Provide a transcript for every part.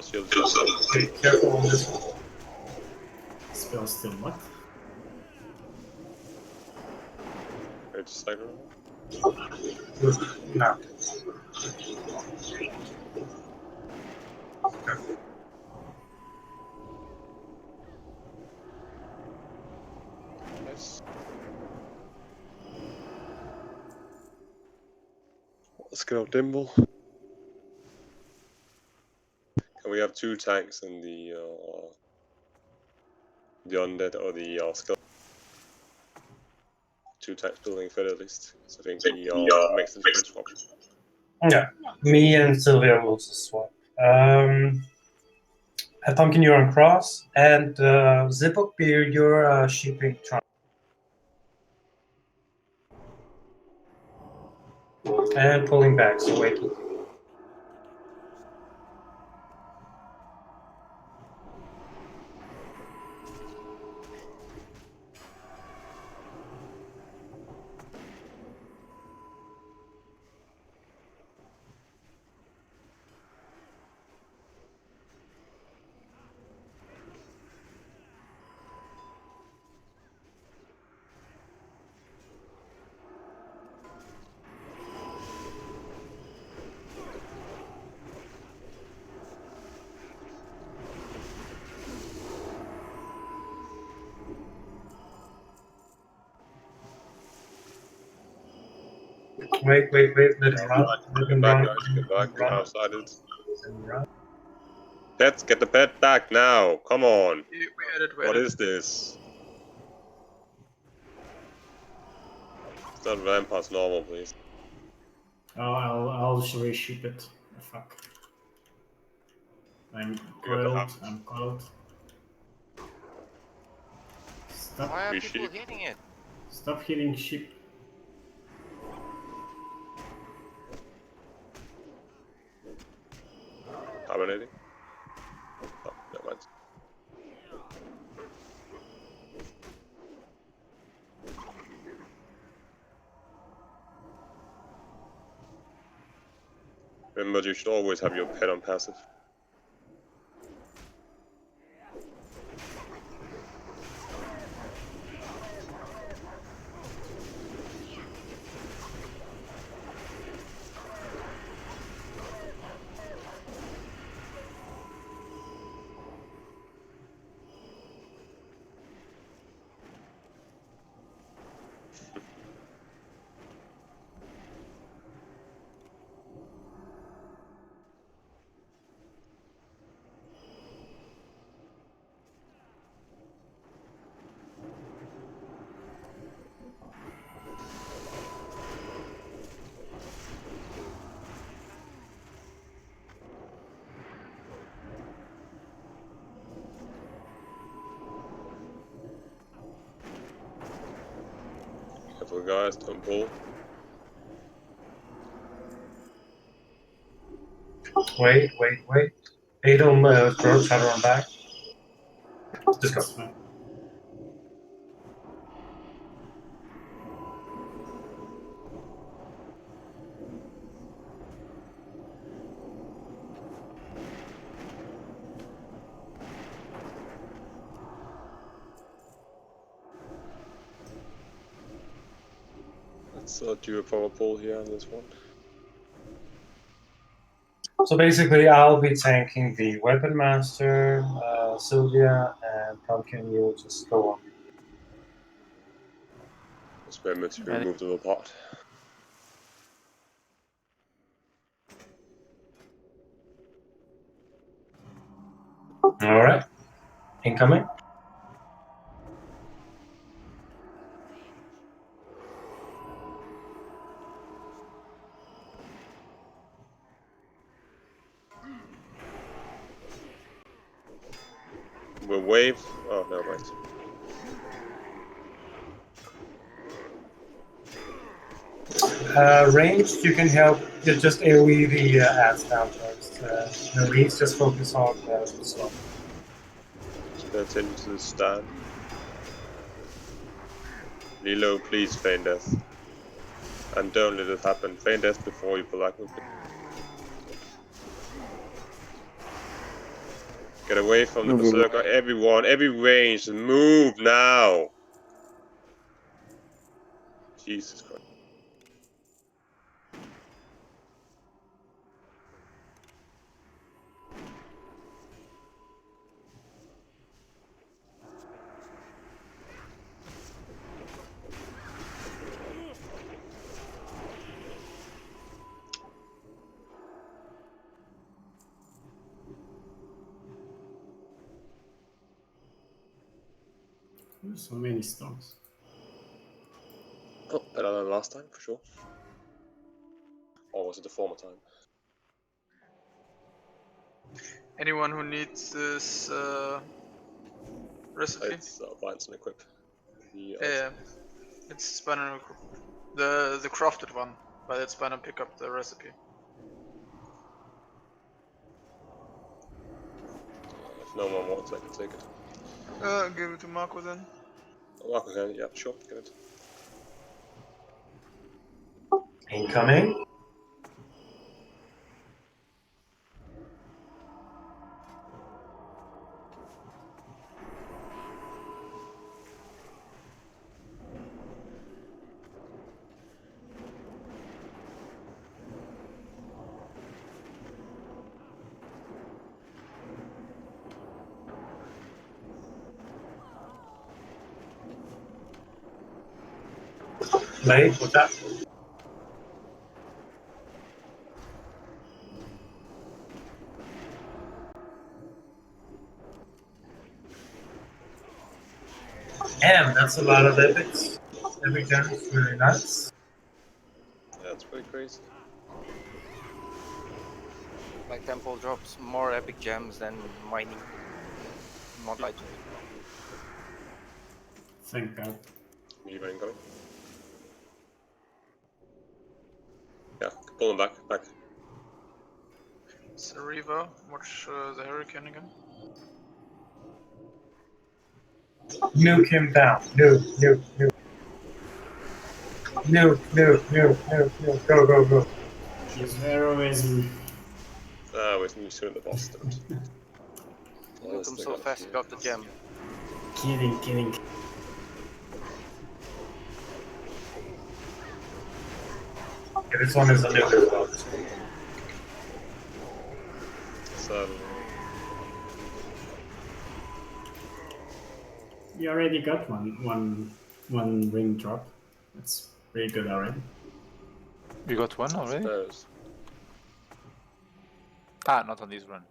Spell shield. Be careful on this one. Spell still what? It's like No. nice. Let's go, Dimble. And we have 2 tanks in the undead or the skeleton. 2 tanks building fed at least. So I think the makes it good swap. Yeah. Me and Sylvia will just swap. Pumpkin, you're on cross, and Zipok, you're shipping trunk. And pulling back, so waking. Wait, let him run. Let him Back, run. guys, get back. Run. Outside it. Let him run. Pets, get the pet back now! Come on! We had it, What is this? Start Rampart's normal, please. Oh, I'll reship it. Oh, fuck. I'm coiled. Stop. Why are We people sheep. hitting it? Stop hitting ship. Carbonating? Oh, never mind. Remember, you should always have your pet on passive. Careful, guys, don't pull. Wait. Adom, throw, try to run back. Just go. That's fine. Let's do a power pull here on this one. So basically, I'll be tanking the Weapon Master, Sylvia, and Pumpkin, you'll just go on. Just remember to remove the pot. Alright. Incoming. We'll wave. Oh, no, mind. Ranged, you can help. You just AoE the ads down first. The leads just focus on the slot. Just pay attention to the stand. Lilo, please feign death. And don't let it happen. Feign death before you pull back with it. Get away from the Move away. berserker. Everyone, every range, move now. Jesus Christ. So many stones. Oh, better than last time, for sure. Or was it the former time? Anyone who needs this recipe? It's Binds and Equip. Yeah, it's spam and equip. The crafted one, but it's spam and pick up the recipe. If no one wants, I can take it. Give it to Marco then. Oh, Marco can, yeah, sure, get it. Incoming. Blade, what's that? Damn, that's a lot of epics. Every time it's really nice. Yeah, that's pretty crazy. My temple drops more epic gems than mining. Not like Thank God. Lever incoming. Yeah, pull them back. It's a Reaver. Watch the Hurricane again. Nuke him down. Nuke. Nuke. Go. His heroism. With me soon the bastard. nuke him so fast he got the gem. Kidding. Okay, this one is a nuke as well. So, You already got one ring drop. That's pretty good already. We got one already? suppose. Ah, not on this run.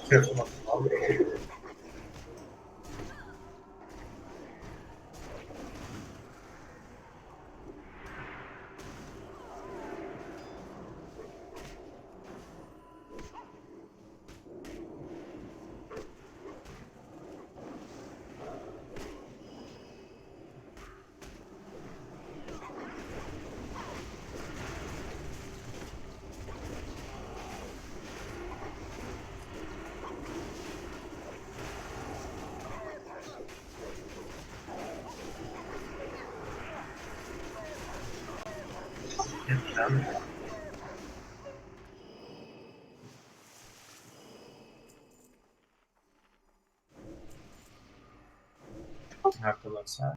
Careful. Have to look sad.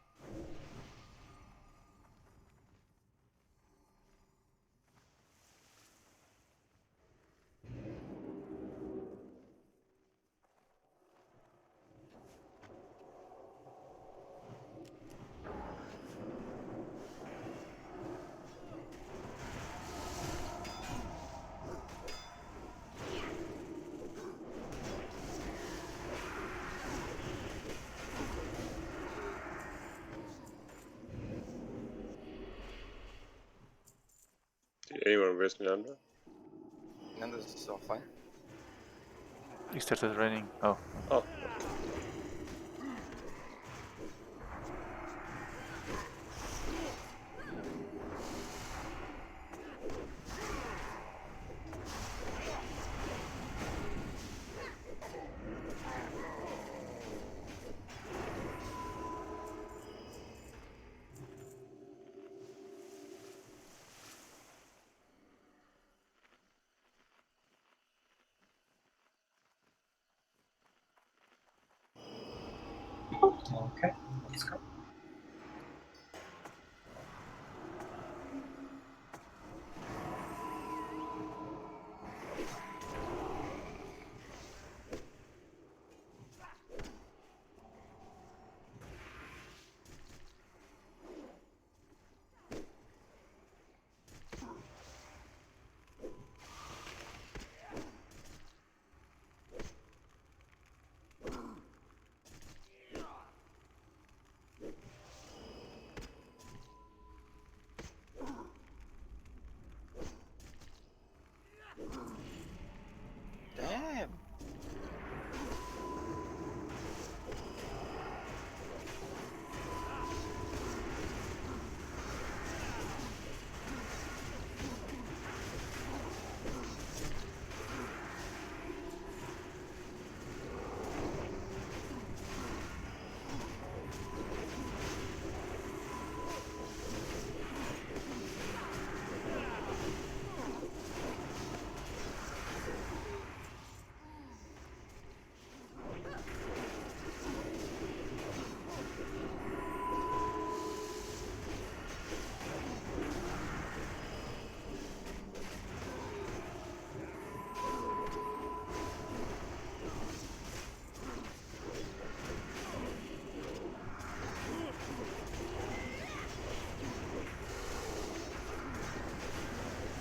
Did anyone risk me under? And this is offline. It started raining. Oh. Oh, Okay, let's go. Damn.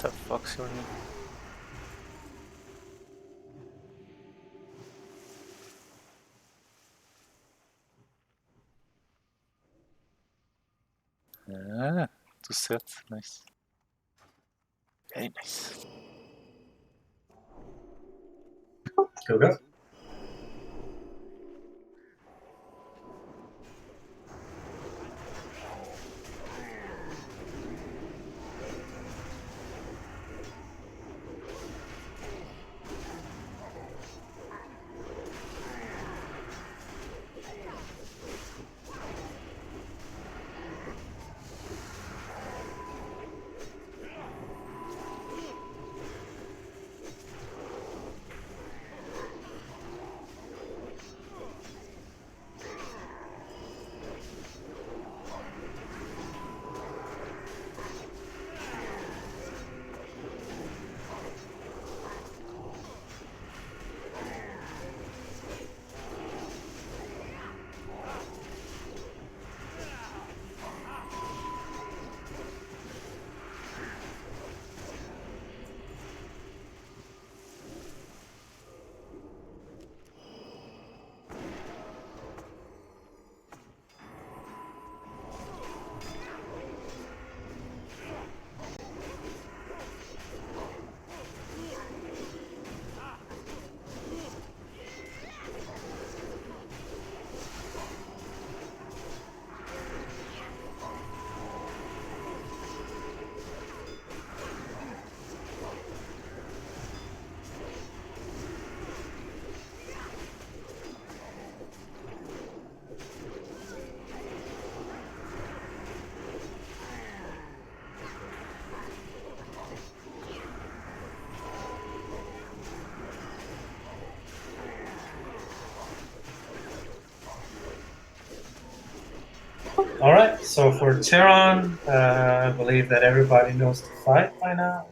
The fuck's your name? Ah, to set. Nice. Very nice. Go, go. Alright, so for Terran, I believe that everybody knows the fight by now.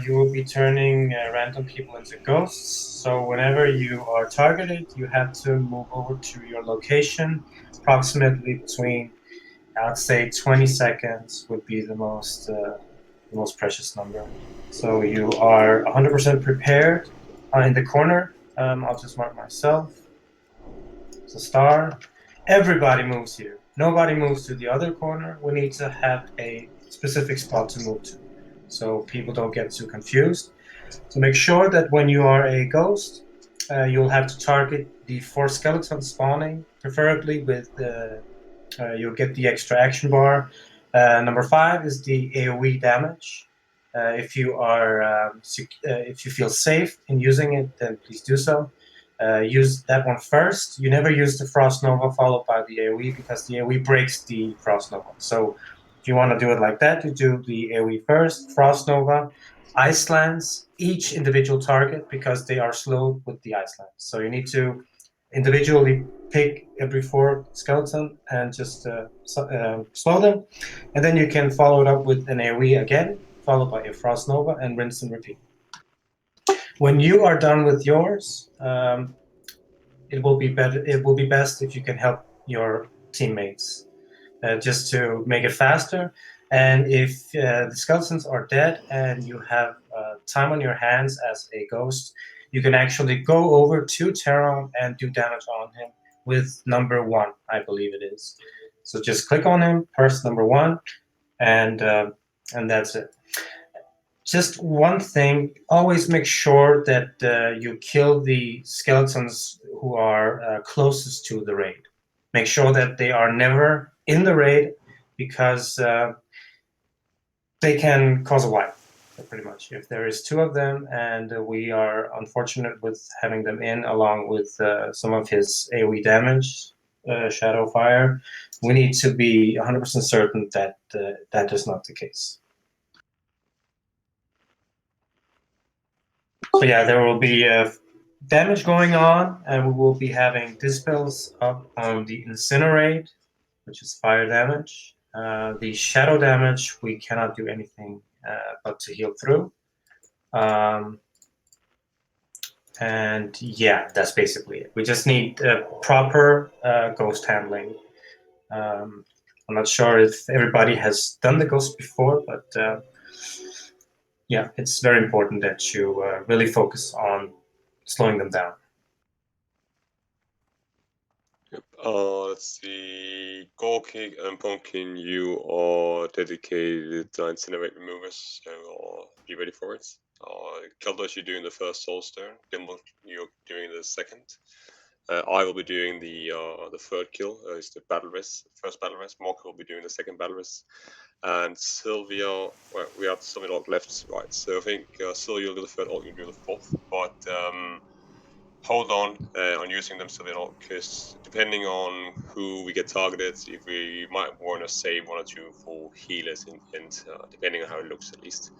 You will be turning random people into ghosts, so whenever you are targeted, you have to move over to your location. Approximately between, I'd say, 20 seconds would be the most precious number. So you are 100% prepared in the corner. I'll just mark myself. It's a star. Everybody moves here. Nobody moves to the other corner. We need to have a specific spot to move to, so people don't get too confused. So make sure that when you are a ghost, you'll have to target the 4 skeletons spawning, preferably with you'll get the extra action bar. Number 5 is the AoE damage. If you feel safe in using it, then please do so. Use that one first. You never use the Frost Nova followed by the AoE because the AoE breaks the Frost Nova. So if you want to do it like that, you do the AoE first, Frost Nova, Ice Lance, each individual target because they are slowed with the Ice Lance. So you need to individually pick every 4 skeleton and just slow them. And then you can follow it up with an AoE again, followed by a Frost Nova, and rinse and repeat. When you are done with yours, it will be better. It will be best if you can help your teammates just to make it faster. And if the skeletons are dead and you have time on your hands as a ghost, you can actually go over to Terron and do damage on him with number 1, I believe it is. So just click on him, press number 1, and that's it. Just one thing, always make sure that you kill the skeletons who are closest to the raid. Make sure that they are never in the raid because they can cause a wipe, pretty much. If there is 2 of them and we are unfortunate with having them in along with some of his AoE damage, Shadow Fire, we need to be 100% certain that that is not the case. So yeah, there will be damage going on, and we will be having dispels up on the Incinerate, which is fire damage. The shadow damage, we cannot do anything but to heal through. And yeah, that's basically it. We just need proper ghost handling. I'm not sure if everybody has done the ghost before, but yeah, it's very important that you really focus on slowing them down. Yep. Let's see. Gorky and Pumpkin, you are dedicated to incinerate removers, so be ready for it. Keldos, you're doing the first soul stone. Dimble, you're doing the second. I will be doing the third kill. It's the battle rest, first battle rest. Mork will be doing the second battle rest. And Sylvia, well, we have something like left, right. So I think Sylvia will do the third, or you'll do the fourth. But hold on using them, Sylvia, because depending on who we get targeted, if we might want to save 1 or 2 for healers in depending on how it looks at least.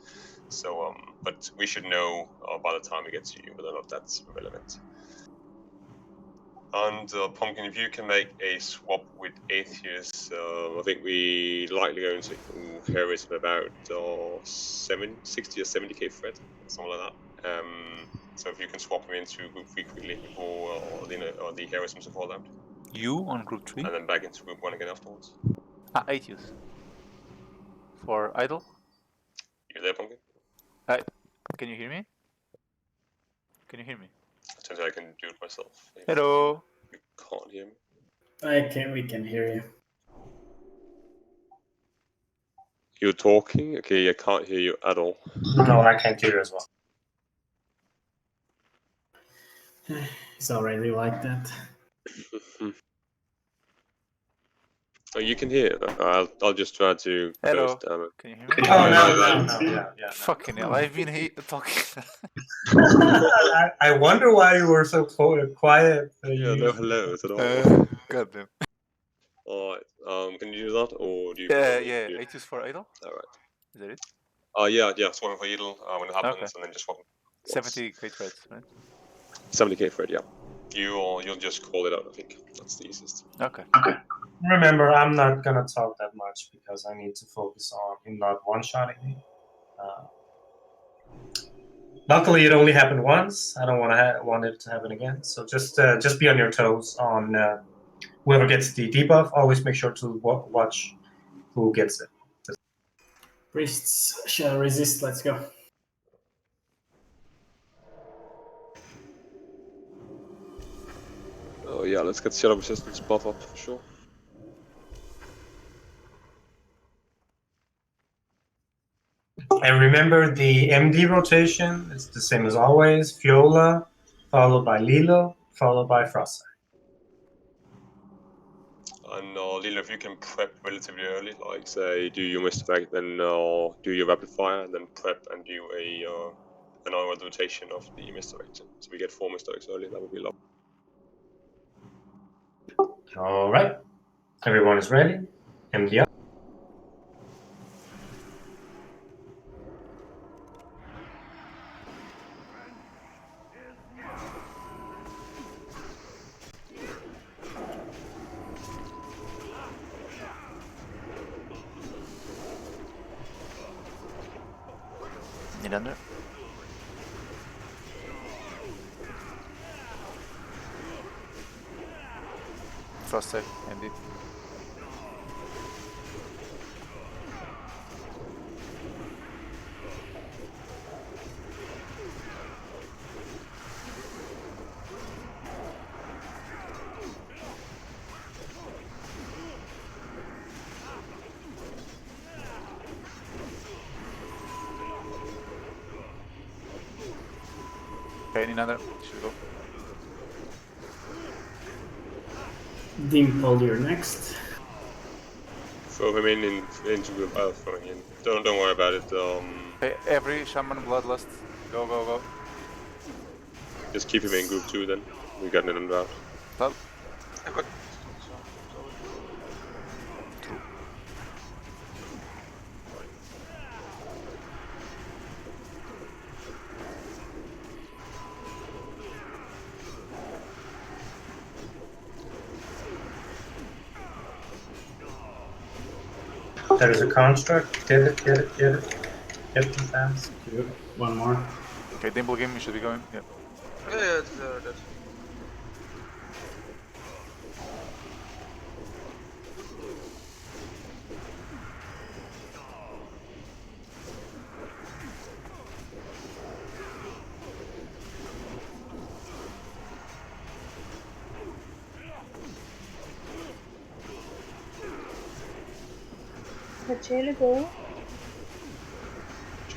So, but we should know by the time we get to you whether or not that's relevant. And Pumpkin, if you can make a swap with Atheist, I think we likely going to Harris with about 60 or 70k threat, something like that. So if you can swap them into group 3 quickly before the heroisms fall out. You on group 3? And then back into group 1 again afterwards. Ah, 8 use. For idle? You there, Pumpkin? Can you hear me? Can you hear me? Turns out I can do it myself. Hello. You can't hear me. We can hear you. You're talking? Okay, I can't hear you at all. No, I can't hear as well. It's already like that. Oh, you can hear. I'll just try to Hello. close down. Can you hear me? Oh, no, yeah. Fucking hell, I've been talking. I wonder why you were so quiet. Yeah, no hellos at all. God damn. Alright, can you do that, or do you... Yeah, 8 use for idle? Alright. Is that it? Yeah, swapping for Idle when it happens, Okay. and then just swap. 70 great threats, right? 70k for it, yeah. You'll just call it out, I think. That's the easiest. Okay. Remember, I'm not gonna talk that much because I need to focus on him not one-shotting me. Luckily, it only happened once. I don't want it to happen again. So just be on your toes on whoever gets the debuff. Always make sure to watch who gets it. Priests shall resist. Let's go. Oh yeah, let's get Shadow Resistance buff up for sure. And remember the MD rotation, it's the same as always. Fiola, followed by Lilo, followed by Frost. And Lilo, if you can prep relatively early, like say do your Mr. then do your rapid fire, then prep and do an onward rotation of the misdirection. So we get 4 misdirects early, that would be lovely. All right, everyone is ready. MD up. Need under. Frost save, indeed. Okay, need another. Should go. Dean Polder next. Throw him into the throwing in. Don't worry about it. Okay, every Shaman Bloodlust. Go, go, go. Just keep him in group 2 then. We got an out. Stop. I got. There is a construct. Get it, get it, get it. Get them fast. Good. One more. Okay, Dimple game, you should be going. Yeah. Yeah, it's dead. Chile go.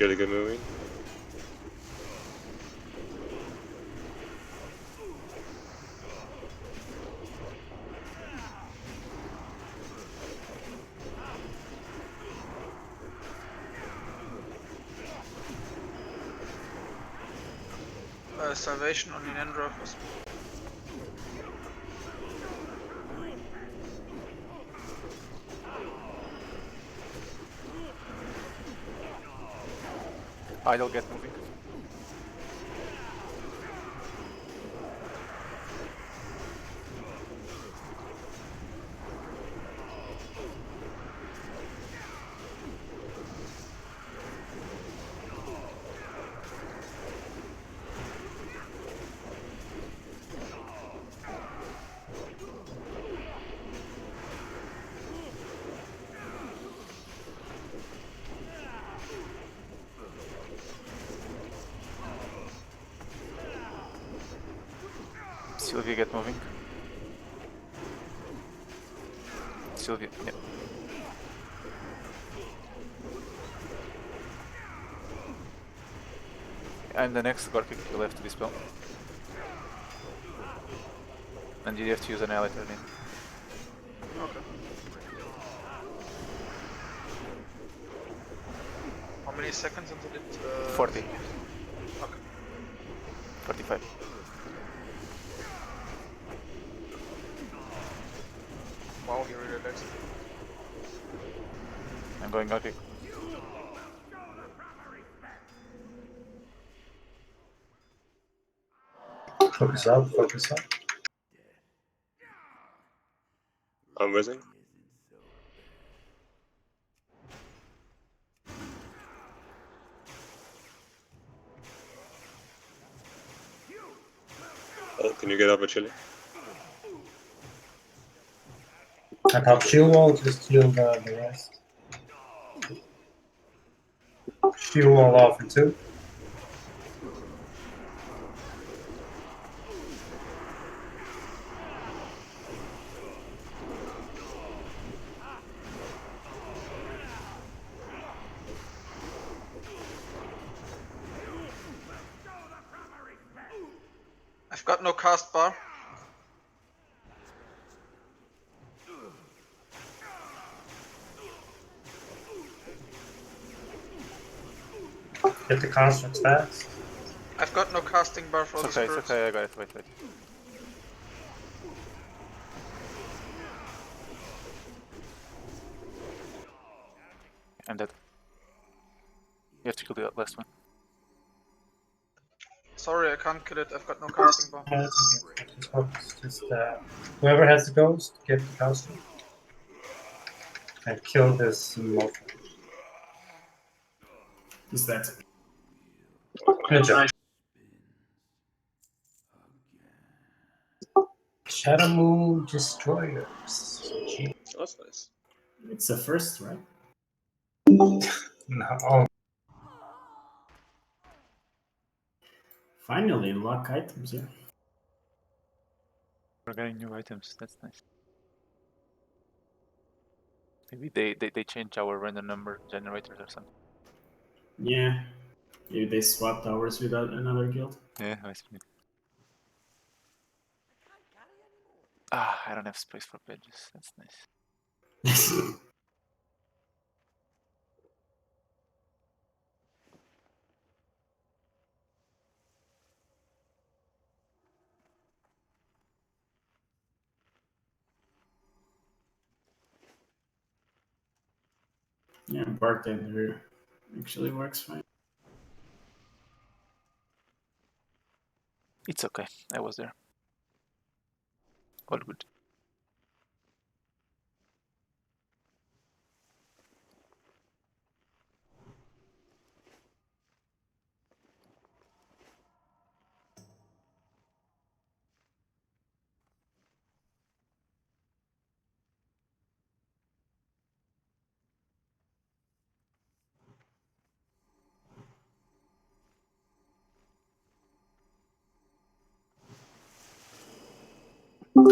Really good movie. Salvation on the Endroth was. Idle get moving. Sylvia get moving. Sylvia, yeah. I'm the next Gorkic, you'll have to dispel. And you have to use an ally turn in. Okay. How many seconds until it? 40. Okay. 45. Wow, he really likes it. I'm going Gorkic. Focus up, focus up. I'm whizzing. Oh, can you get up a chili? I top shield wall, just heal the rest. Shield wall off in 2. got no cast bar. Get the constructs fast. I've got no casting bar for It's the okay, it's spirits. okay, I got it, wait. I'm dead. You have to kill the last one. Sorry, I can't kill it. I've got no casting bar. Just whoever has the ghost, get the construct. And kill this motion. Is that? Good job. Shadow Moon Destroyers. Gee. Oh, that's nice. It's a first, right? No. Finally, luck items, yeah. We're getting new items, that's nice. Maybe they change our random number generators or something. Yeah. Maybe they swapped ours with another guild. Yeah, I see. Ah, I don't have space for pages, that's nice. Yeah, bartender actually works fine. It's okay, I was there. All good.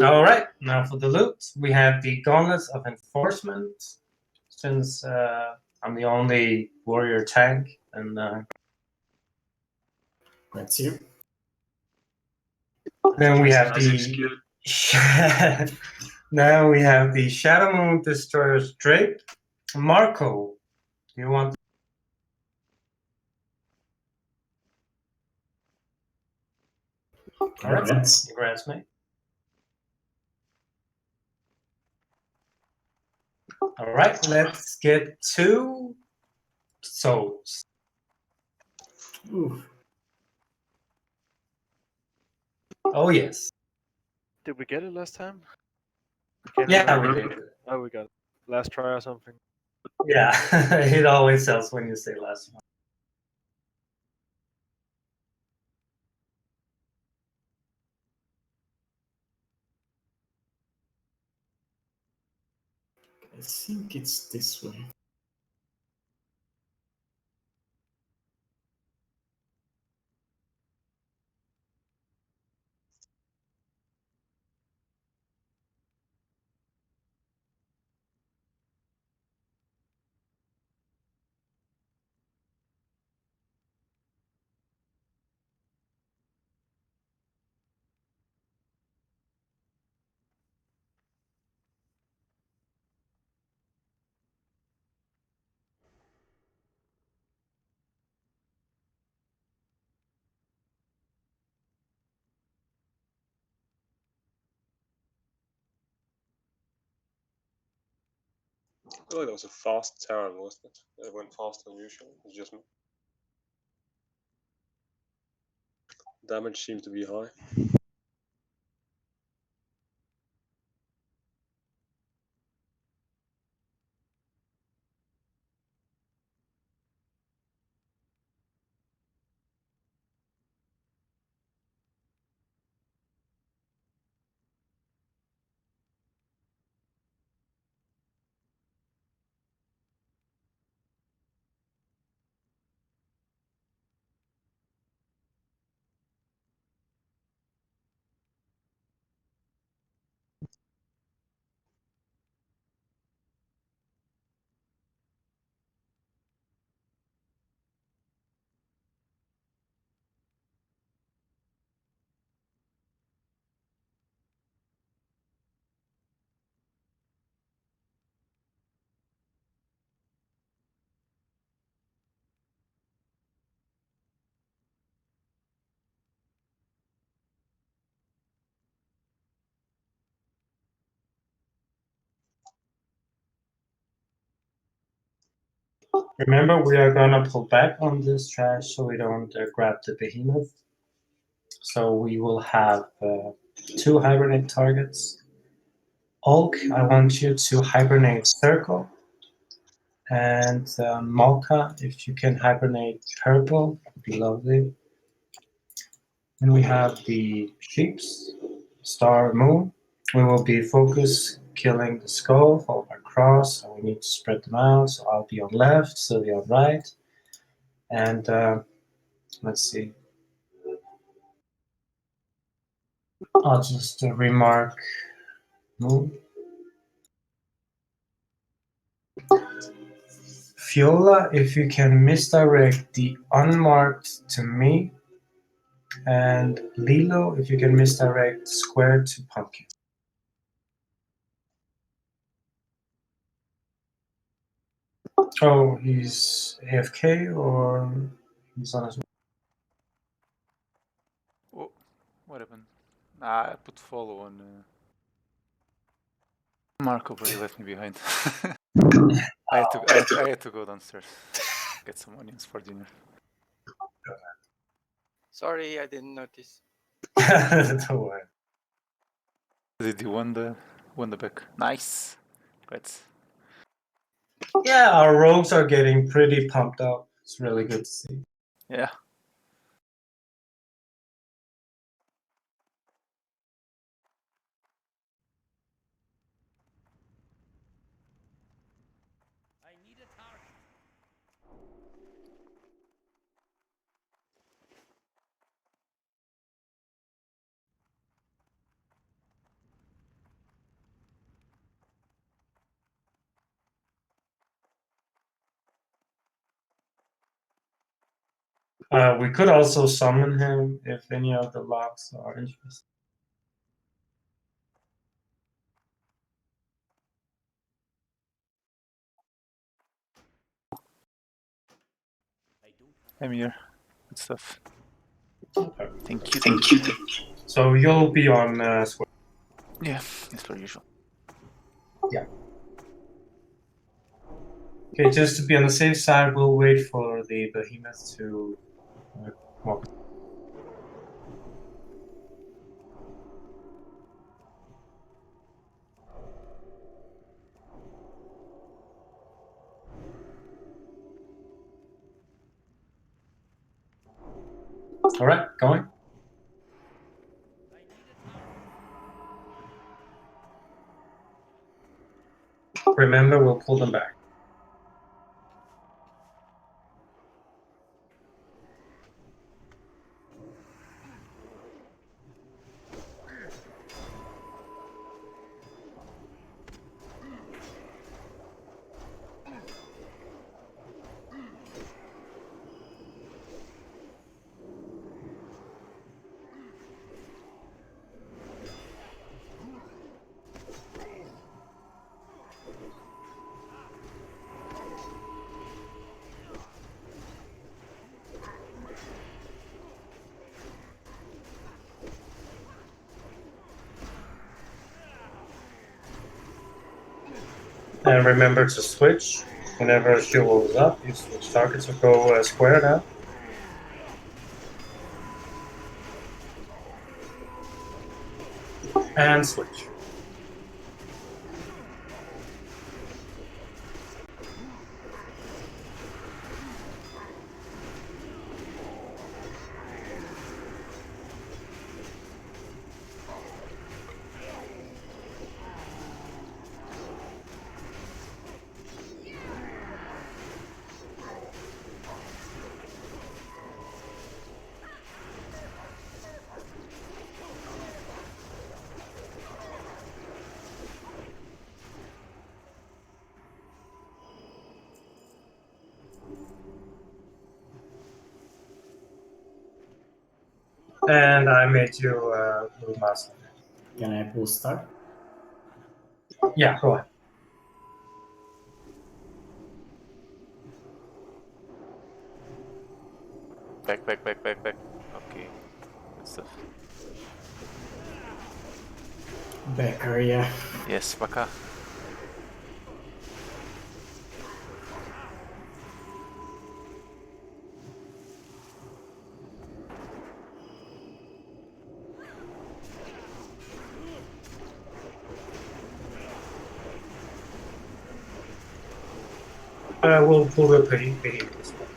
All right, now for the loot, we have the Gauntlets of Enforcement. Since I'm the only warrior tank, and Let's see. then we have Nice the execute. now we have the Shadow Moon Destroyer's Drape. Marco, do you want? All right, congrats, mate. All right, let's get to souls. Ooh. Oh yes, Did we get it last time? yeah, we did. Oh, we got it. Last try or something. Yeah, it always helps when you say last one. I think it's this way. I feel like that was a fast Terran, wasn't it? It went faster than usual. It's just me. Damage seemed to be high. Remember, we are gonna pull back on this trash so we don't grab the behemoth. So we will have 2 hibernate targets. Ulk, I want you to hibernate circle. And Malka, if you can hibernate purple, would be lovely. And we have the sheeps, star, moon. We will be focused killing the skull, followed by cross. So we need to spread them out. So I'll be on left, Sylvia on right. And let's see. I'll just remark moon. Fiola, if you can misdirect the unmarked to me. And Lilo, if you can misdirect square to pumpkin. Oh, he's AFK or he's on his. Oh, what happened? Ah, I put follow on. Marco, but he left me behind. I had to go downstairs. Get some onions for dinner. Sorry, I didn't notice. Don't worry. Did you won the back? Nice. Great. Yeah, our rogues are getting pretty pumped up. It's really good to see. Yeah. We could also summon him if any of the locks are interested. I'm here. Good stuff. Okay. Thank you. So you'll be on square. Yeah, as per usual. Okay, just to be on the safe side, we'll wait for the behemoth to walk. All right, going. Remember, we'll pull them back. And remember to switch. Whenever fuel is up, you switch targets or go square now. And switch. And I made you blue master. Can I pull start? Yeah, go ahead. Back. Okay. Good stuff. Backer, yeah. Yes, Baka. We'll repeat this one.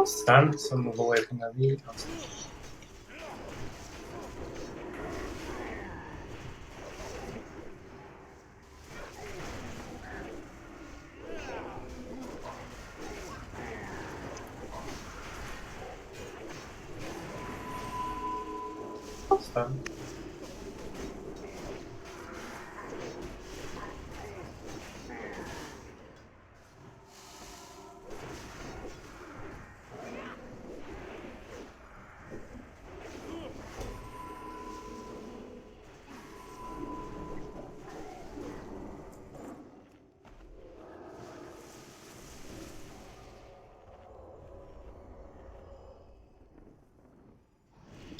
Stand, so move away from the lead. Stand.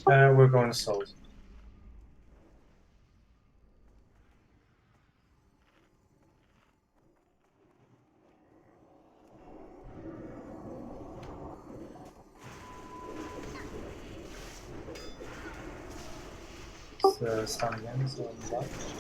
We're going souls. Stand again, so on the left.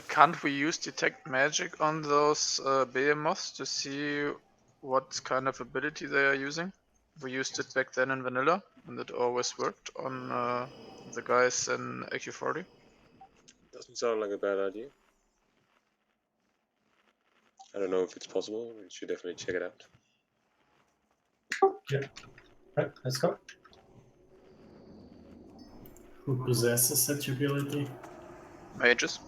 Can't we use detect magic on those behemoths to see what kind of ability they are using? We used it back then in vanilla, and it always worked on the guys in AQ40. Doesn't sound like a bad idea. I don't know if it's possible. We should definitely check it out. Yeah. Right, let's go. Who possesses such ability? Mages.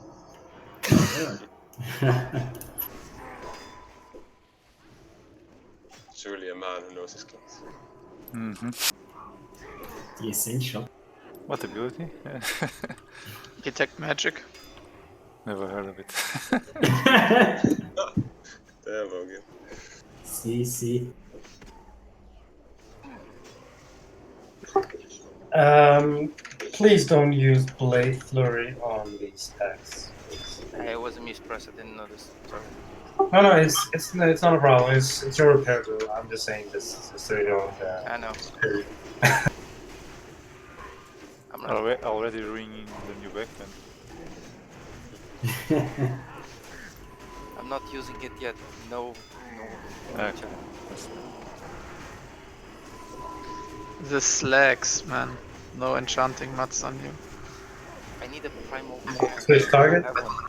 Surely a man who knows his class. Mm-hmm. The essential. What ability? Detect magic. Never heard of it. There we go. See. Please don't use Blade Flurry on these packs. I was a mispress. I didn't notice. Sorry. No, it's not a problem. It's your repair bill. I'm just saying this so you don't. I know. I'm not. Already ringing the new backband. I'm not using it yet. No. Okay. The slacks, man. No enchanting mats on you. I need a primal. Switch target. I have one.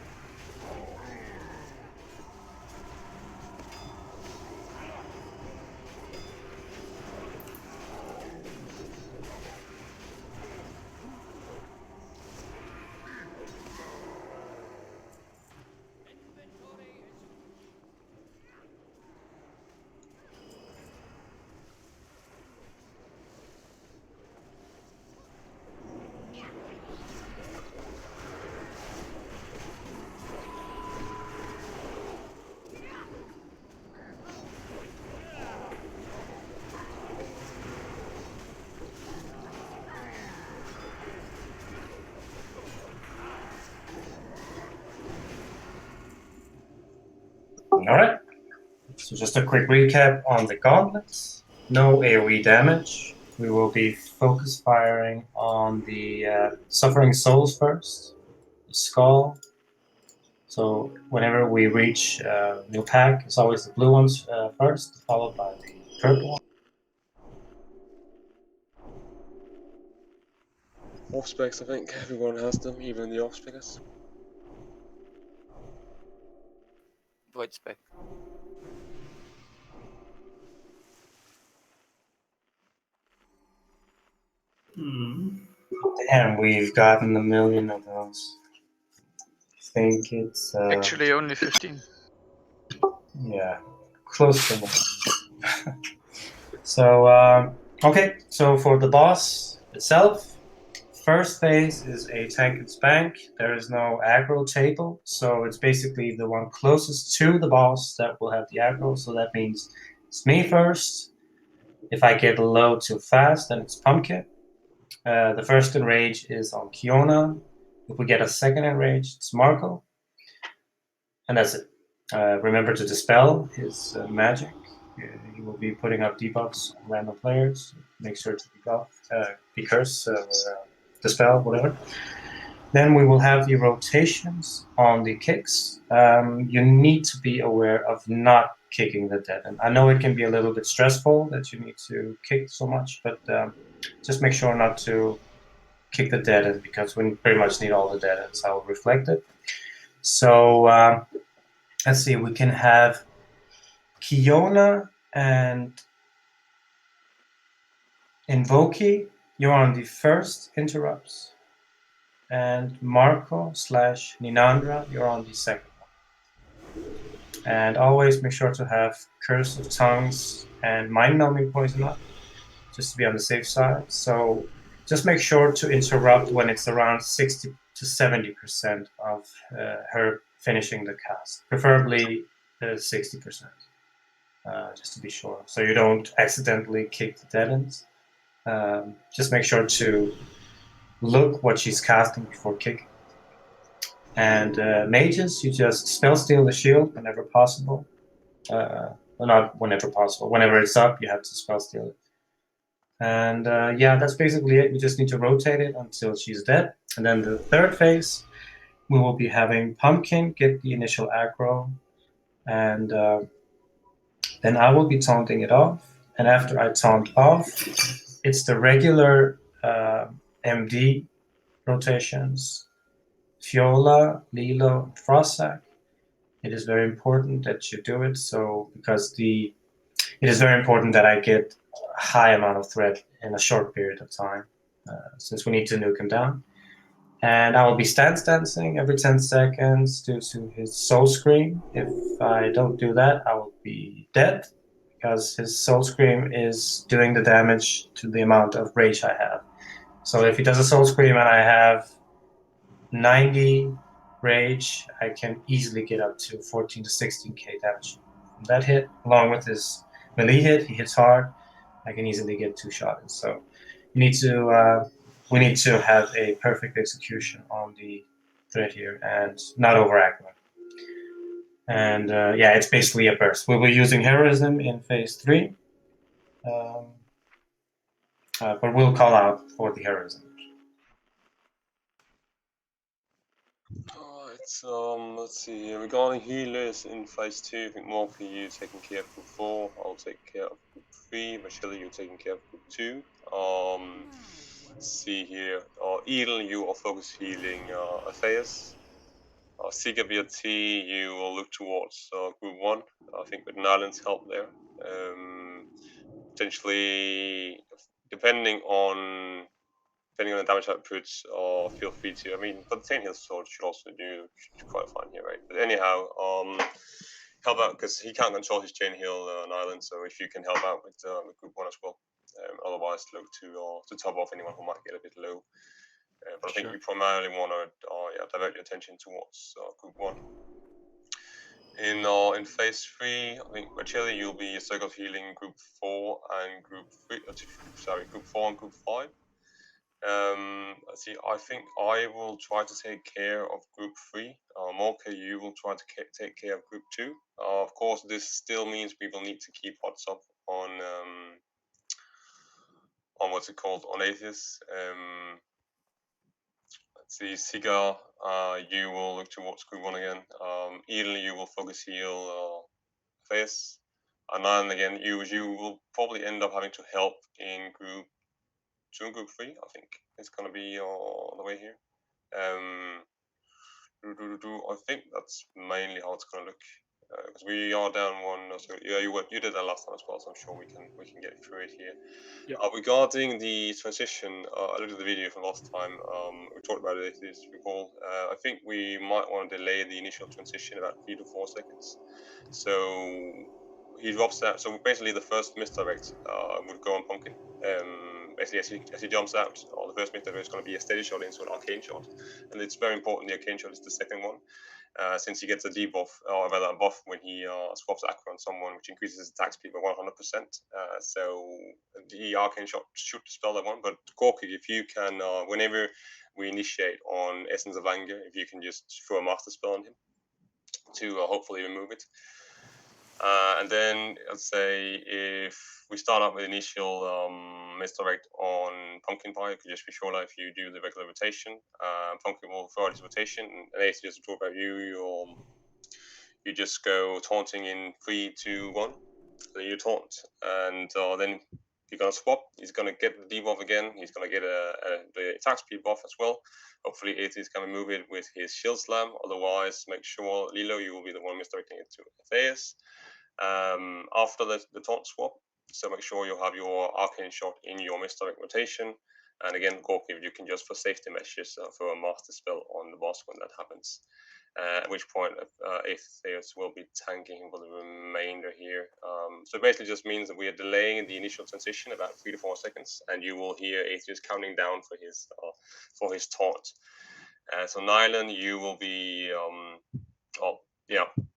Alright. So just a quick recap on the gauntlets. No AoE damage. We will be focus firing on the Suffering Souls first. The Skull. So whenever we reach new pack, it's always the blue ones first, followed by the purple one. Off specs, I think everyone has them, even the off specs. Void spec. Damn, we've gotten a million of those. I think it's Actually, only 15. yeah, close to one. So okay, so for the boss itself, first phase is a tank and spank. There is no aggro table, so it's basically the one closest to the boss that will have the aggro. So that means it's me first. If I get low too fast, then it's Pumpkin. The first enrage is on Kiona. If we get a second enrage, it's Marco. And that's it. Remember to dispel his magic. He will be putting up debuffs on random players. Make sure to be curse, dispel, whatever. Then we will have the rotations on the kicks. You need to be aware of not kicking the dead end. I know it can be a little bit stressful that you need to kick so much, but just make sure not to kick the dead end because we pretty much need all the dead ends. I will reflect it. So let's see, we can have Kiona and Invoki. You're on the first interrupts. And Marco / Ninandra, you're on the second one. And always make sure to have Curse of Tongues and Mind Numbing Poison up, just to be on the safe side. So just make sure to interrupt when it's around 60 to 70% of her finishing the cast, preferably 60%, just to be sure. So you don't accidentally kick the dead ends. Just make sure to look what she's casting before kicking. And mages, you just spell steal the shield whenever possible. Well, not whenever possible. Whenever it's up, you have to spell steal it. And yeah, that's basically it. We just need to rotate it until she's dead. And then the third phase, we will be having Pumpkin get the initial aggro. And then I will be taunting it off. And after I taunt off, it's the regular MD rotations. Fiola, Lilo, Frostsack. It is very important that you do it. So because it is very important that I get a high amount of threat in a short period of time, since we need to nuke him down. And I will be stance dancing every 10 seconds due to his soul scream. If I don't do that, I will be dead because his soul scream is doing the damage to the amount of rage I have. So if he does a soul scream and I have 90 rage, I can easily get up to 14 to 16k damage from that hit. Along with his melee hit, he hits hard. I can easily get 2 shots. So we need to have a perfect execution on the threat here and not overact them. And yeah, it's basically a burst. We'll be using heroism in phase 3, but we'll call out for the heroism. Alright, let's see. Regarding healers in phase 2, I think Morphe, you taking care of group 4. I'll take care of group 3. Michelle, you're taking care of group 2. Let's see here. Edel, you are focus healing Atheus. Sika BRT, you will look towards group 1. I think with Nyland's help there. Potentially, depending on the damage outputs, feel free to. I mean, but the 10 heal sword should also do quite fine here, right? But anyhow, help out because he can't control his chain heal on island. So if you can help out with group 1 as well, otherwise look to top off anyone who might get a bit low. But I think you primarily want to divert your attention towards group 1. In phase 3, I think Racheli, you'll be circle healing group 4 and group 4 and group 5. Let's see, I think I will try to take care of group 3. Morka, you will try to take care of group 2. Of course, this still means we will need to keep odds up on what's it called, on Atheist. Let's see, Siga, you will look towards group 1 again. Edel, you will focus heal face. And then again, you will probably end up having to help in group 2 and group 3. I think it's gonna be on the way here. I think that's mainly how it's gonna look. because we are down one. So yeah, you did that last time as well, so I'm sure we can get through it here. Yep. Regarding the transition, I looked at the video from last time. We talked about it, if you recall. I think we might want to delay the initial transition about 3 to 4 seconds. So he drops that. So basically, the first misdirect would go on Pumpkin. Basically, as he jumps out, or the first misdirect is going to be a steady shot into an arcane shot, and it's very important. The arcane shot is the second one. Since he gets a debuff, or rather a buff when he swaps aggro on someone, which increases his attack speed by 100%. So the arcane shot should dispel that one. But Gorky, if you can, whenever we initiate on Essence of Anger, if you can just throw a master spell on him to hopefully remove it. And then let's say if we start up with initial misdirect on Pumpkin Pie, it could just be shorter if you do the regular rotation. Pumpkin will throw out his rotation, and Ace just talk about you you just go taunting in 3, 2, 1. So you taunt, and then you're gonna swap. He's gonna get the debuff again. He's gonna get the attack speed buff as well. Hopefully, Atheist can remove it with his shield slam. Otherwise, make sure Lilo, you will be the one misdirecting it to Atheist. After the taunt swap, so make sure you have your arcane shot in your misdirect rotation. And again, Gorky, you can just for safety measures throw a master spell on the boss when that happens. At which point Atheist will be tanking him for the remainder here. So it basically just means that we are delaying the initial transition about 3 to 4 seconds, and you will hear Atheist counting down for his taunt. So Nylan, you will be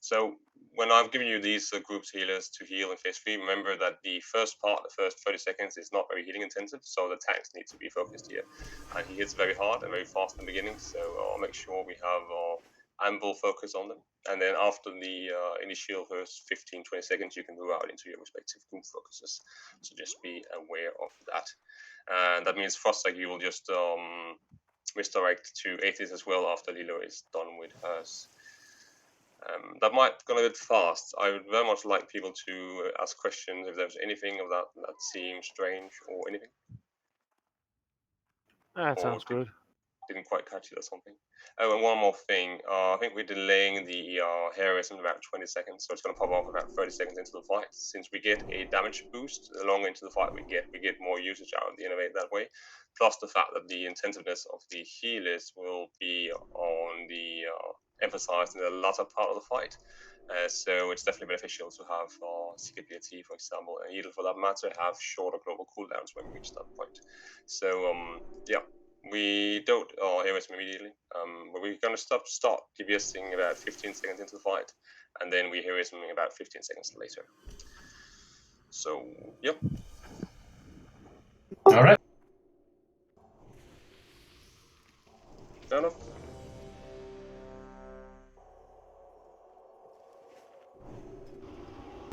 So when I've given you these groups healers to heal in phase 3, remember that the first 30 seconds is not very healing intensive, so the tanks need to be focused here. And he hits very hard and very fast in the beginning, so I'll make sure we have ample focus on them. And then after the initial first 15-20 seconds, you can move out into your respective group focuses. So just be aware of that. And that means Froststrike, you will just misdirect to Atheist as well after Lilo is done with hers. That might go a bit fast. I would very much like people to ask questions if there's anything of that seems strange or anything. That sounds good. Didn't quite catch it or something. Oh, and one more thing. I think we're delaying the heroism about 20 seconds, so it's going to pop off about 30 seconds into the fight. Since we get a damage boost, the longer into the fight we get more usage out of the Innovate that way. Plus the fact that the intensiveness of the healers will be on the emphasized in the latter part of the fight. So it's definitely beneficial to have CKPT, for example, and Heal for that matter, have shorter global cooldowns when we reach that point. So yeah. We don't heroism immediately, but we're going to start DPSing about 15 seconds into the fight, and then we heroism about 15 seconds later. So, yep. All right. Fair enough.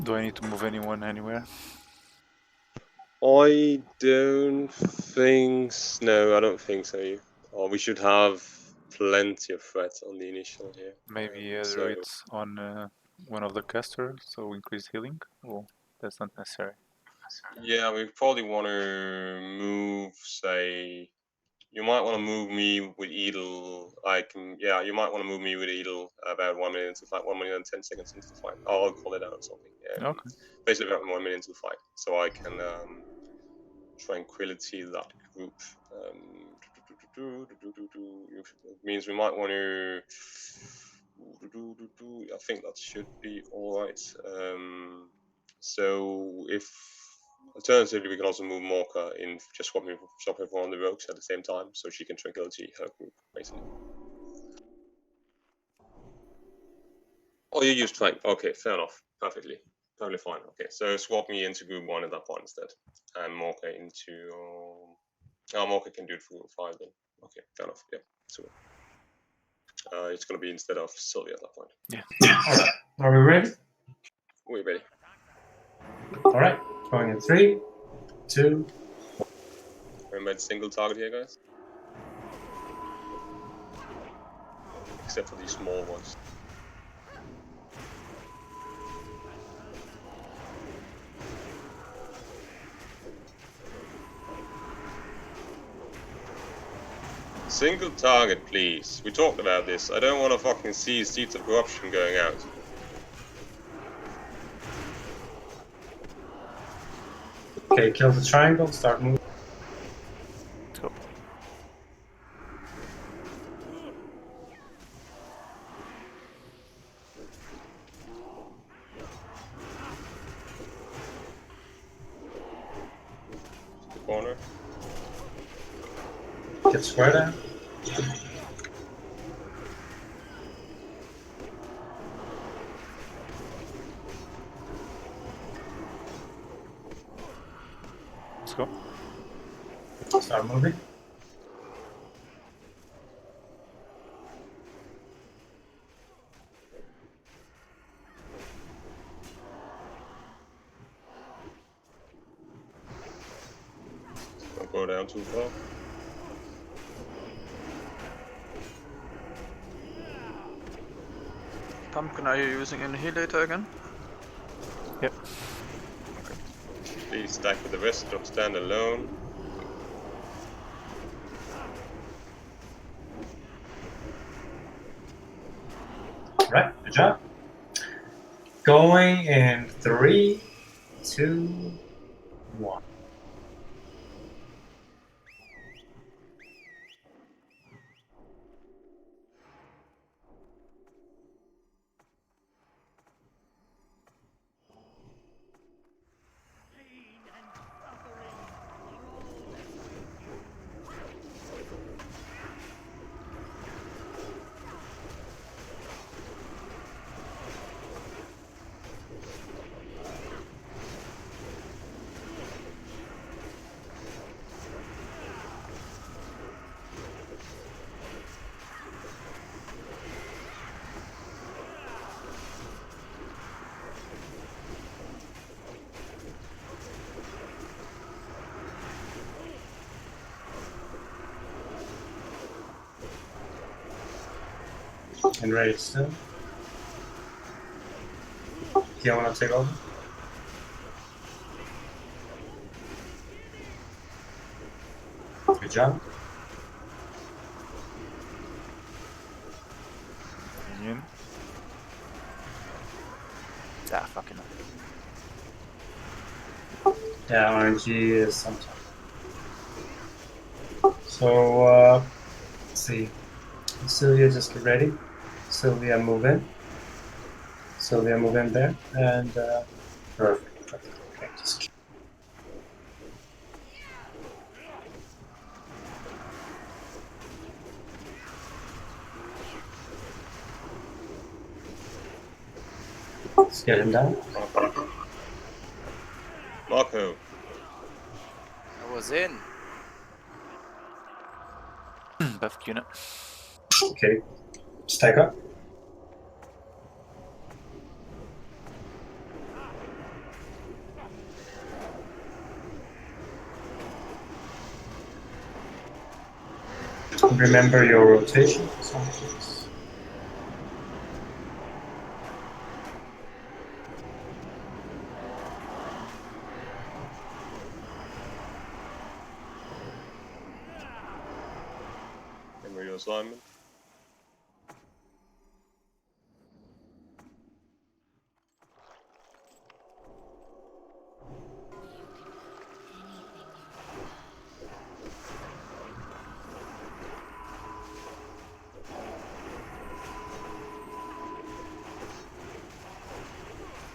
Do I need to move anyone anywhere? I don't think so. No, I don't think so. We should have plenty of threats on the initial here. Maybe do it on one of the casters, so increase healing, or that's not necessary? Yeah, we probably want to move, say, you might want to move me with Edel. You might want to move me with Edel about 1 minute into the fight, 1 minute and 10 seconds into the fight. I'll call it out or something. Yeah, okay. Basically about 1 minute into the fight, so I can tranquility that group. It means we might want to. I think that should be all right. So if alternatively, we can also move Morka in, just swapping for on the rogues at the same time, so she can tranquility her group, basically. Oh, you use Trank. Okay, fair enough. Perfectly fine. Okay, so swap me into group 1 at that point instead, and Morka into. Morka can do it for group 5 then. Okay, fair enough. Yeah, so it's gonna be instead of Sylvia at that point. Yeah. Are we ready? We're ready. All right. Going in 3, 2. Remember, it's single target here, guys. Except for these small ones. Single target, please. We talked about this. I don't want to fucking see Seeds of Corruption going out. Okay, kill the triangle, start moving. Let's go. The corner. Get square down. Let's go. Start moving. Don't go down too far. Pumpkin, are you using Annihilator again? Yep. Please stack with the rest, don't stand alone. Right, good job. Going in 3, 2, 1. And ready still. Do you want to take over? Good job. Minion. Ah, fucking hell. Yeah, RNG is sometimes. So, let's see. Sylvia, just get ready. Sylvia, move in. Sylvia, move in there. And, perfect. Okay, just let's get him down. Marco. I was in. Buffed unit. Okay, stack up. Remember your rotation. Remember your assignment.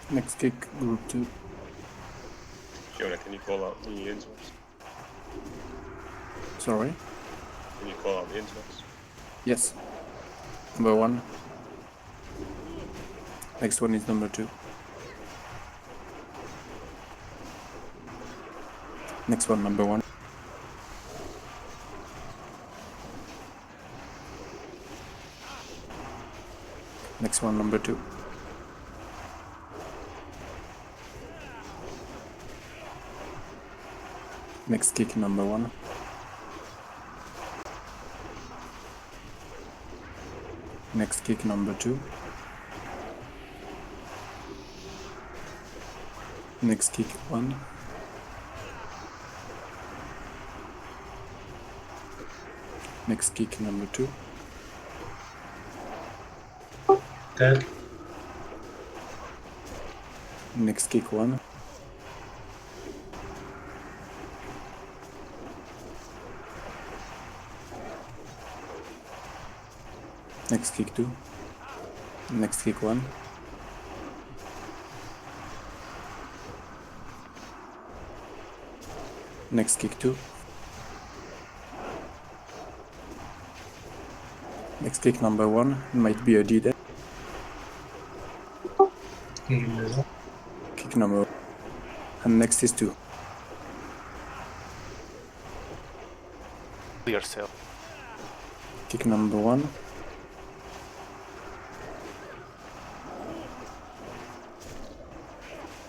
Next kick, group 2. Fiona, can you call out the insource? Sorry? Can you call out the insource? Yes. Number 1. Next one is number 2. Next one, number 1. Next one, number 2. Next kick, number 1. Next kick, number 2. Next kick, 1. Next kick, number 2. Dead. Next kick, 1. Next kick 2. Next kick 1. Next kick 2. Next kick number 1 might be a D-dead. Kick number 1. And next is 2. Clear sail. Kick number 1.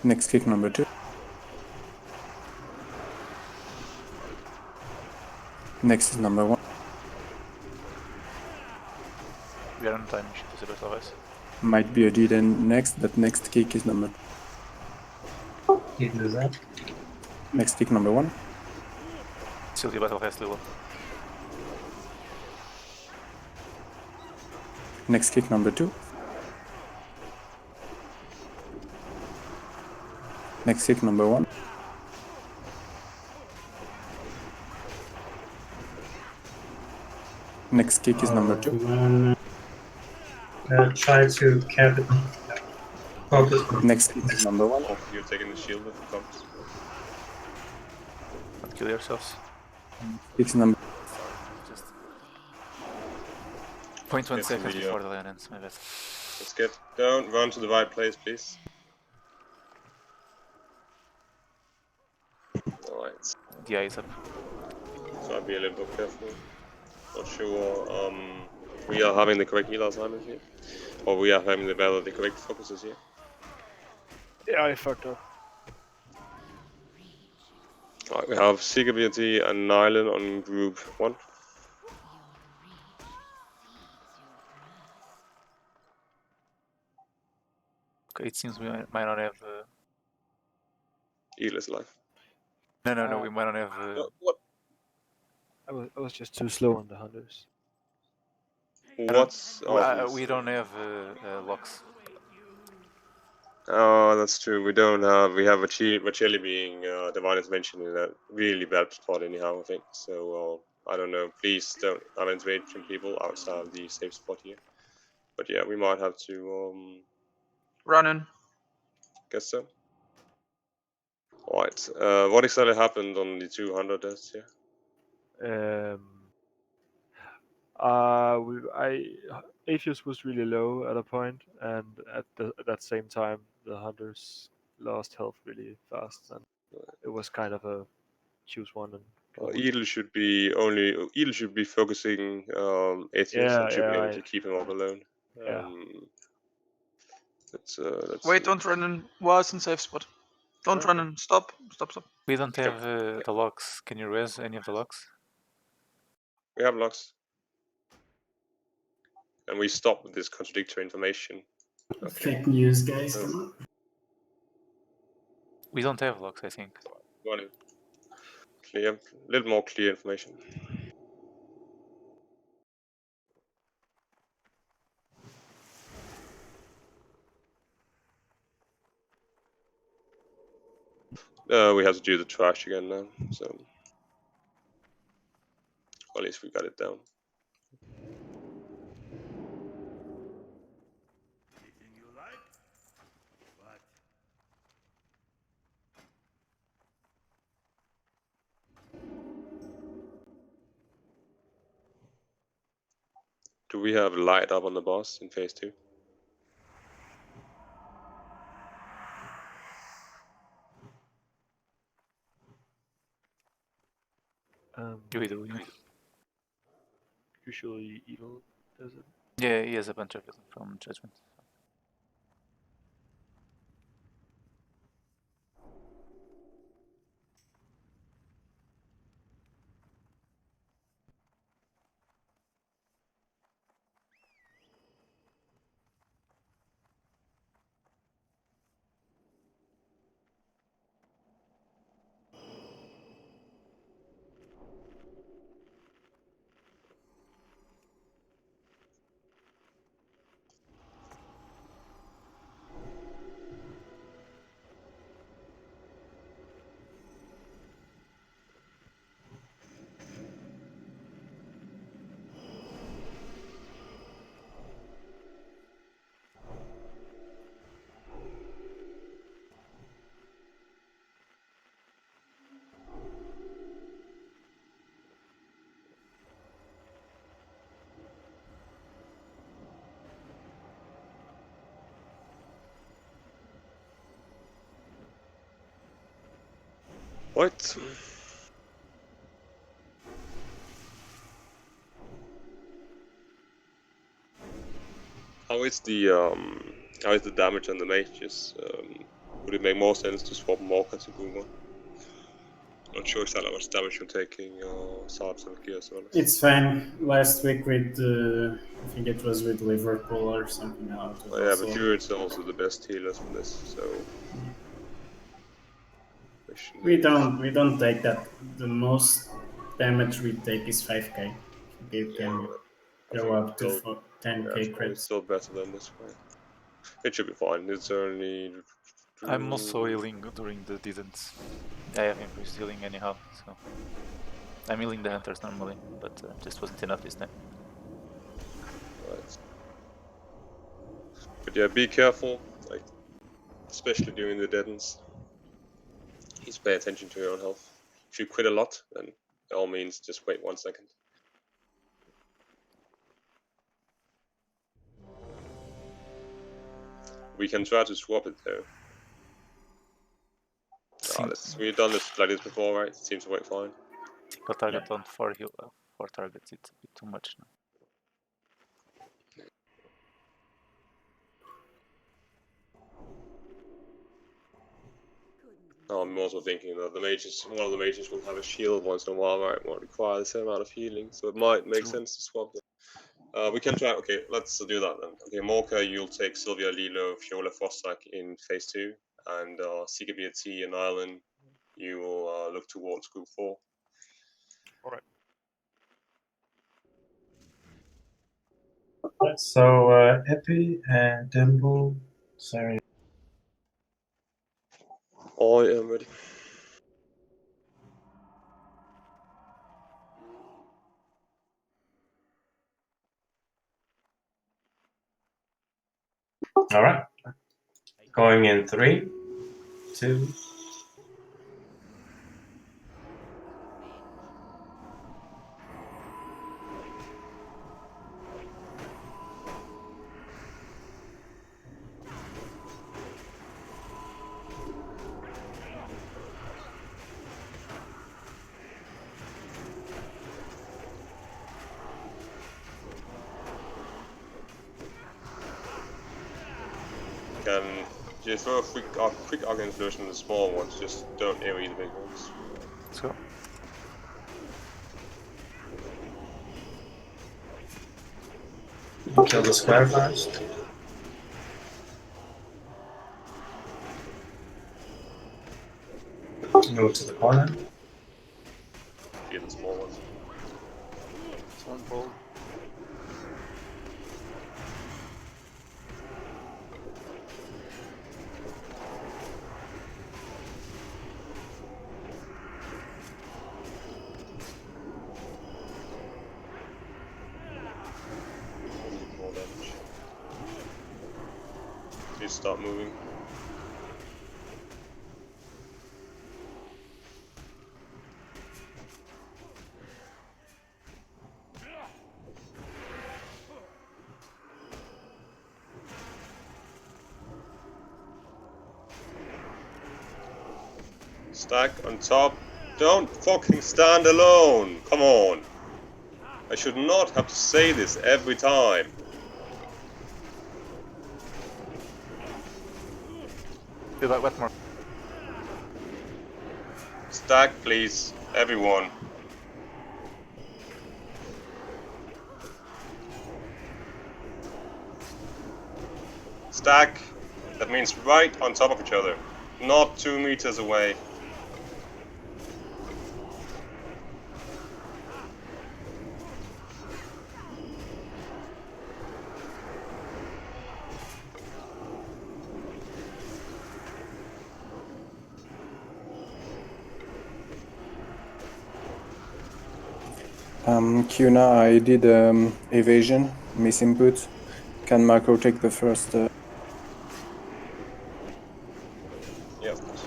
Next kick number 2. Next is number 1. We are on time, je sais pas ça. Might be a D-dead next, but next kick is number 2. Next kick number 1. Sylvie battle rest little. Next kick number 2. Next kick number 1. Next kick is number 2. Try to cap it. Focus. Next kick is number 1. Oh, you're taking the shield if it comes. Don't kill yourselves. Kick number. Just 0.1 Yes, seconds the, before the line ends, my bad. Let's get down, run to the right place, please. Alright, The eye is up. so I'll be a little bit careful. Not sure we are having the correct heal assignment here. Or we are having the correct focuses here. Yeah, I fucked up. Alright, we have Seeker BT and Nylan on group 1. Okay, it seems we might not have. Eel is alive. No, we might not have. What? I was just too slow on the hunters. What's... we don't have locks. Oh, that's true. We don't have. We have Racheli being Divine is mentioned in a really bad spot anyhow. I think so. I don't know. Please don't mention people outside of the safe spot here. But yeah, we might have to Run in. guess so. Alright. What exactly happened on the 200 deaths here? Atheist was really low at a point, and at that same time, the hunters lost health really fast, and it was kind of a choose one and. Edel should be focusing Atheist and should be able to keep him off alone. Yeah. Let's Wait, see. don't run in. Was in safe spot. Don't run in. Stop. We don't have the locks. Can you res any of the locks? We have locks. And we stop with this contradictory information. Okay. Fake news, guys. Come on. We don't have locks, I think. Go on in. Clear, a little more clear information. We have to do the trash again now, so at least we got it down. Do we have light up on the boss in phase 2? We do. Usually evil does it. Yeah, he has a bunch of it from Judgment. Right. How is the damage on the mages? Would it make more sense to swap Morka to Boomer? Not sure exactly how much damage you're taking or Sabs and Gears on. It's fine. Last week with, I think it was with Liverpool or something. Now it was Oh, yeah, but also. Druid's also the best healers for this, so. We don't take that. The most damage we take is 5k. It can I go think up to still, 10k it's probably crits. still better than this way. It should be fine. It's only. I'm also healing during the didn't. I have increased healing anyhow, so I'm healing the hunters normally, but just wasn't enough this time. Right. But yeah, be careful, like especially during the deadens. Please pay attention to your own health. If you quit a lot, then by all means just wait 1 second. We can try to swap it though. We've done this like this before, right? It seems to work fine. Single target on 4 targets, it's a bit too much now. I'm also thinking that one of the mages will have a shield once in a while, right? Won't require the same amount of healing, so it might make sense to swap it. We can try. Okay, let's do that then. Okay, Morka, you'll take Sylvia, Lilo, Fiola, Frostsack in phase 2, and Seeker BT and Island, you will look towards group 4. Alright. So, Epi and Dimble, sorry. I am ready. All right. Going in 3, 2. Can just throw a quick arc explosion on the small ones, just don't AoE the big ones. Let's go. Kill the square first. Move to the corner. Kill the small ones. Someone pulled. More damage. Please stop moving. Stack on top. Don't fucking stand alone! Come on! I should not have to say this every time. Do that wet more. Stack, please. Everyone. Stack. That means right on top of each other. Not 2 meters away. Kuna, I did evasion, miss input. Can Macro take the first? Yeah, of course.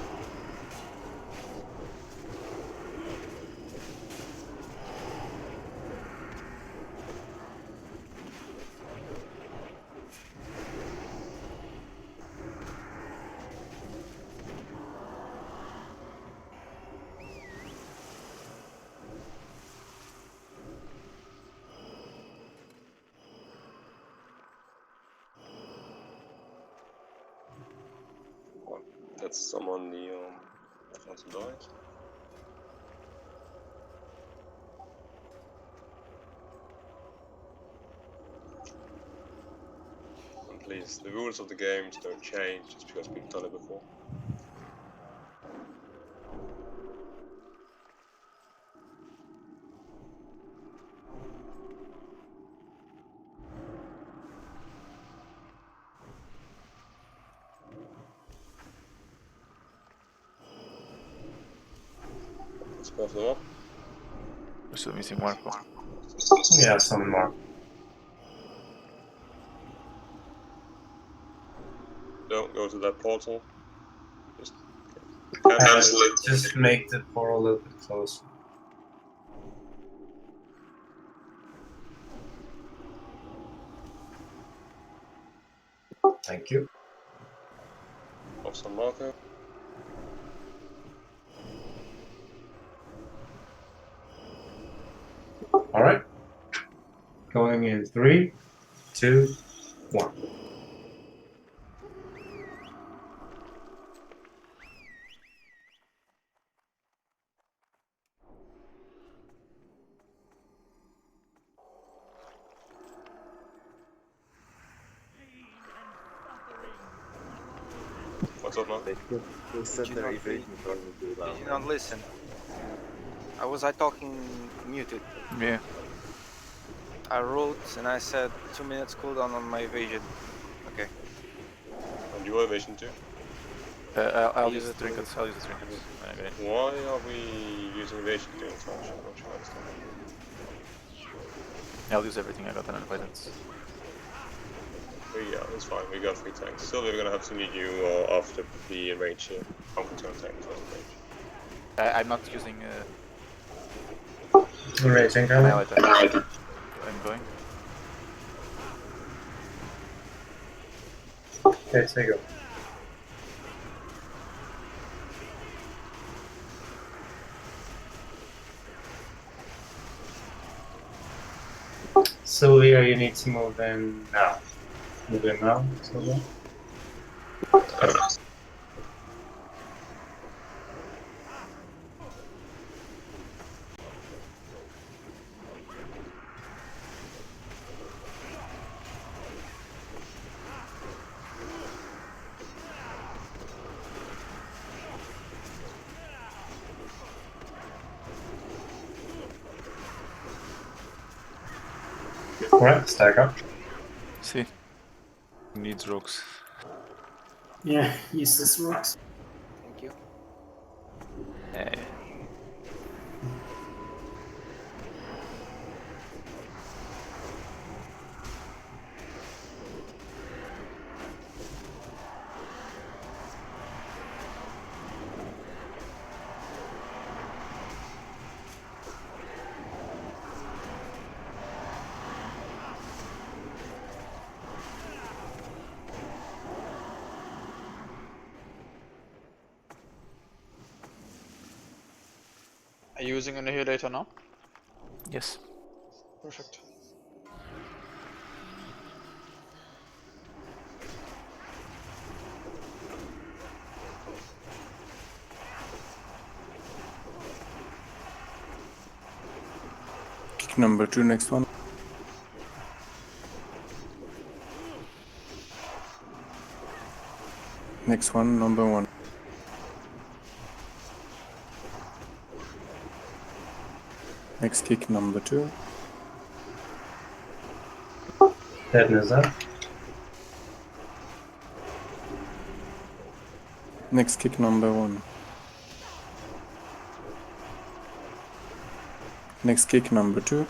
let's summon the Phantom Dice. And please, the rules of the games don't change just because we've done it before. Let's pass them up. We're still missing Marco. Yeah, some more. Don't go to that portal. Just cancel it. Just make the portal a little bit closer. Thank you. Off some Marco. All right. Going in 3, 2, 1. What's up, Marco? Did you not listen? Was I talking muted? Yeah. I wrote and I said 2 minutes cooldown on my evasion. Okay. And your evasion too? I'll use the trinkets. I'll use the trinkets. Okay. Why are we using evasion doing so much? I'm not sure I understand. I'll use everything I got on avoidance. Yeah, that's fine. We got 3 tanks. Still, we're gonna have to need you after the range here. I'm concerned tanks out of range. I'm not using Raging gun. annihilator. I'm going. Okay, take it. Sylvia, you need to move in now. Move in now, Sylvia. Alright, stack up. See. Needs rocks. Yeah, useless rocks. Thank you. Eh. Are you using an annihilator now? Yes. Perfect. Kick number 2, next one. Next one, number 1. Next kick number 2. Deadness up. Next kick number 1. Next kick number 2.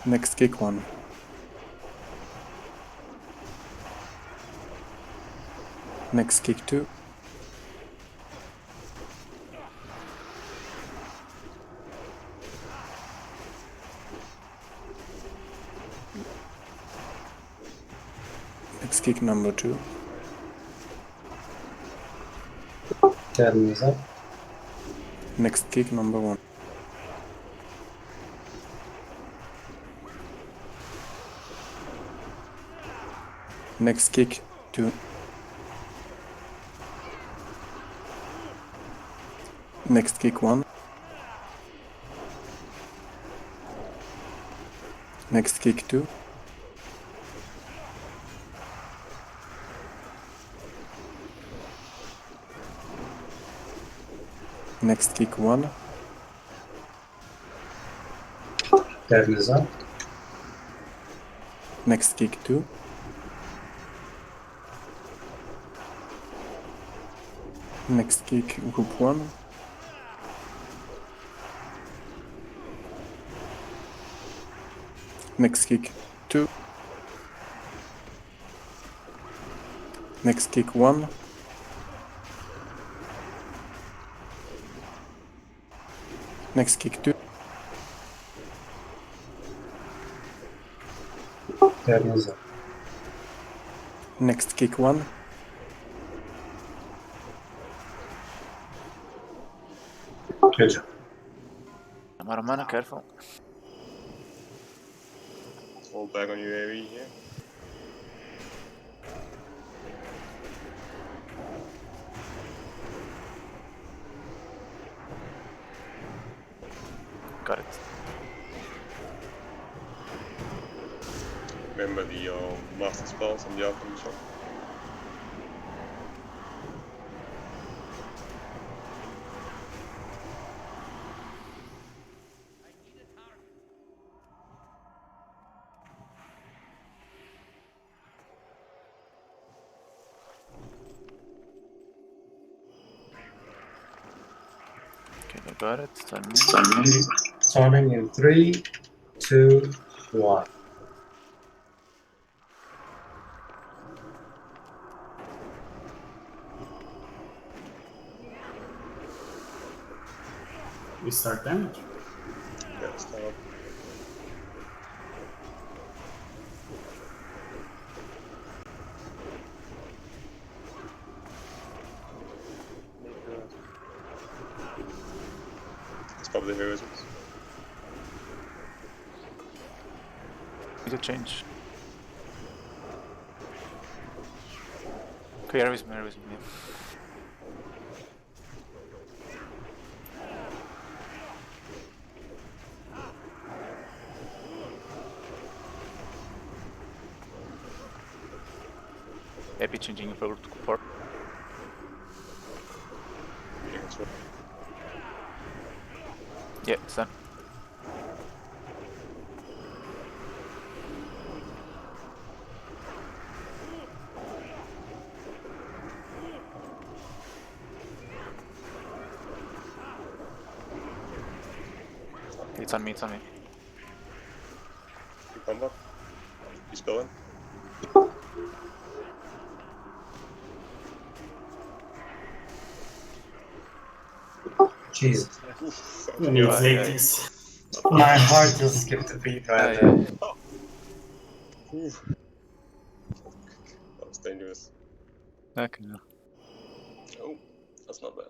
Next kick 1. Next kick 2. Next kick number 2. Deadness up. Next kick number 1. Next kick 2. Next kick 1. Next kick 2. Next kick 1. That is up. Next kick 2. Next kick group 1. Next kick 2. Next kick 1. Next kick 2. That is up. Next kick 1. Good job. I'm out of mana, careful. Hold back on your AoE here. Got it. Remember the master spells and the alchemy shop. Okay, I got it. Starting in 3, 2, 1. We start damage. Yeah, start. It's probably heroism. Need to change. Okay, heroism, yeah. Happy changing forward to support. Yeah, it's done. It's on me, it's on me. You combat. You spelling. Jesus. Oof, Who needs Aye, aye. 80s? My heart just skipped a beat right there. Oof. Fuck. That was dangerous. Okay. Oh, that's not bad.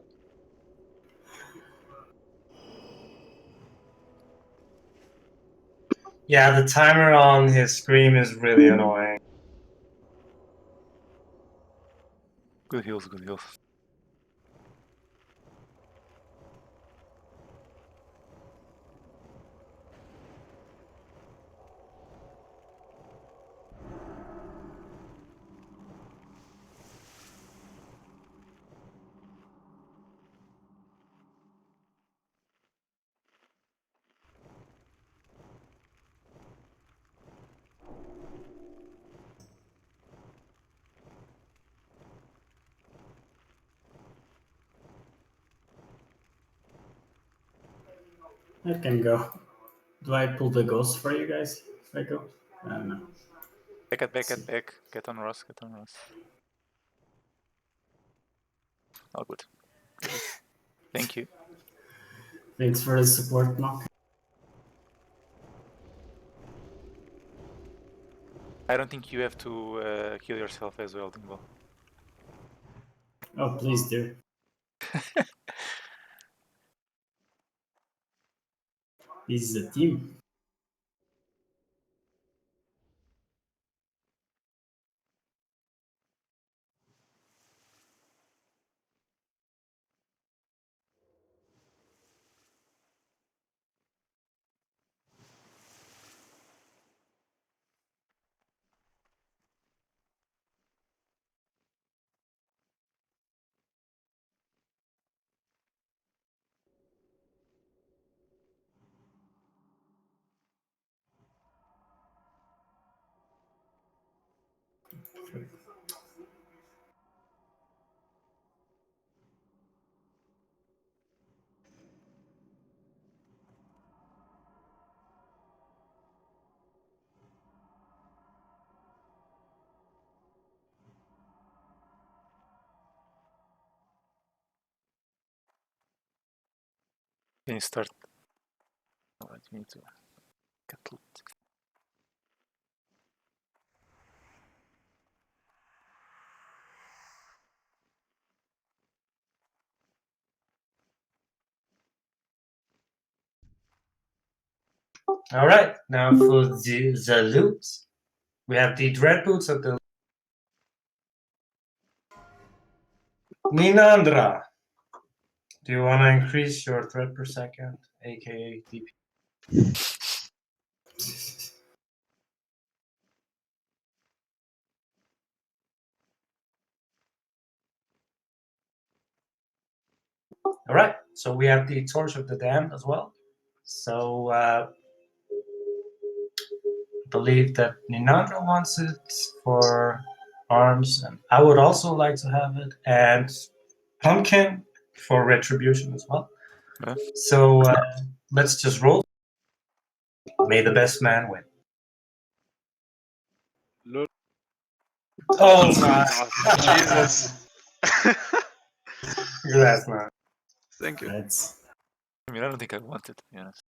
Yeah, the timer on his screen is really annoying. Good heals, good heals. I can go. Do I pull the ghost for you guys if I go? I don't know. Back. Get on Ross, All good. Thank you. Thanks for the support, Mock. I don't think you have to heal yourself as well, Dimbo. Oh, please do. This is a team. Can you start? Oh, I need to get loot. All right, now for the loot, we have the dread boots of the Ninandra. Do you want to increase your thread per second, aka DP? All right, so we have the Torch of the Damned as well. So I believe that Ninandra wants it for arms, and I would also like to have it, and Pumpkin for retribution as well. Yeah. So let's just roll. May the best man win. Look, Oh my Jesus. Congrats, man. Thank you. That's I mean, I don't think I want it, to be honest.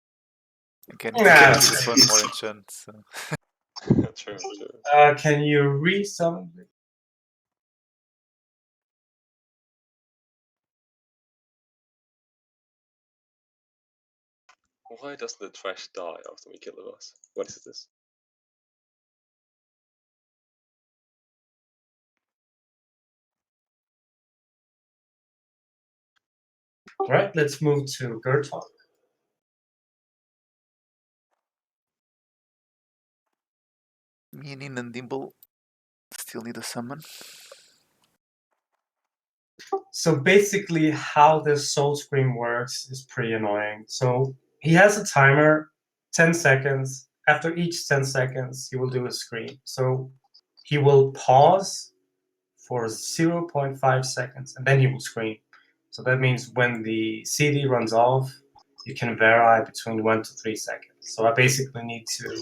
I can Nah. get this one more enchant. So. True. Can you re-summon it? Why doesn't the trash die after we kill the boss? What is this? All right, let's move to Gertalk. Meaning and Dimble still need a summon. So basically, how this Soul Scream works is pretty annoying. So he has a timer, 10 seconds. After each 10 seconds, he will do a scream. So he will pause for 0.5 seconds, and then he will scream. So that means when the CD runs off, you can vary between 1 to 3 seconds. So I basically need to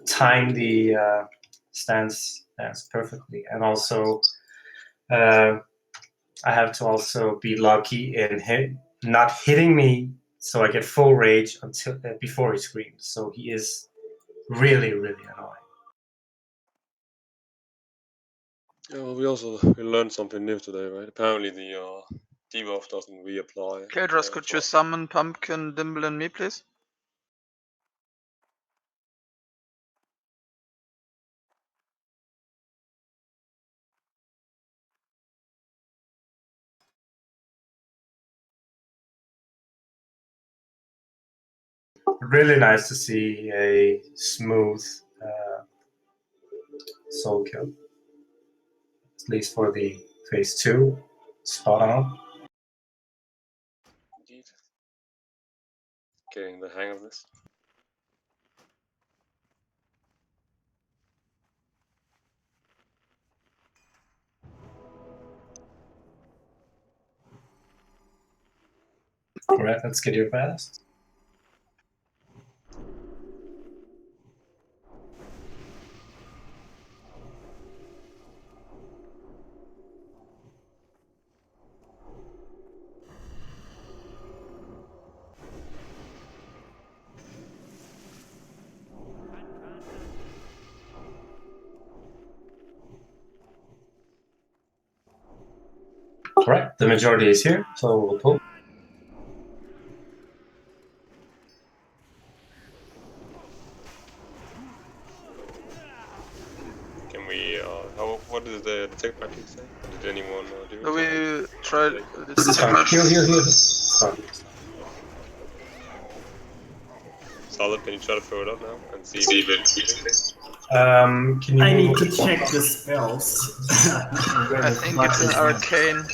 time the stance perfectly, and also I have to also be lucky in not hitting me, so I get full rage until before he screams. So he is really, really annoying. Yeah, well, we learned something new today, right? Apparently the debuff doesn't reapply. Keldras, could you summon Pumpkin, Dimble, and me, please? Really nice to see a smooth soul kill, at least for the phase 2. Spot on. Indeed. Getting the hang of this. All right, let's get your fast. All right, the majority is here, so we'll pull. Can we? What did the tech practice say? Did anyone do it? No, we tried. Here. Solid, can you try to throw it up now and see if it? Can you I need move to it? check the spells. I think it's an arcane.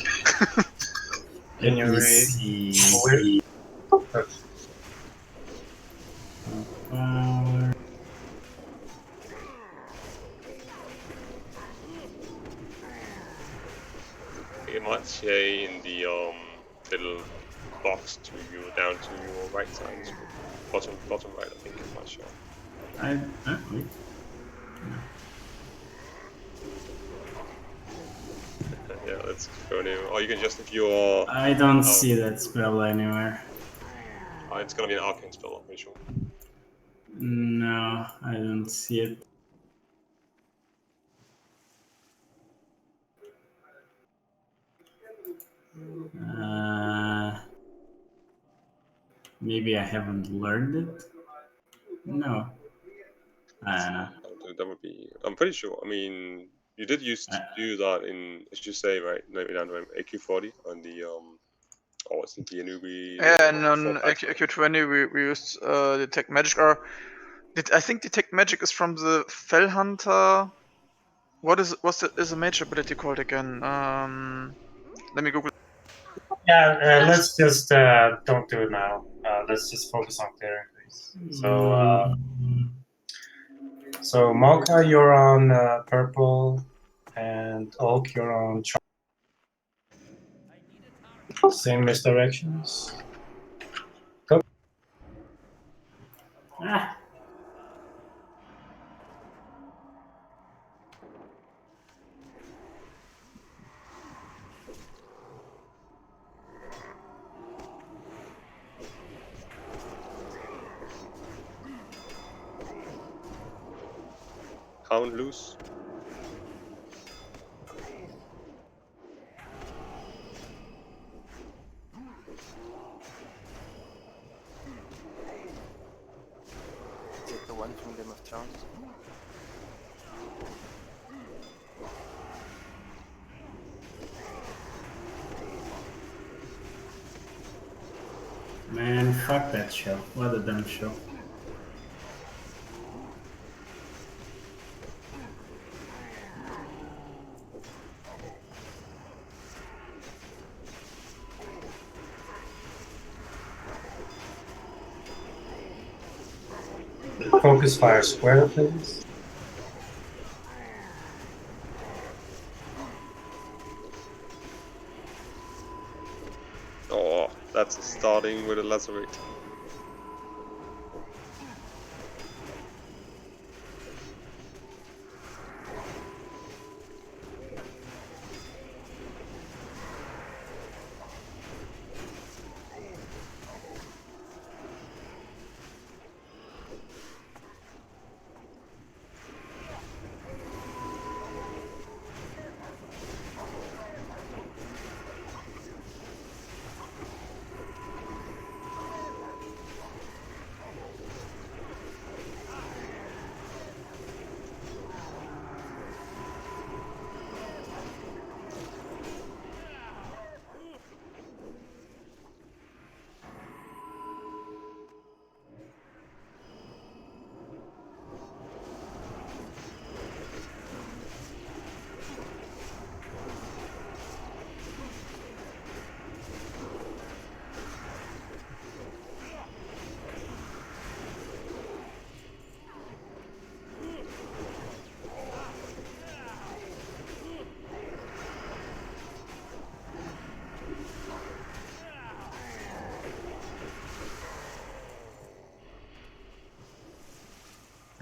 Can you Let me read? see. HA in the little box to you down to your right side, bottom right. I think I'm not sure. Wait. Yeah, let's go new. Or you can just if you're. I don't see that spell anywhere. It's gonna be an arcane spell, I'm pretty sure. No, I don't see it. Maybe I haven't learned it. No. That would be. I'm pretty sure. I mean, you did used to do that in, as you say, right? Maybe down to AQ40 on the or it's the Anubi. Yeah, and on AQ20 we used Detect Magic, or I think Detect Magic is from the Fell Hunter. What's the mage ability called again? Let me Google. Yeah, let's just don't do it now. Let's just focus on clearing, please. So Mocha, you're on purple, and Oak, you're on same misdirections. Go. Hound loose. Is it the one from Game of Thrones? Man, fuck that show. What a dumb show. Focus fire square, please. Oh, that's starting with a lacerate.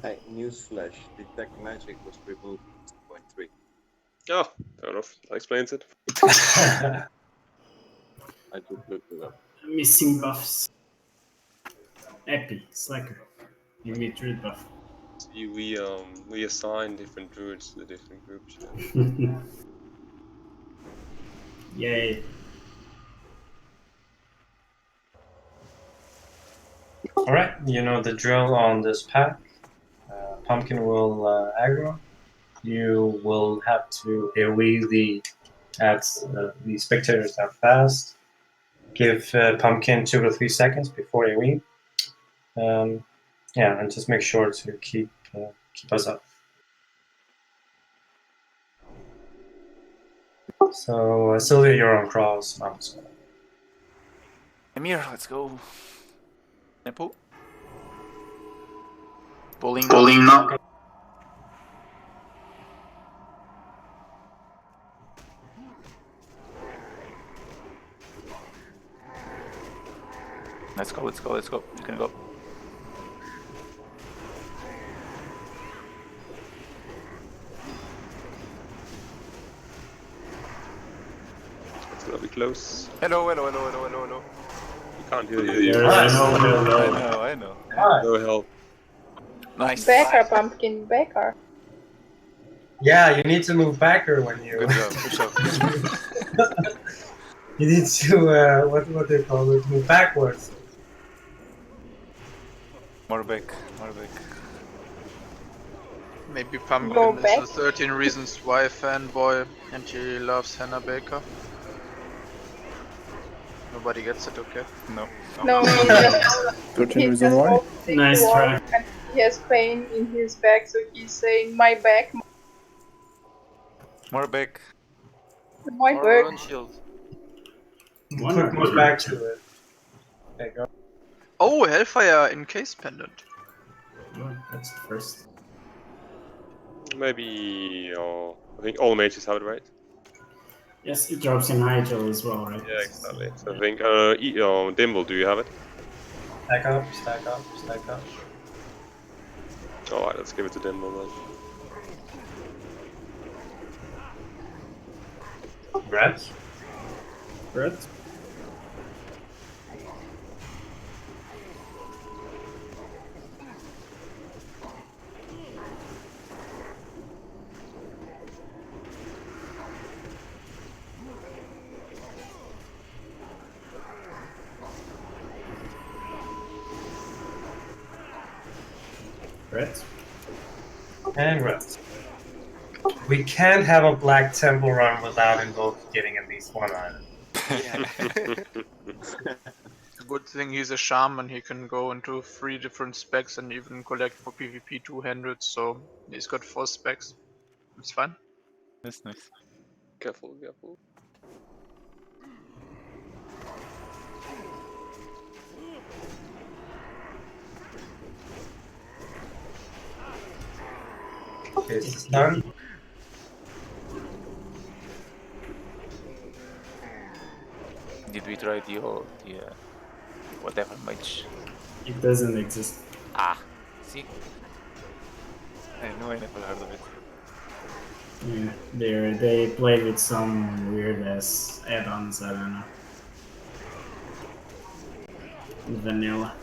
Hey, newsflash, Detect Magic was removed from 2.3. Oh, fair enough. That explains it. I just looked it up. Missing buffs. Epi, Slacker. Give me druid buff. See, we assign different druids to the different groups. Yay. Alright, you know the drill on this pack. Pumpkin will aggro. You will have to AoE the spectators that fast. Give Pumpkin 2 to 3 seconds before AoE. Yeah, and just make sure to keep us up. So Sylvia, you're on cross. Emir, let's go. Tempo. Pulling now. Let's go, let's go, let's go. You can go. It's gonna be close. Hello, hello, hello, hello, hello, hello. You can't hear you. There's no hello. I know. No help. Nice. Backer, pumpkin, backer. Yeah, you need to move backer when you. Good job, good job. You need to what do you call it? Move backwards. More back, more back. Maybe Go Pumpkin is back. a 13 Reasons Why fanboy and he loves Hannah Baker. Nobody gets it, okay? No. No, he just, 13 he reason just why? wants to Nice take try. walk and he has pain in his back, so he's saying my back, More back. my Or back. rune shield. Put more back to it. There you go. Oh, Hellfire Encase Pendant. Oh, that's the first. Maybe. I think all mages have it, right? Yes, it drops in Hydro as well, right? Yeah, exactly. So I think. Dimble, do you have it? Stack up, stack up, stack up. Alright, let's give it to Dimble then. Brett. Brett? Brett? And Brett. We can't have a Black Temple run without Invoke getting at least one item. Good thing he's a shaman, he can go into 3 different specs and even collect for PvP 200, so he's got 4 specs. It's fine. That's nice. Careful, careful. Okay, it's done. Did we try the whatever mage? It doesn't exist. Ah, see? I knew I never heard of it. Yeah, they play with some weird ass add-ons, I don't know. Vanilla.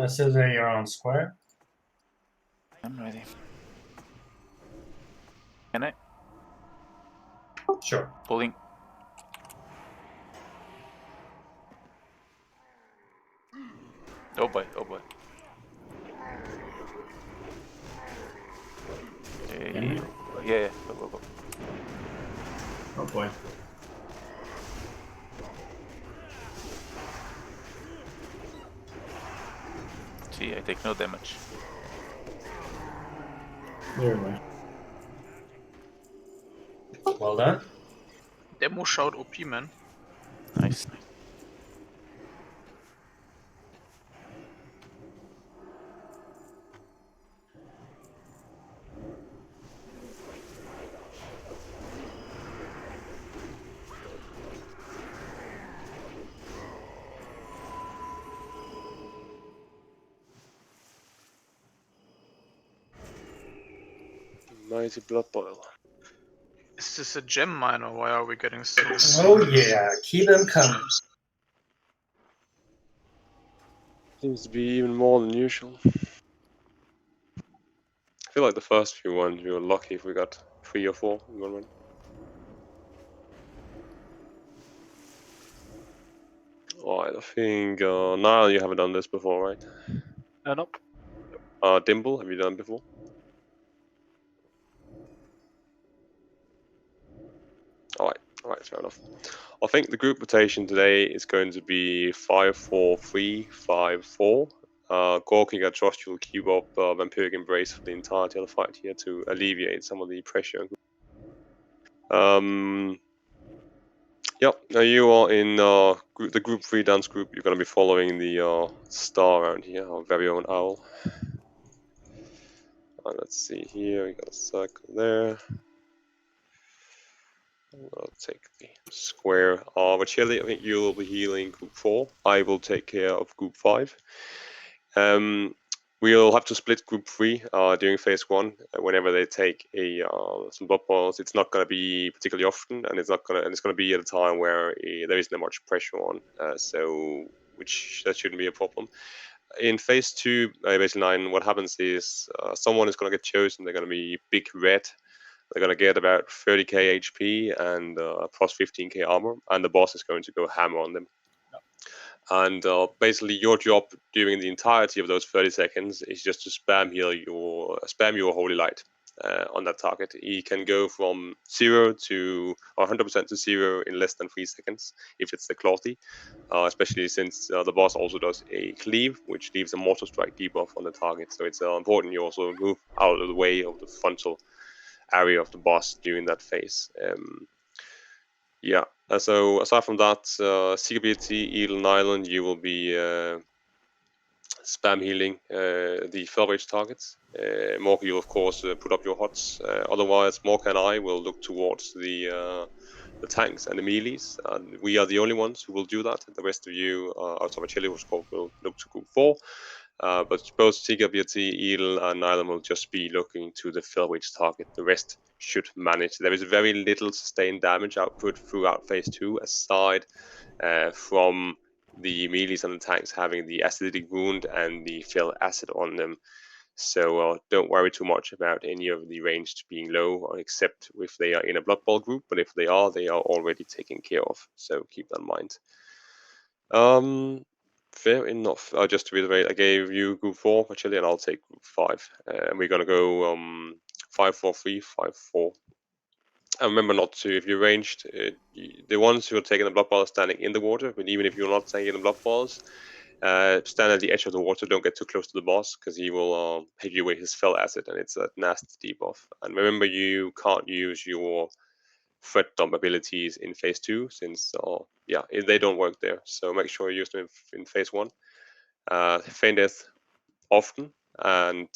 So there you're on square. I'm ready. Can I? Sure. Pulling. Oh boy, oh boy. Can Yeah, go. Oh boy. See, I take no damage. Clear away. Well done. Demo shout OP, man. Nice. Mighty Blood Boil. Is this a gem mine or why are we getting so Oh yeah, keep them coming. Seems to be even more than usual. I feel like the first few ones we were lucky if we got 3 or 4 in one run. Alright, I think Niall, you haven't done this before, right? Nope. Dimble, have you done before? Alright, fair enough. I think the group rotation today is going to be 5-4-3, 5-4. Gorking, I trust you'll keep up Vampiric Embrace for the entirety of the fight here to alleviate some of the pressure. Yep, now you are in the group 3 dance group. You're going to be following the star around here, our very own owl. Let's see here, we got a circle there. I'll take the square. Chili, I think you will be healing group 4. I will take care of group 5. We'll have to split group 3 during phase 1 whenever they take some blood boils. It's not going to be particularly often, and it's going to be at a time where there isn't much pressure on, which that shouldn't be a problem. In phase 2, base 9, what happens is someone is going to get chosen. They're going to be big red. They're going to get about 30k HP and plus 15k armor, and the boss is going to go hammer on them. And basically, your job during the entirety of those 30 seconds is just to spam your holy light on that target. He can go from 0 to 100% to 0 in less than 3 seconds if it's the clothy, especially since the boss also does a cleave, which leaves a mortal strike debuff on the target. So it's important you also move out of the way of the frontal area of the boss during that phase. Yeah, so aside from that, CBT, Eel, and Island, you will be spam healing the fell rage targets. Mork, you'll of course put up your hots. Otherwise, Mork and I will look towards the tanks and the melees. And we are the only ones who will do that. The rest of you, outside of Chile, will look to group 4. But both CWT, Eel, and Island will just be looking to the fell rage target. The rest should manage. There is very little sustained damage output throughout phase 2, aside from the melees and the tanks having the acidic wound and the fell acid on them. So don't worry too much about any of the ranged being low, except if they are in a Blood Bowl group. But if they are already taken care of. So keep that in mind. Fair enough. Just to reiterate, I gave you group 4 for Chile, and I'll take group 5. And we're gonna go 5-4-3, 5-4. And remember not to, if you're ranged, the ones who are taking the blood bowl are standing in the water. But even if you're not taking the blood balls, stand at the edge of the water. Don't get too close to the boss, because he will hit you with his fell acid, and it's a nasty debuff. And remember, you can't use your threat dump abilities in phase 2, since they don't work there. So make sure you use them in phase 1. Feign death often, and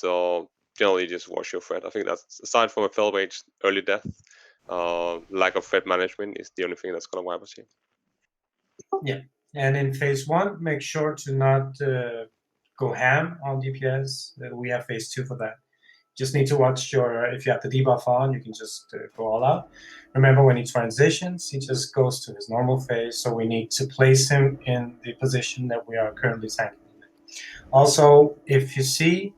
generally just watch your threat. I think that's, aside from a fell rage early death, lack of threat management is the only thing that's going to wipe us here. Yeah, and in phase 1, make sure to not go ham on DPS. We have phase 2 for that. Just need to watch if you have the debuff on, you can just go all out. Remember, when he transitions, he just goes to his normal phase, so we need to place him in the position that we are currently tanking. Also, if you see,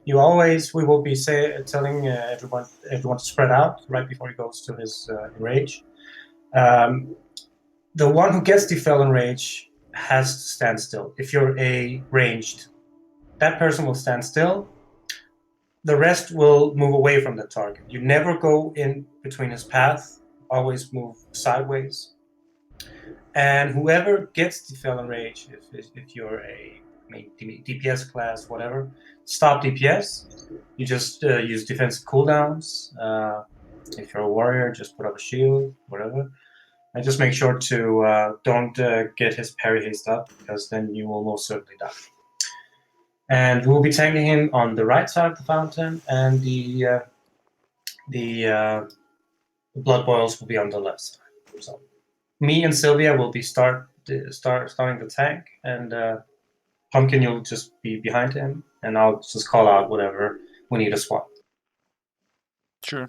we will be telling everyone to spread out right before he goes to his enrage. The one who gets the fell enrage has to stand still. If you're a ranged, that person will stand still. The rest will move away from the target. You never go in between his path. Always move sideways. And whoever gets the fell enrage, if you're a DPS class, whatever, stop DPS. You just use defensive cooldowns. If you're a warrior, just put up a shield, whatever. And just make sure to don't get his parry haste up, because then you will most certainly die. And we'll be tanking him on the right side of the fountain, and the blood boils will be on the left side. So me and Sylvia will be starting the tank, and Pumpkin, you'll just be behind him, and I'll just call out whatever we need to swap. Sure.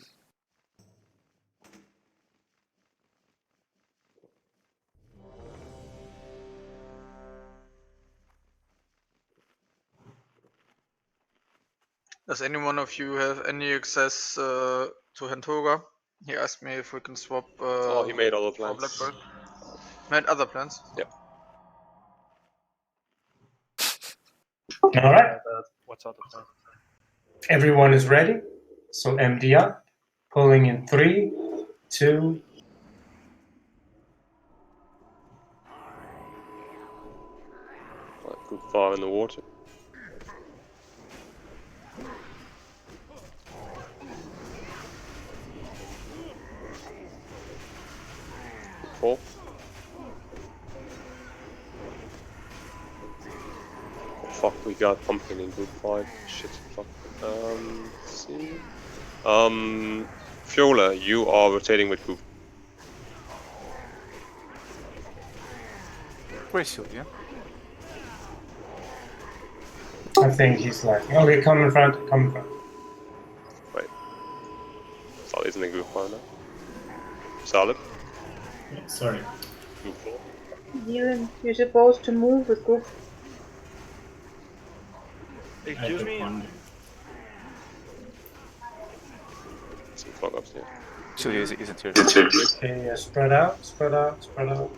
Does any one of you have any access to Hentoga? He asked me if we can swap. He made other plans. Blackbird. Made other plans? Yep. All right. What's out the plan? Everyone is ready. So MD up, pulling in 3, 2. Group 5 in the water. Group 4. fuck, we got pumpkin in group 5. Shit, fuck. Let's see. Fiola, you are rotating with group. Where's Sylvia? I think he's like, okay, come in front, come in front. Wait. Salih isn't in group 5 now. Salih? Yeah, sorry. Group 4. Dylan, you're supposed to move with group. Excuse I me? wonder. Some fuck ups here. Sylvia isn't here. Okay, spread out, spread out, spread out.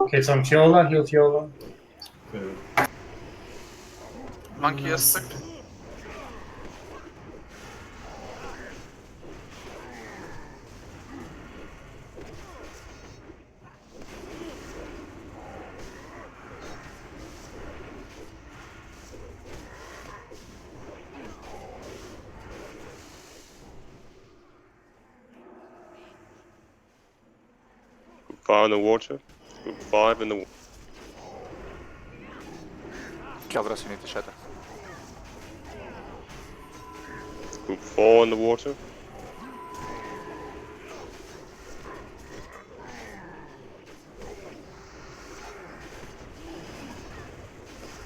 Okay, it's on Fiola, heal Fiola. Good. Monkey aspect. Group 5 in the water. Group 5 in the water. Keldras, you need to shatter. Group 4 in the water.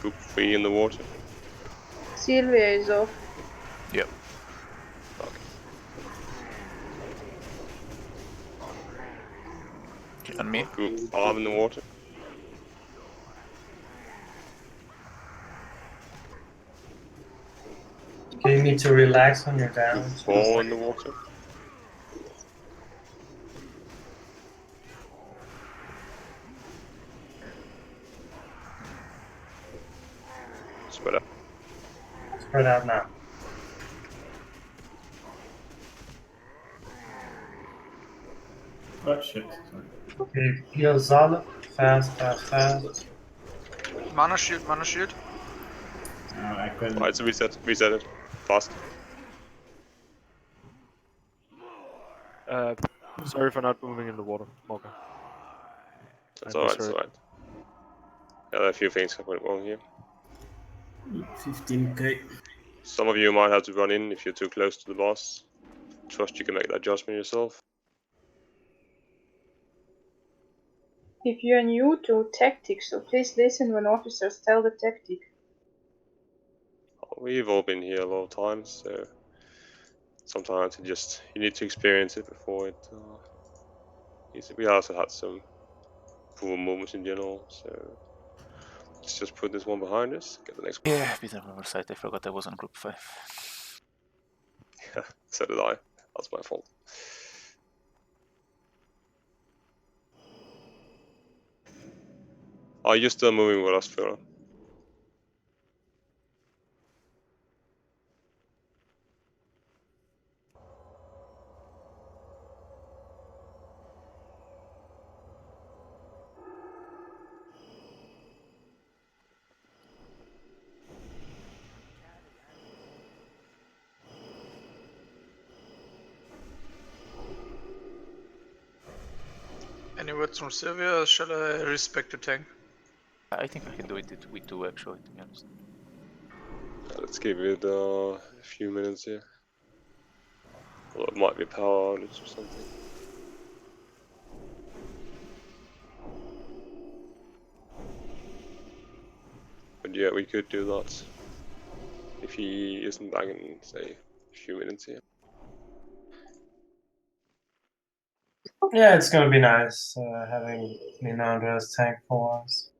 Group 3 in the water. Sylvia is off. Yep. Okay. And me? Group 5 in the water. Okay, you need to relax on your Group damage. 4 in the water. Spread out. Spread out now. Oh shit. Sorry. Okay, heal Zala. Fast, fast, fast. Mana shield, mana shield. I couldn't. Alright, so reset it. Fast. Sorry for not moving in the water, Mocha. That's I alright, it's misheard. alright. Yeah, there are a few things that went wrong here. 15k. Some of you might have to run in if you're too close to the boss. Trust you can make that adjustment yourself. If you're new to tactics, so please listen when officers tell the tactic. We've all been here a lot of times, so sometimes you need to experience it before it. We also had some poor moments in general, so let's just put this one behind us. Get the next one. Yeah, bit of oversight. I forgot I was on group 5. Yeah, so did I. That's my fault. Are you still moving with us, Fiona? Any words from Sylvia, or shall I respect the tank? I think I can do it with 2 actually, to be honest. Let's give it a few minutes here. Well, it might be power outage or something. But yeah, we could do that. If he isn't back in, say, a few minutes here. Yeah, it's gonna be nice having Leonardo as tank for once.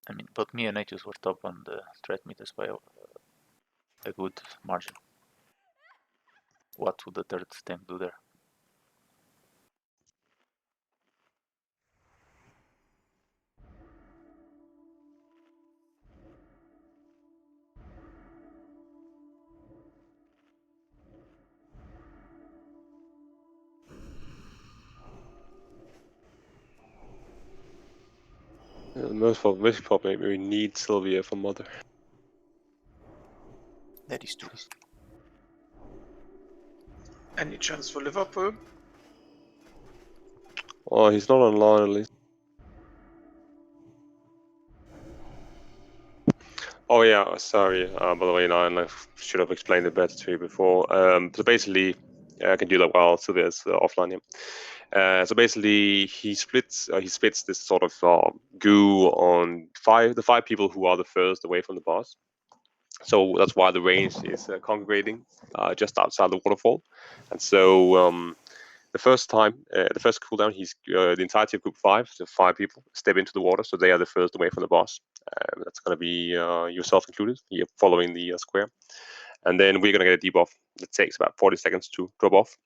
I mean, both me and Natius were top on the threat meters by a good margin. What would the third tank do there? Yeah, the most basic problem we need Sylvia for Mother. That is true. Any chance for Liverpool? Oh, he's not online at least. Oh yeah, sorry. By the way, Nine, I should have explained it better to you before. So basically, I can do that while Sylvia's offline here. So basically, he spits this sort of goo on the five people who are the first away from the boss. So that's why the range is congregating just outside the waterfall. And so the first cooldown, the entirety of group 5, so 5 people, step into the water, so they are the first away from the boss. That's going to be yourself included. You're following the square. And then we're going to get a debuff that takes about 40 seconds to drop off.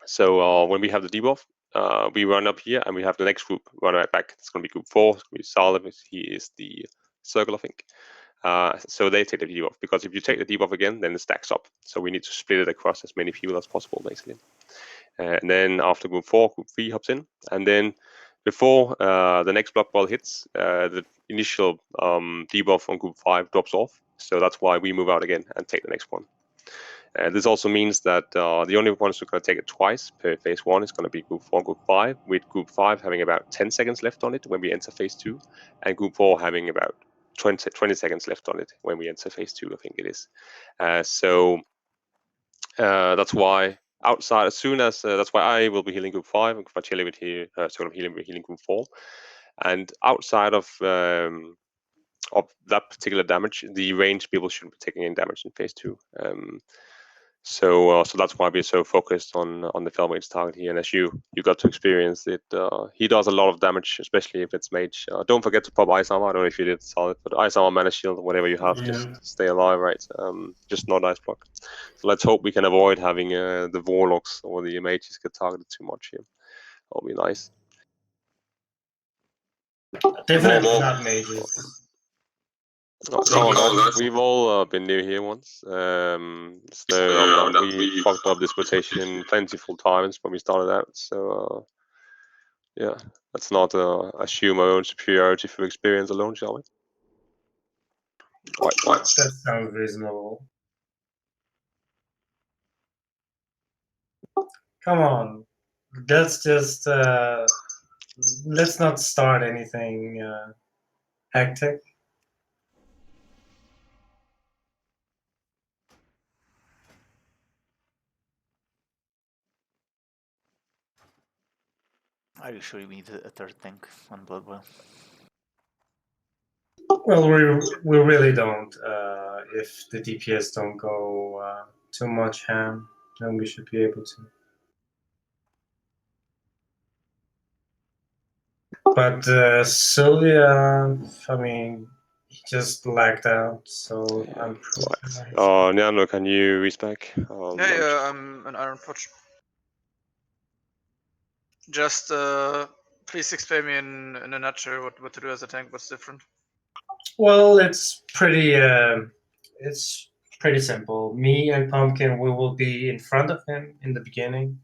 So when we have the debuff, we run up here and we have the next group run right back. It's going to be group 4. It's going to be Salem. He is the circle, I think. So they take the debuff, because if you take the debuff again, then it stacks up. So we need to split it across as many people as possible, basically. And then after group 4, group 3 hops in. And then before the next block ball hits, the initial debuff on group 5 drops off. So that's why we move out again and take the next one. This also means that the only ones who are going to take it twice per phase 1 is going to be group 4 and group 5, with group 5 having about 10 seconds left on it when we enter phase 2, and group 4 having about 20 seconds left on it when we enter phase 2, I think it is. So that's why outside, as soon as that's why I will be healing group 5 and Kvarcheli will healing group 4, and outside of that particular damage, the range people shouldn't be taking any damage in phase 2. So that's why we're so focused on the fell mage target here. And as you got to experience it, he does a lot of damage, especially if it's mage. Don't forget to pop ice armor. I don't know if you did solid, but ice armor, mana shield, whatever you have, just stay alive, right? Just not ice block. So let's hope we can avoid having the warlocks or the mages get targeted too much here. That'll be nice. Definitely not mages. We've all been new here once. So we fucked up this rotation plentiful times when we started out. So yeah, let's not assume our own superiority through experience alone, shall we? That sounds reasonable. Come on, let's just let's not start anything hectic. Are you sure we need a third tank on Blood Boil? Well, we really don't. If the DPS don't go too much ham, then we should be able to. But Sylvia, I mean, he just lagged out, so I'm pretty sure. Niano, can you respec? Yeah, I'm an Iron Potch. Just please explain me in a nutshell what to do as a tank. What's different? Well, it's pretty simple. Me and Pumpkin, we will be in front of him in the beginning.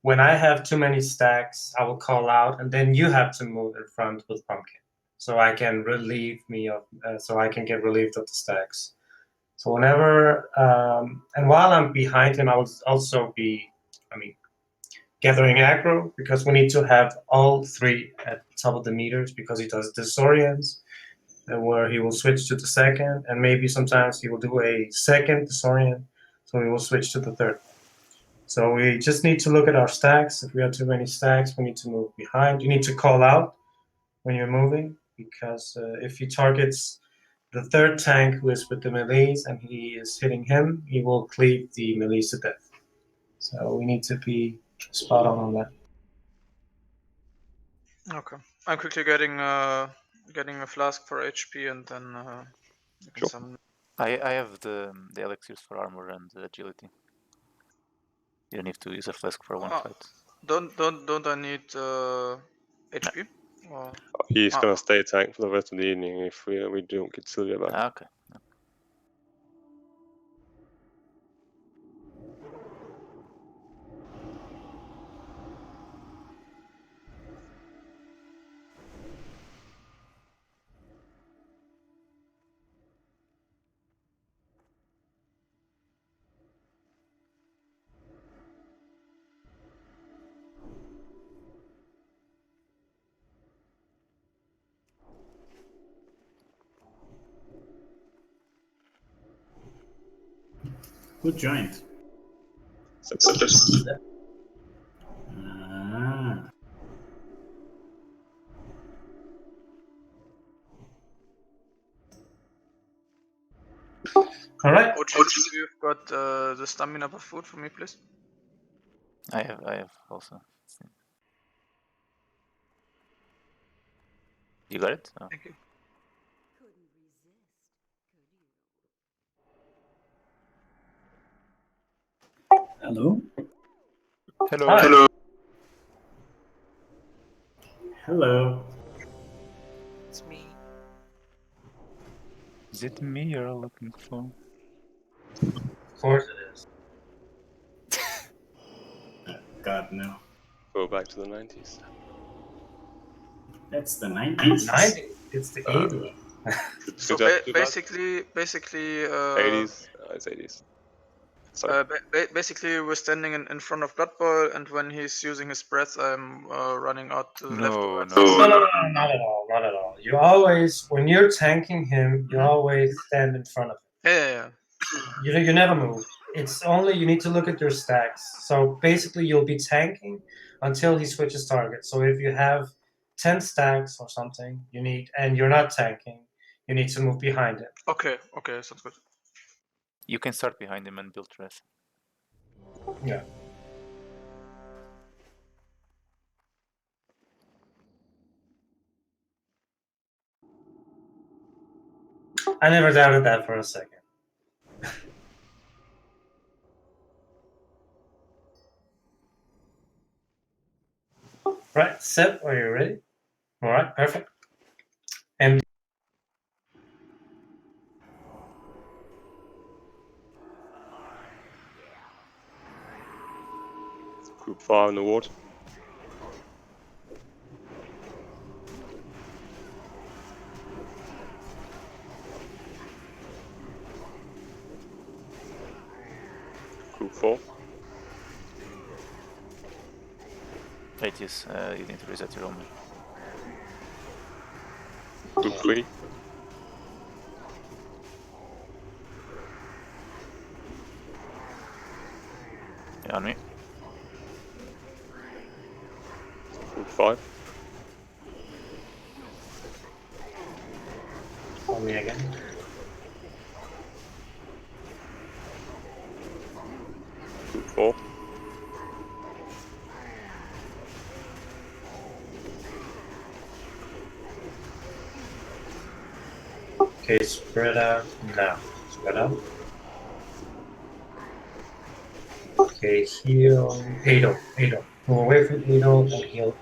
When I have too many stacks, I will call out, and then you have to move in front with Pumpkin, so I can so I can get relieved of the stacks. So whenever, and while I'm behind him, I will also be, gathering aggro, because we need to have all 3 at the top of the meters, because he does disorients, where he will switch to the second, and maybe sometimes he will do a second disorient, so he will switch to the third. So we just need to look at our stacks. If we have too many stacks, we need to move behind. You need to call out when you're moving, because if he targets the third tank who is with the melees and he is hitting him, he will cleave the melees to death. So we need to be spot on that. Okay, I'm quickly getting a flask for HP, and then you can summon. I have the elixirs for armor and agility. You don't need to use a flask for one fight. Don't I need HP? Or... He's gonna stay tank for the rest of the evening if we don't get Sylvia back. Okay. Who joined? Ah. All right. OG, if you've got the stamina buff food for me, please. I have also. You got it? Oh. Thank you. Hello. Hello. Hi. Hello. Hello. It's me. Is it me you're looking for? Of course it is. God, no. Go back to the 90s. That's the 90s. 90. It's the 80s. So basically, 80s. It's 80s. Sorry. basically, we're standing in front of Blood Bowl, and when he's using his breath, I'm running out to the left or right. No, not at all. Not at all. You always, when you're tanking him, you always stand in front of him. Yeah. You never move. It's only you need to look at your stacks. So basically, you'll be tanking until he switches target. So if you have 10 stacks or something, and you're not tanking, you need to move behind him. Okay, sounds good. You can start behind him and build res. Yeah. I never doubted that for a second. Right, Seb, are you ready? All right, perfect. And Group 5 in the water. Group 4. Right, yes, you need to reset your own. Group 3. Yeah, on me. Group 5. on me again. Group 4. Okay, spread out now. Spread out. Okay, heal. Ado. Move away from Ado and heal.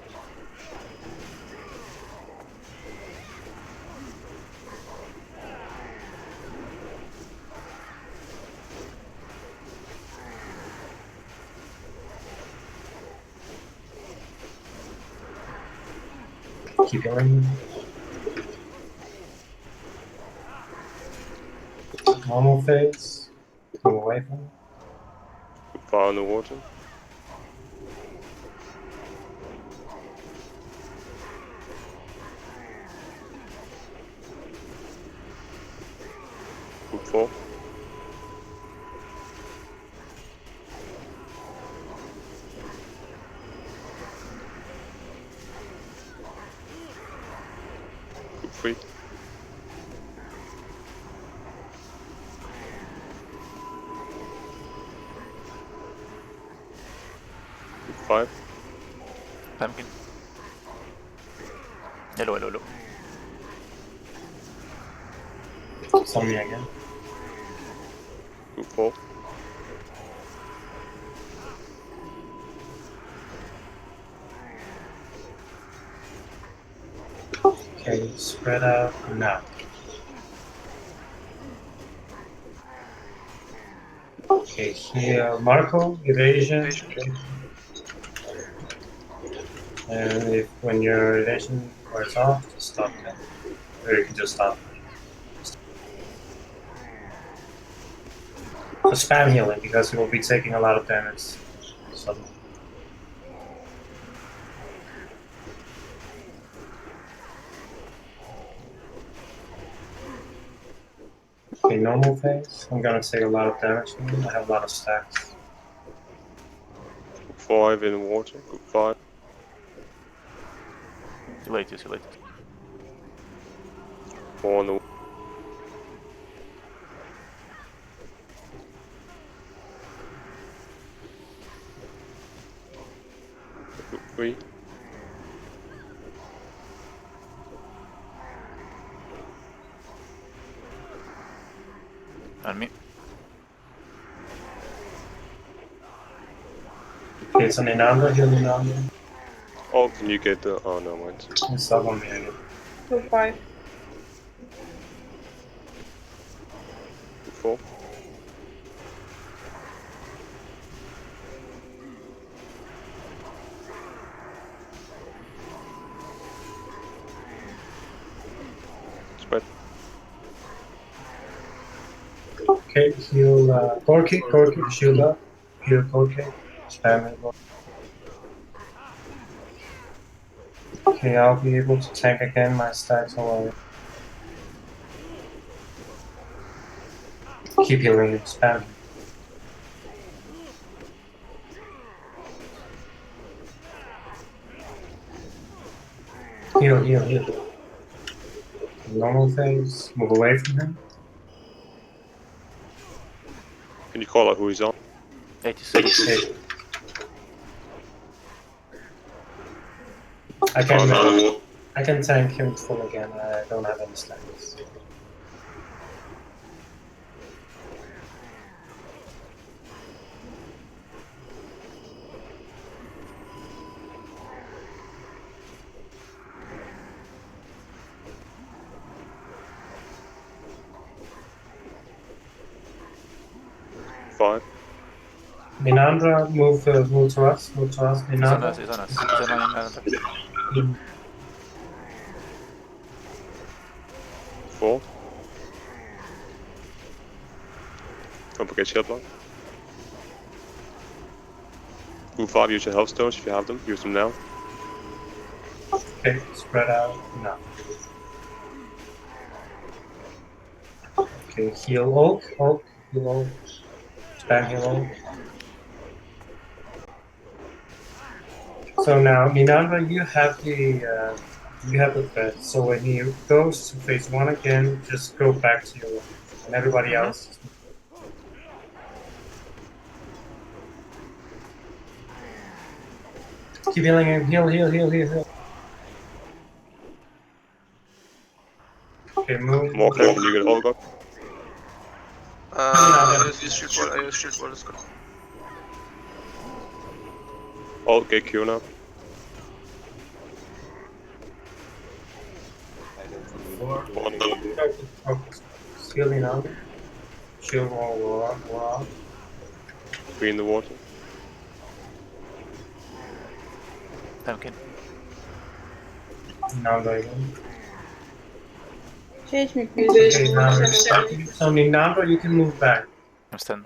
Keep going. Normal phase. Move away from it. Group 5 in the water. Group 4. Group 3. Group 5. Pumpkin. Hello. Summon me again. Group 4. Okay, spread out now. Okay, heal Marco, evasion. And if when your evasion wears off, just stop it. Or you can just stop. So spam healing because you will be taking a lot of damage. So Okay, normal phase. I'm gonna take a lot of damage from him. I have a lot of stacks. Group 5 in water. Group 5. Too late, too late. 4 on the Group 3. On me. Okay, it's an Inanda, heal Inanda. Oh, can you get the... Oh, no, mind. It's up on me again. Group 5. Group 4. Spread. Okay, heal Gorky, shield up. Heal Gorky. Spam it. Okay, I'll be able to tank again. My stacks are keep healing it, spam. Heal. Normal phase. Move away from him. Can you call out who he's on? 86. Okay. I can tank him full again. I don't have any stacks. Five. Minandra, move to us. He's on Minandra. us, he's on us. He's on my 4. Don't forget shield block. Group 5, use your health stones if you have them. Use them now. Okay, spread out. No. Okay, heal ult. Heal ult. Spam heal ult. So now, Minandra, you have the threat. So when he goes to phase 1 again, just go back to your and everybody else. Keep healing him. Heal. Okay, move. Walker, can you get hold up? I use shield wall, let's go. Oh, get Q now. Healing out. Shield wall, we're off. 3 in the water. Pumpkin. Now again. Change me, please. Okay, now so Minandra, you can move back. I'm stunned.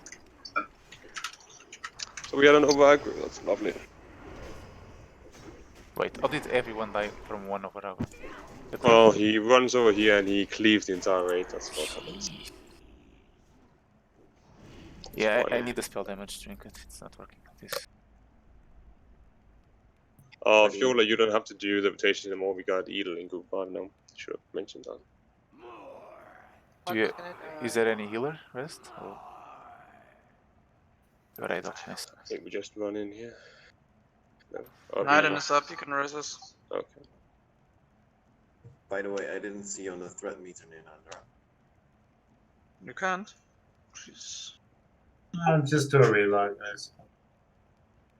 So we had an over aggro, that's lovely. Wait, how did everyone die from one over our? Oh, he runs over here and he cleaves the entire raid, that's what happens. Yeah, I need the spell damage to drink it, it's not working like this. Fiola, you don't have to do the rotation anymore, we got Edel in group 5 now. Should have mentioned that. Is there any healer rest? Or... Right, okay, nice. I think we just run in here. No. Naiden is up, you can res us. Okay. By the way, I didn't see on the threat meter in Andra. You can't? Jeez. Just do a reload, guys.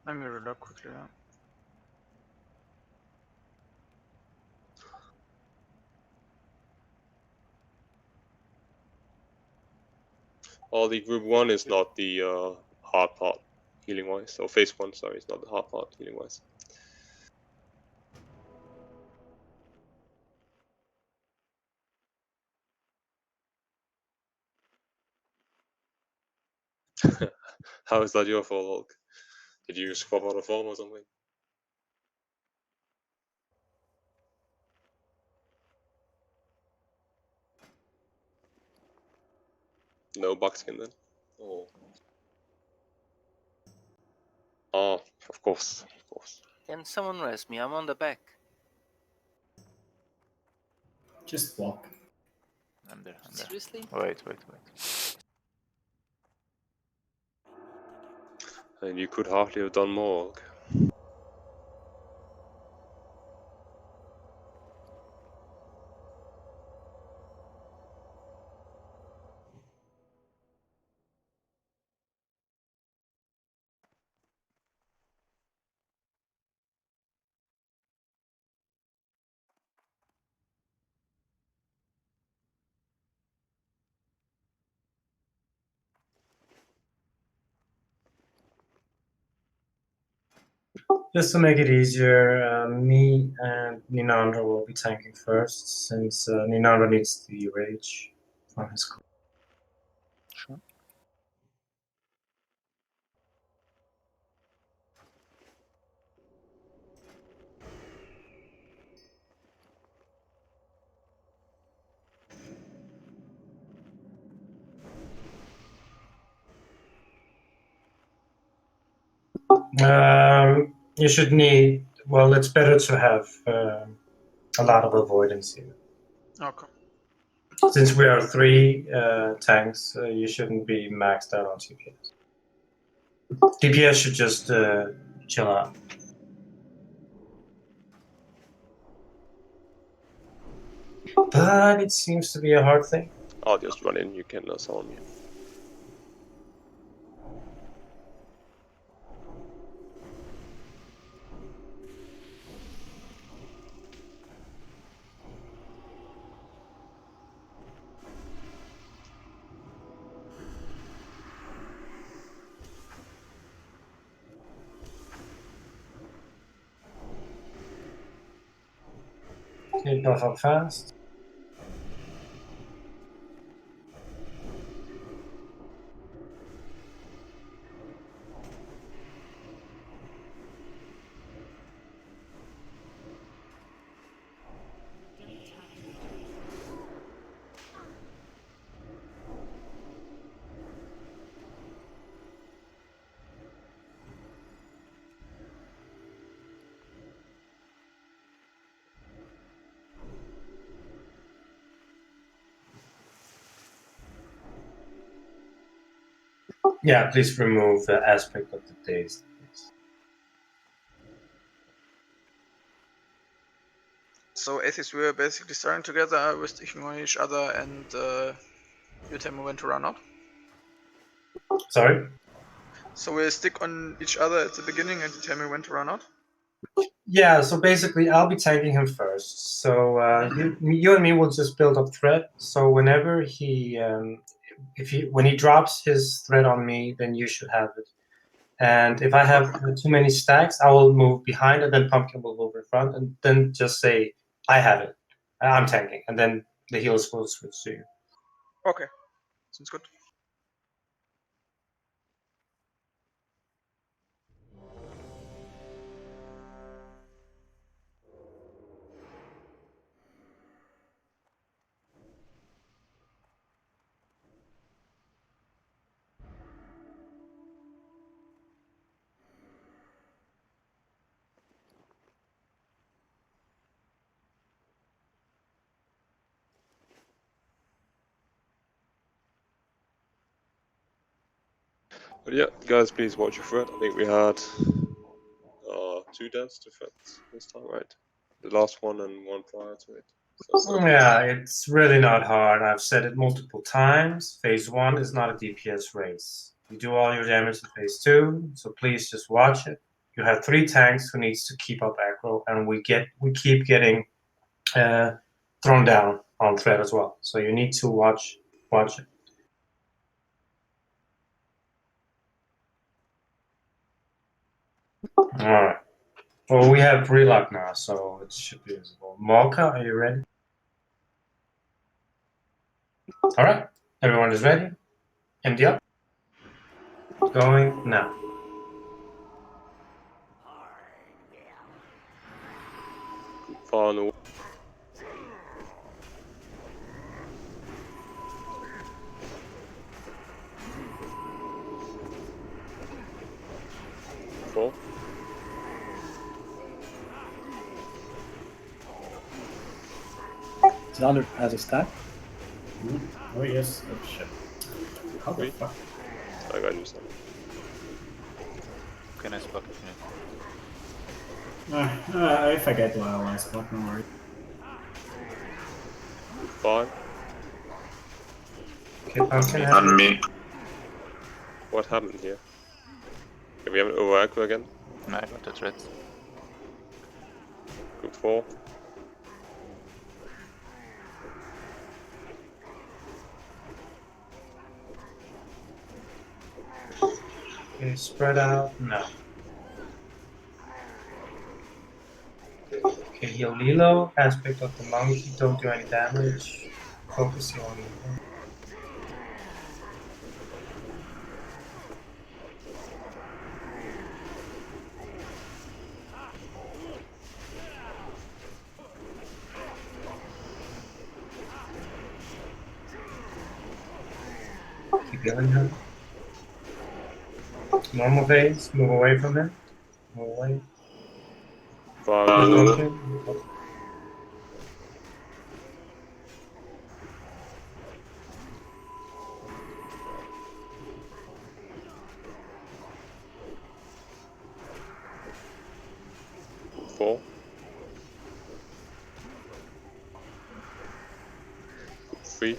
Let me reload quickly, yeah. Oh, the group 1 is not the hard part healing wise. So phase 1, sorry, is not the hard part healing wise. How is that your fault, Hulk? Did you swap out a form or something? No buckskin then? Oh. Oh, of course, of course. Can someone rest me? I'm on the back. Just walk. I'm there. Seriously? Wait. And you could hardly have done more. Okay. Just to make it easier, me and Ninandra will be tanking first, since Ninandra needs the rage from his crew. Sure. You should need, well, it's better to have a lot of avoidance here. Okay. Since we are 3 tanks, you shouldn't be maxed out on DPS. DPS should just chill out. But it seems to be a hard thing. I'll just run in, you can summon me. Okay, buff up fast. Yeah, please remove the aspect of the dazed. So Athis, we were basically starting together, we're sticking on each other, and you tell me when to run out. Sorry? So we'll stick on each other at the beginning, and you tell me when to run out. Yeah, so basically I'll be tanking him first. So you and me will just build up threat. So whenever when he drops his threat on me, then you should have it. And if I have too many stacks, I will move behind, and then Pumpkin will move in front, and then just say, I have it. I'm tanking. And then the healers will switch to you. Okay, sounds good. But yeah, guys, please watch your threat. I think we had 2 deaths to threats this time, right? The last one and one prior to it. So Yeah, it's really not hard. I've said it multiple times. Phase 1 is not a DPS race. You do all your damage in phase 2, so please just watch it. You have 3 tanks who needs to keep up aggro, and we keep getting thrown down on threat as well. So you need to watch it. All right. Well, we have pre-lock now, so it should be visible. Malka, are you ready? All right. Everyone is ready. MD up. Going now. far and away. Zander has a stack. Oh yes. Oh shit. How the Wait. fuck? I got you some. Okay, nice block if you need. If I get well, I spot, no worries. Fine. Okay, pumpkin has On me. What happened here? Okay, we have an over aggro again. No, I got the threat. Group 4. Okay, spread out. No. Okay, heal Lilo. Aspect of the monkey. Don't do any damage. Focusing on Lilo. Keep healing her. Normal phase. Move away from him. Move away. Fine. Okay. 4. 3.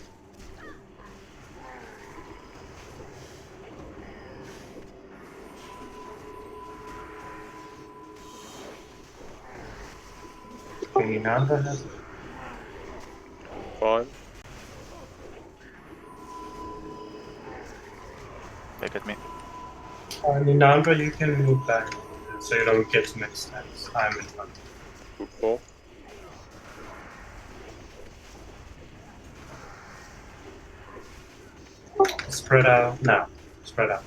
Okay, Nanda has it. Fine. Back at me. Ninandra, you can move back so you don't get mixed steps. I'm in front. Group 4. Spread out. No. Spread out.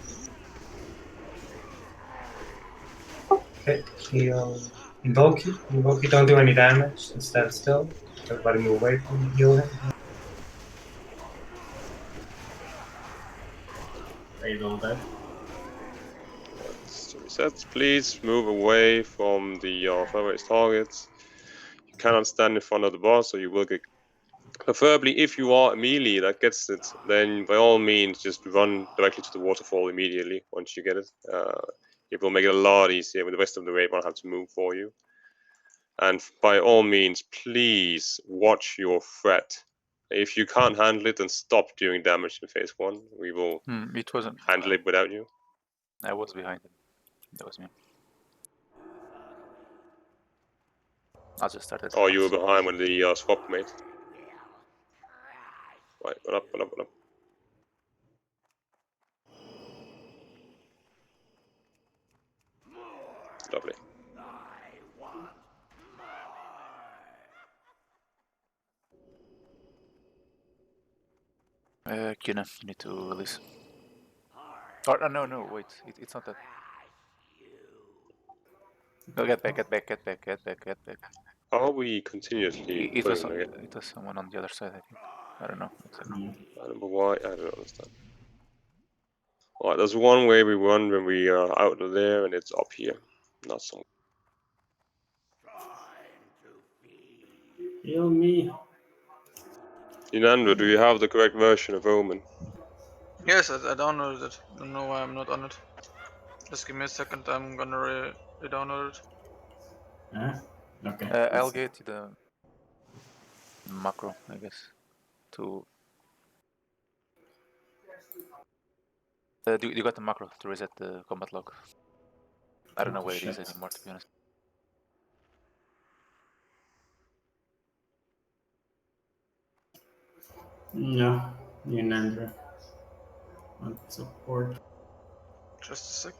Okay, heal. Invoke, don't do any damage. Stand still. Everybody move away from him. Heal him. Fade all that. So resets, please move away from the far-raised targets. You cannot stand in front of the boss, so you will get. Preferably, if you are a melee that gets it, then by all means just run directly to the waterfall immediately once you get it. It will make it a lot easier when the rest of the raid won't have to move for you. And by all means, please watch your threat. If you can't handle it, then stop doing damage in phase 1. We will It wasn't. handle it without you. I was behind him. That was me. I just started. Oh, you were behind when the swap made. Right, what up, what up, what up? Lovely. Kina, you need to release. Or no, wait, it's not that. No, get back. How are we continuously It putting them again? was someone on the other side, I think. I don't know. Exactly. I don't know why, I don't understand. Alright, there's one way we run when we are out of there, and it's up here. Not somewhere. Heal me. Inandra, do you have the correct version of Omen? Yes, I downloaded it. Don't know why I'm not on it. Just give me a second, I'm gonna re-download it. Okay. I'll get you the macro, I guess. To you got the macro to reset the combat log. I don't know where it is anymore, to be honest. No, Nandra. Want support. Just a sec.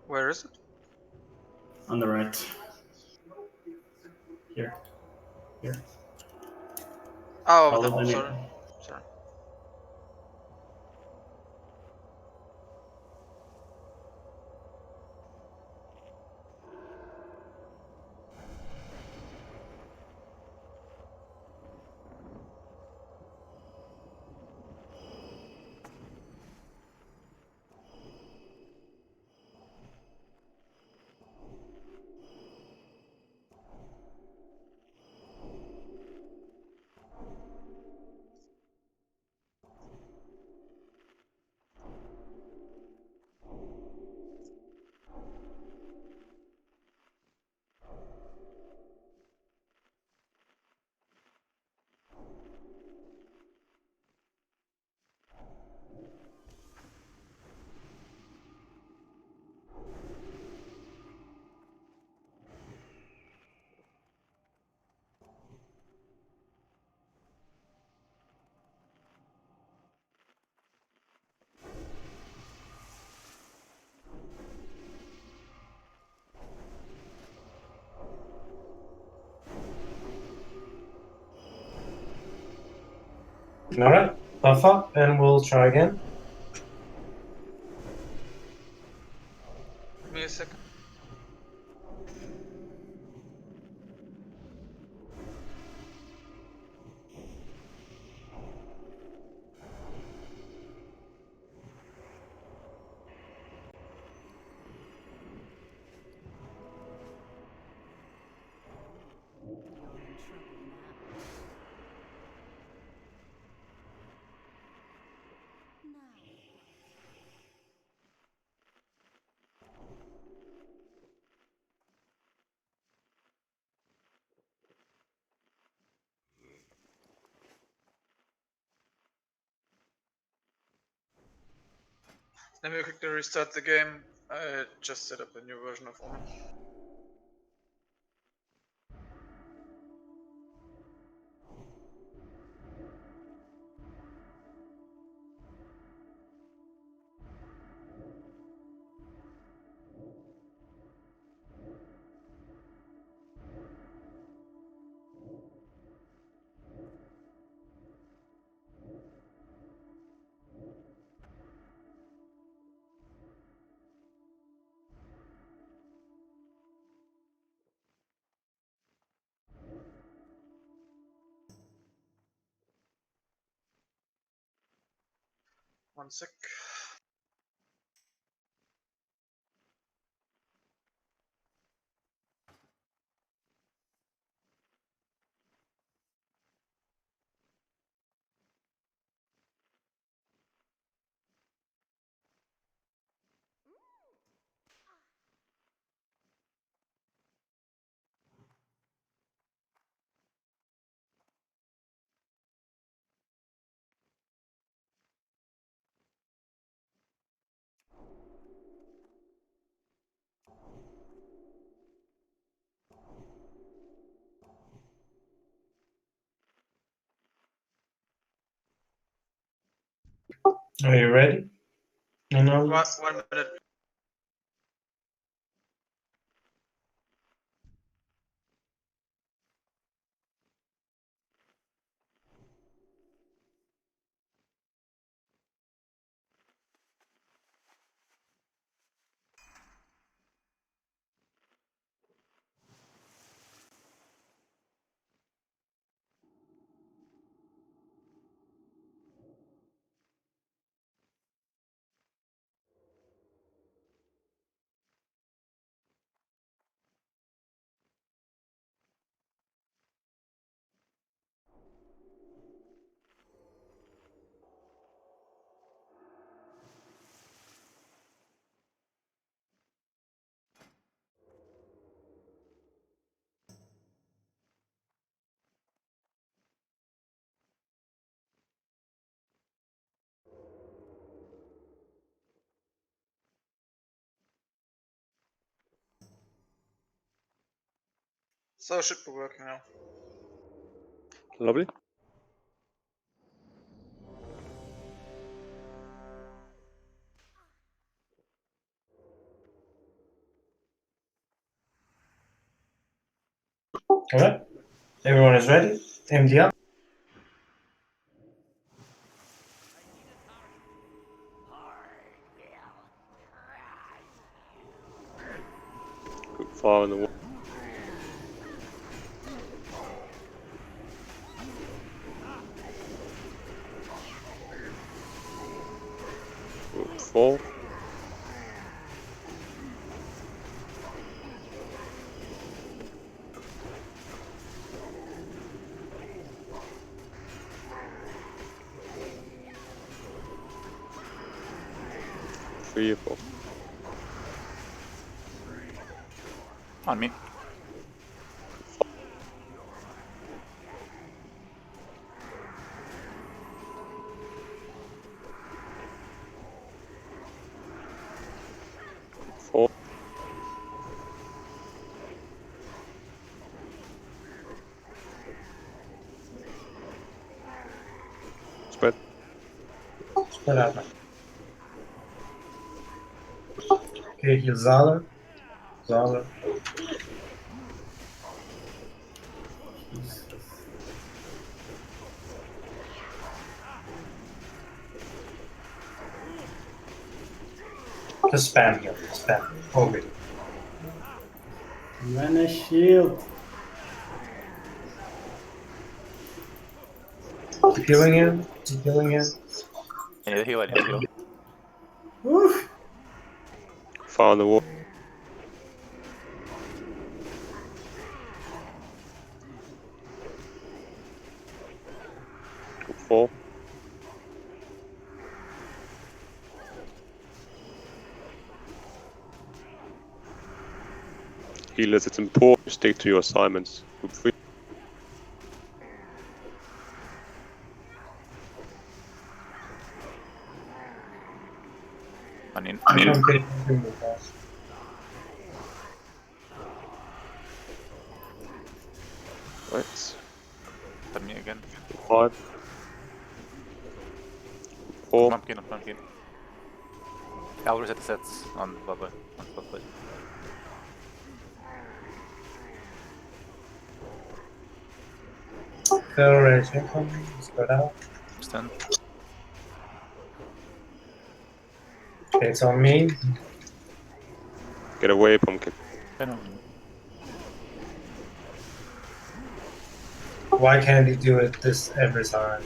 Where is it? On the right. Here. Oh, Paladin. sorry. Alright, buff up and we'll try again. Give me a second. Let me quickly restart the game. I just set up a new version of Omen. One sec. Are you ready? No. 1 minute. So it should be working now. Lovely. Alright, everyone is ready. MD up. Group far in the wall. Group 4. Three or 4. On me. Four. Spread. Spread out. Okay, heal Zala. Just spam heal. Spam. Hold it. Run a shield. Keep healing him. Keep healing him. I need a heal, I need a heal. Woo. Found the wall. Four. Healers, it's important to stick to your assignments. Group 3. Okay. Right. Turn me again. 5. 4. Pumpkin. I'll reset the sets on Bubba. Acceleration coming. Spread out. Stun. Okay, it's on me. Get away, Pumpkin. Why can't he do it this every time?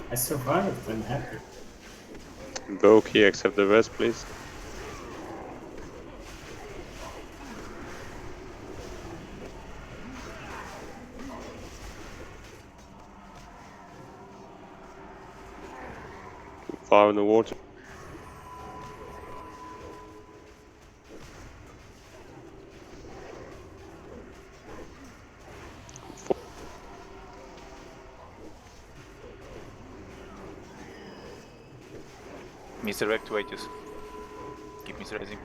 I survived. I'm happy. Invoke here, accept the rest, please. Fire in the water. Misdirect to Aegis. Keep misdirecting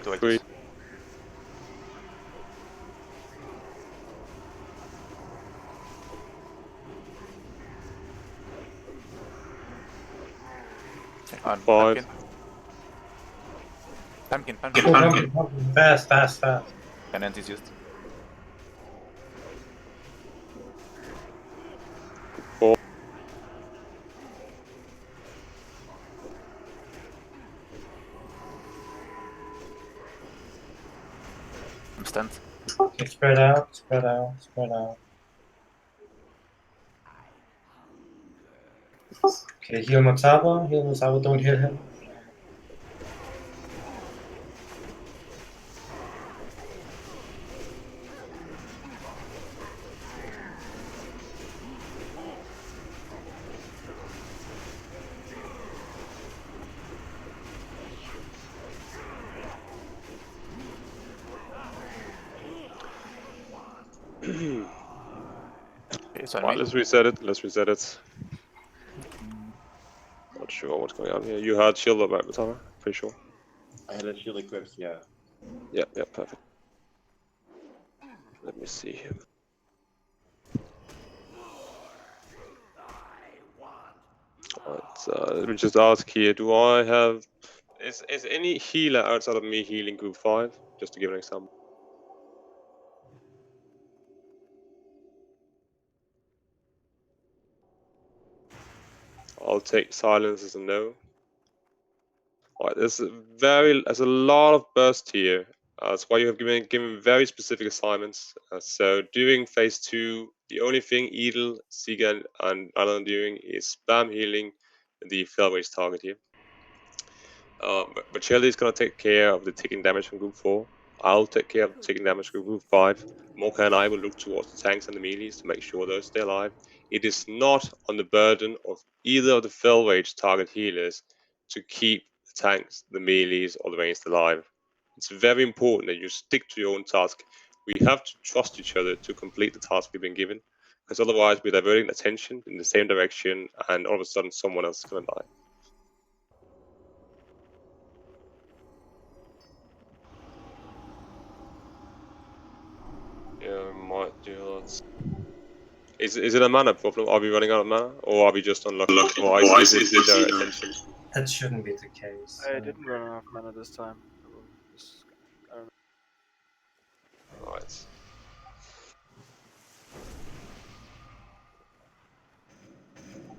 to Aegis. 3. On 5. Pumpkin. Fast. And anti used. 4. I'm stunned. Okay, spread out. Okay, heal Mataba. Don't hit him. Right, let's reset it. Not sure what's going on here. You had shield up at the time, pretty sure. I had a shield equipped, yeah. Yeah, perfect. Let me see here. Alright, let me just ask here, do I have... Is any healer outside of me healing group 5? Just to give an example. I'll take silence as a no. Alright, there's a lot of burst here. That's why you have given very specific assignments. So during phase 2, the only thing Edel, Sigan, and Alan are doing is spam healing the Fellways target here. But Shelly is going to take care of the taking damage from group 4. I'll take care of taking damage from group 5. Mocha and I will look towards the tanks and the melees to make sure those stay alive. It is not on the burden of either of the Fellwage target healers to keep the tanks, the melees, or the ranged alive. It's very important that you stick to your own task. We have to trust each other to complete the task we've been given, because otherwise we're diverting attention in the same direction, and all of a sudden someone else is going to die. Yeah, we might do that. Is it a mana problem? Are we running out of mana, or are we just unlucky? Or is it healer attention? That shouldn't be the case. I didn't run out of mana this time. I don't know. Right.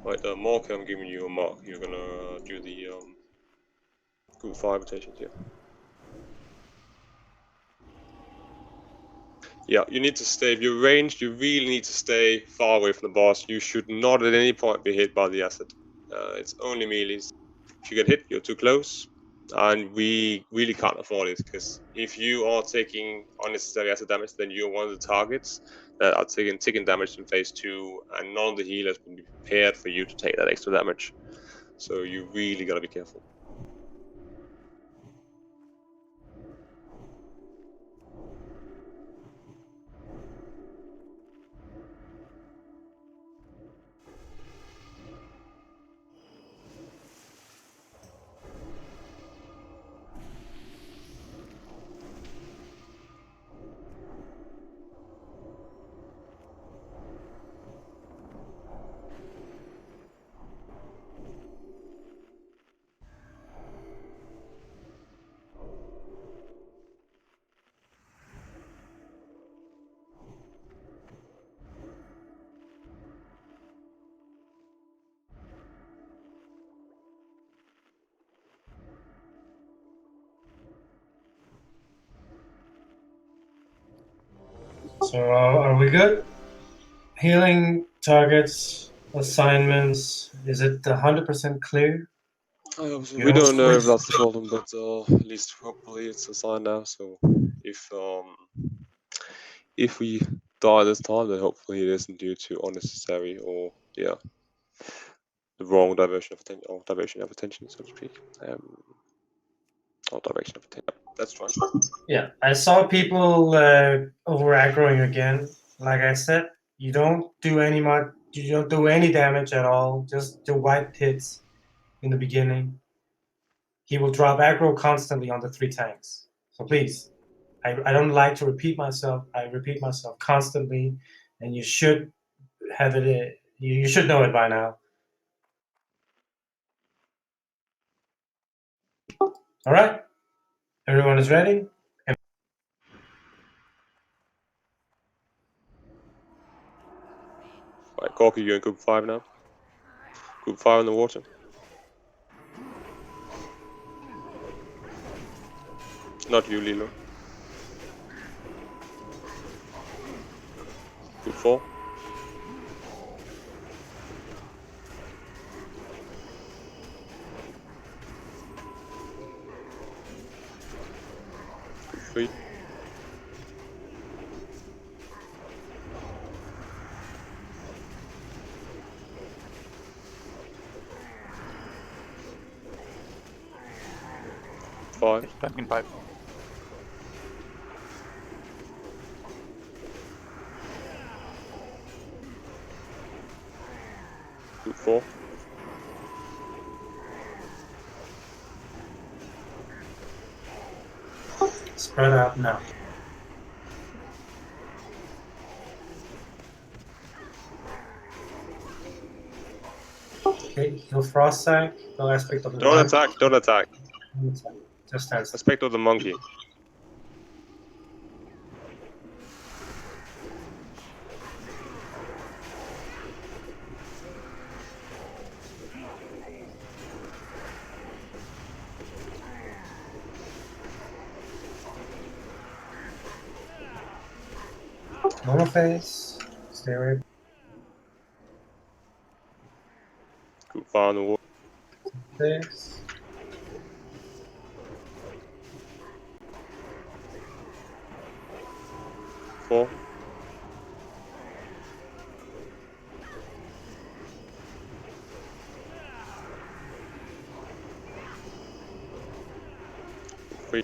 Right, Mark, I'm giving you a mark. You're gonna do the Group 5 rotations, yeah. Yeah, you need to stay. If you're ranged, you really need to stay far away from the boss. You should not at any point be hit by the acid. It's only melees. If you get hit, you're too close. And we really can't afford it, because if you are taking unnecessary acid damage, then you're one of the targets that are taking damage in phase 2, and none of the healers will be prepared for you to take that extra damage. So you really gotta be careful. So are we good? Healing targets, assignments. Is it 100% clear? We don't know if that's the problem, but at least hopefully it's assigned now. So if we die this time, then hopefully it isn't due to unnecessary or the wrong diversion of attention, so to speak. Or direction of attention. That's fine. Yeah, I saw people over aggroing again. Like I said, you don't do any damage at all. Just the white hits in the beginning. He will drop aggro constantly on the 3 tanks. So please, I don't like to repeat myself. I repeat myself constantly, and you should have it. You should know it by now. All right, everyone is ready. Right, Corky, you're in group 5 now. Group 5 in the water. Not you, Lilo. Group 4. Group 3. Group 5. Pumpkin pipe. Group 4. Spread out now. Okay, heal frost sack. No aspect of the Don't attack, don't attack. Just as Aspect of the monkey. monophase. Stay away. Group 5 in the water. This. Four. Three.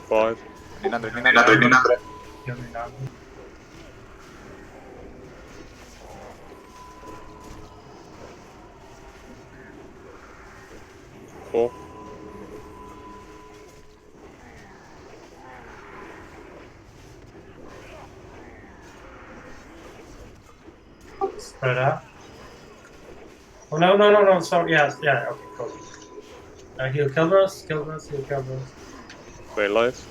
Five. Four. Spread out. Oh no! Sorry, yeah. Okay, cool. He'll kill us. He'll kill us. Very life.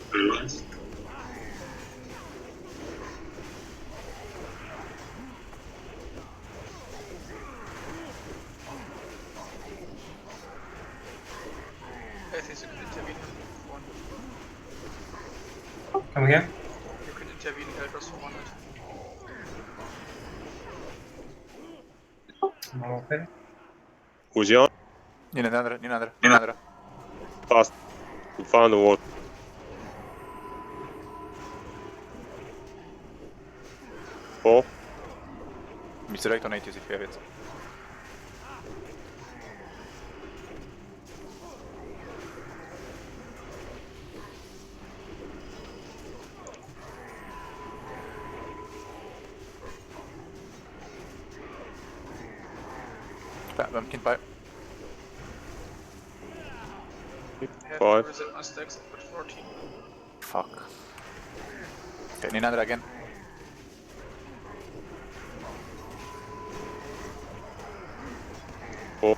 again. You can intervene Elders for 1 hit. Normal phase. Who's he on? Ninandra. Fast. Find the ward. Four. Misdirect on 80s if you have it. Pumpkin pipe. Have Five. to reset my stacks, I've got 14. Fuck. Okay, Ninandra again. Four.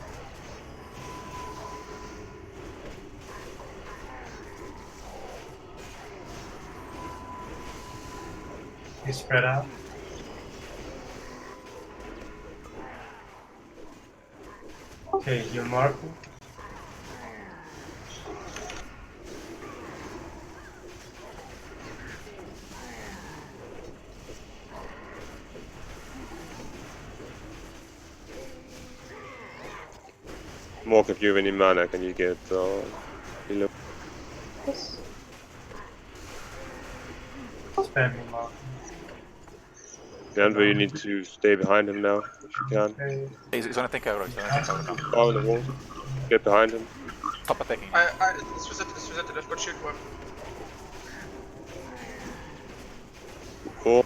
You spread out. Okay, you're marking. Mork, if you have any mana, can you get heal? Yes. Spam your marking. Denver, you need to stay behind him now, if you can. Okay. He's gonna take aggro, now. Power the wall. Get behind him. Stop attacking. It's resetted, I've got shield web. Four.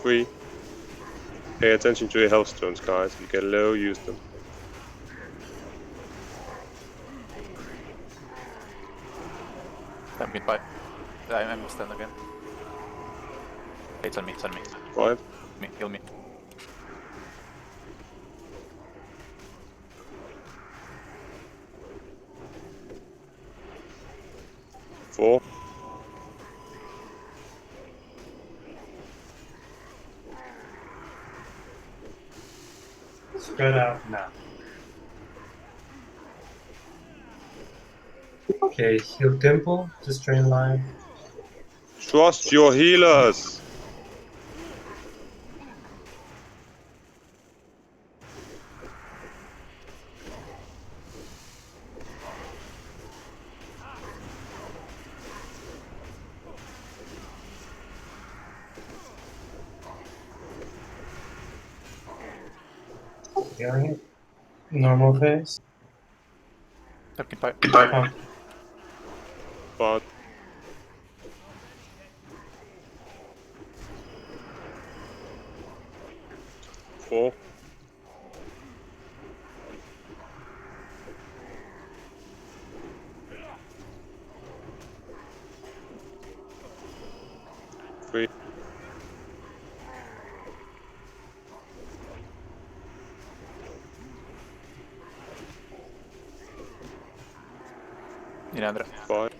Three. Pay attention to your health stones, guys. If you get low, use them. Pumpkin pipe. I'm stand again. It's on me. Five. Heal me. Four. Spread out now. Okay, heal Dimple, just drain line. Trust your healers! Healing it. Normal phase. Pumpkin pipe. Pump. But four. Three. Ninandra. Five.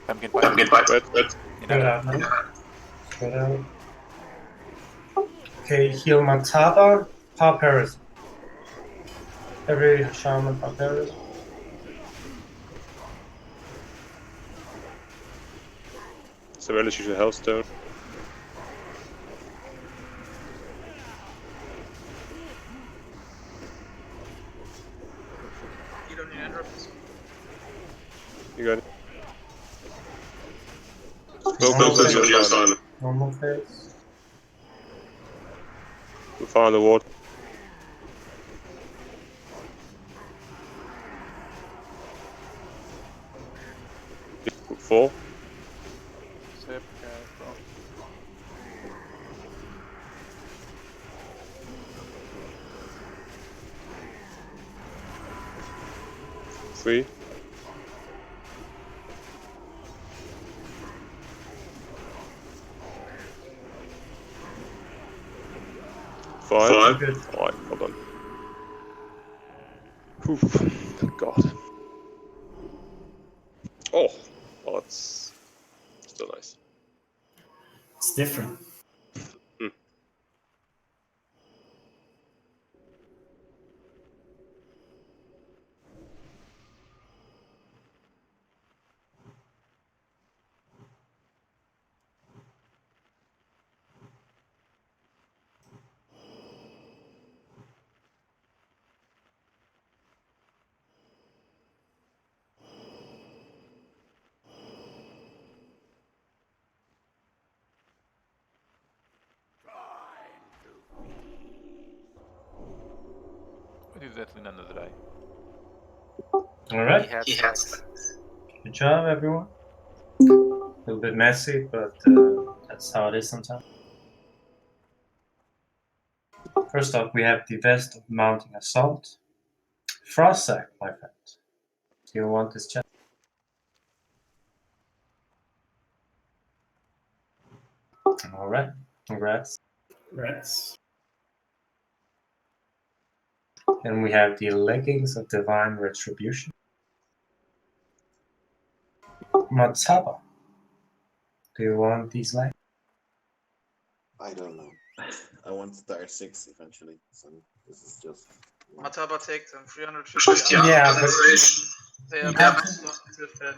Pumpkin pipe. Red. Spread out now. Spread out. Okay, heal Mataba, Pauperism. Every shaman Pauperism. Surveillance, use your health stone. You don't need interrupts. You got it. Normal phase. We found the ward. Four. Sip, careful. Three. done? Good. Alright, well done. Oof, God. Oh, well, that's still nice. It's different. We did that with another eye. Alright. He had Good job, everyone. A little bit messy, but that's how it is sometimes. First up, we have the Vest of Mounting Assault. Frost Sack, my friend. Do you want this chest? Alright, congrats. Rats. And we have the Leggings of Divine Retribution. Mataba. Do you want these leggings? I don't know. I want Star 6 eventually, so this is just... Mataba take them 350. Yeah, but they are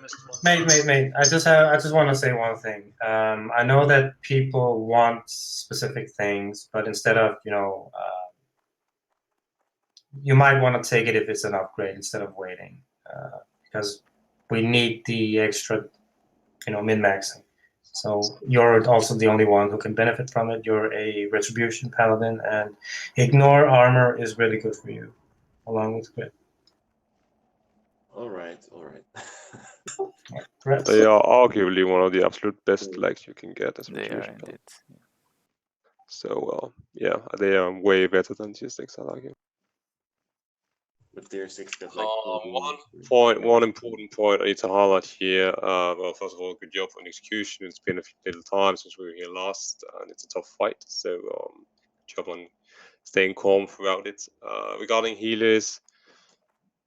missed one. Mate. I just want to say one thing. I know that people want specific things, but instead of you might want to take it if it's an upgrade instead of waiting, because we need the extra, min-maxing. So you're also the only one who can benefit from it. You're a Retribution Paladin, and Ignore Armor is really good for you, along with Grit. Alright. Right. They are arguably one of the absolute best legs you can get as a They are Retribution indeed. Paladin. So, yeah, they are way better than tier 6, I'd argue. But tier 6 got like... One important point I need to highlight here. Well, first of all, good job on execution. It's been a little time since we were here last, and it's a tough fight. So, good job on staying calm throughout it. Regarding healers,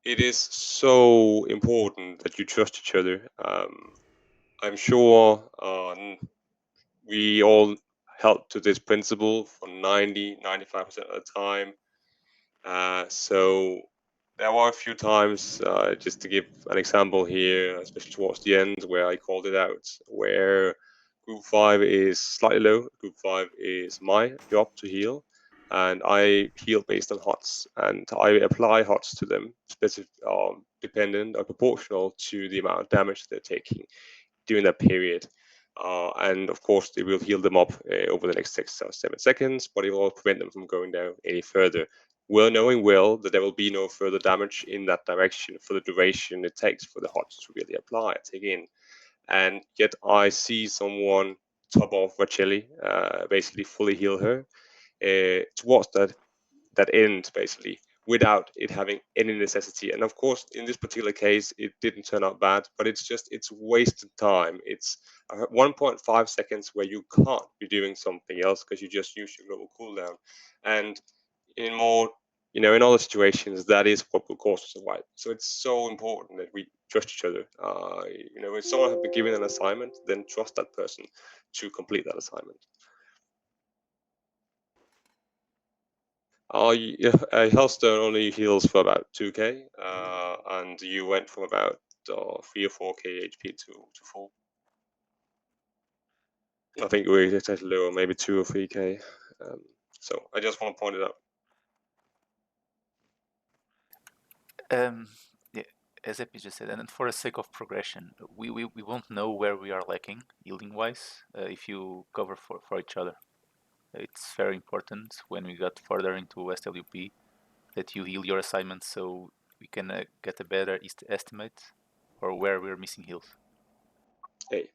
it is so important that you trust each other. I'm sure we all held to this principle for 95% of the time. So there were a few times, just to give an example here, especially towards the end, where I called it out, where group 5 is slightly low, group 5 is my job to heal, and I heal based on HOTS, and I apply HOTS to them, dependent or proportional to the amount of damage they're taking during that period. And of course, they will heal them up over the next 6 or 7 seconds, but it will prevent them from going down any further. Well, knowing well that there will be no further damage in that direction for the duration it takes for the HOTS to really apply, take in. And yet I see someone top off Racheli, basically fully heal her towards that end, basically, without it having any necessity. And of course, in this particular case, it didn't turn out bad, but it's wasted time. It's 1.5 seconds where you can't be doing something else because you just use your global cooldown. And in more, in other situations, that is what will cause us a wipe. So it's so important that we trust each other. If someone has been given an assignment, then trust that person to complete that assignment. Healthstone only heals for about 2k, and you went from about 3 or 4k HP to 4. I think we were just lower, maybe 2 or 3k. So I just want to point it out. Yeah, as Epi just said, and for the sake of progression, we won't know where we are lacking healing wise if you cover for each other. It's very important when we got further into SWP that you heal your assignments so we can get a better estimate for where we're missing heals. Hey.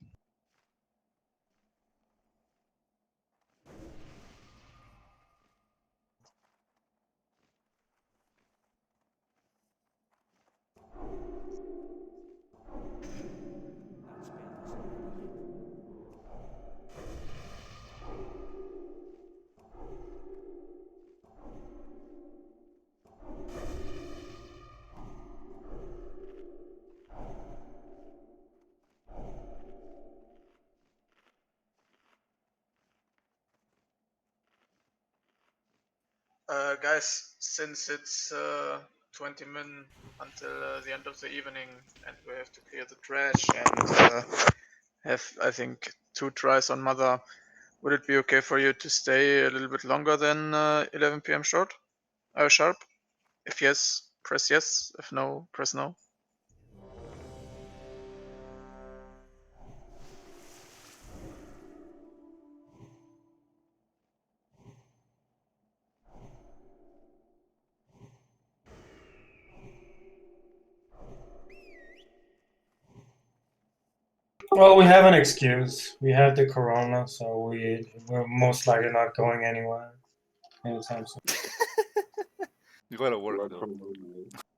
guys, since it's 20 min until the end of the evening, and we have to clear the trash and have, I think, 2 tries on Mother, would it be okay for you to stay a little bit longer than 11 p.m. sharp? If yes, press yes. If no, press no. Well, we have an excuse. We have the corona, so we're most likely not going anywhere anytime soon. You gotta work though.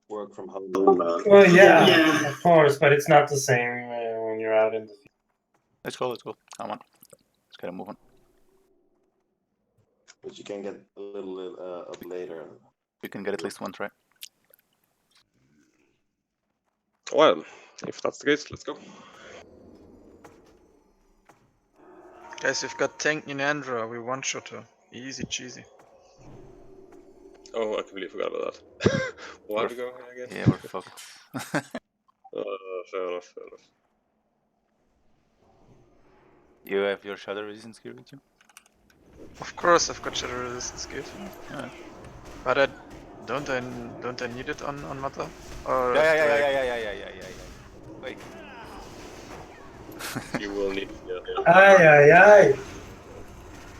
Work from home. Well, yeah, of course, but it's not the same when you're out in the field. Let's go. Come on. Let's get a move on. But you can get a little up later. We can get at least 1 try. Well, if that's the case, let's go. Guys, we've got Tank Ninandra, we one-shot her. Easy cheesy. Oh, I completely forgot about that. While to go, I guess. Yeah, we're fucked. Fair enough. You have your shadow resistance gear with you? Of course, I've got shadow resistance gear. Yeah. But don't I need it on Mother? Or Yeah. Wait. You will need. Aye.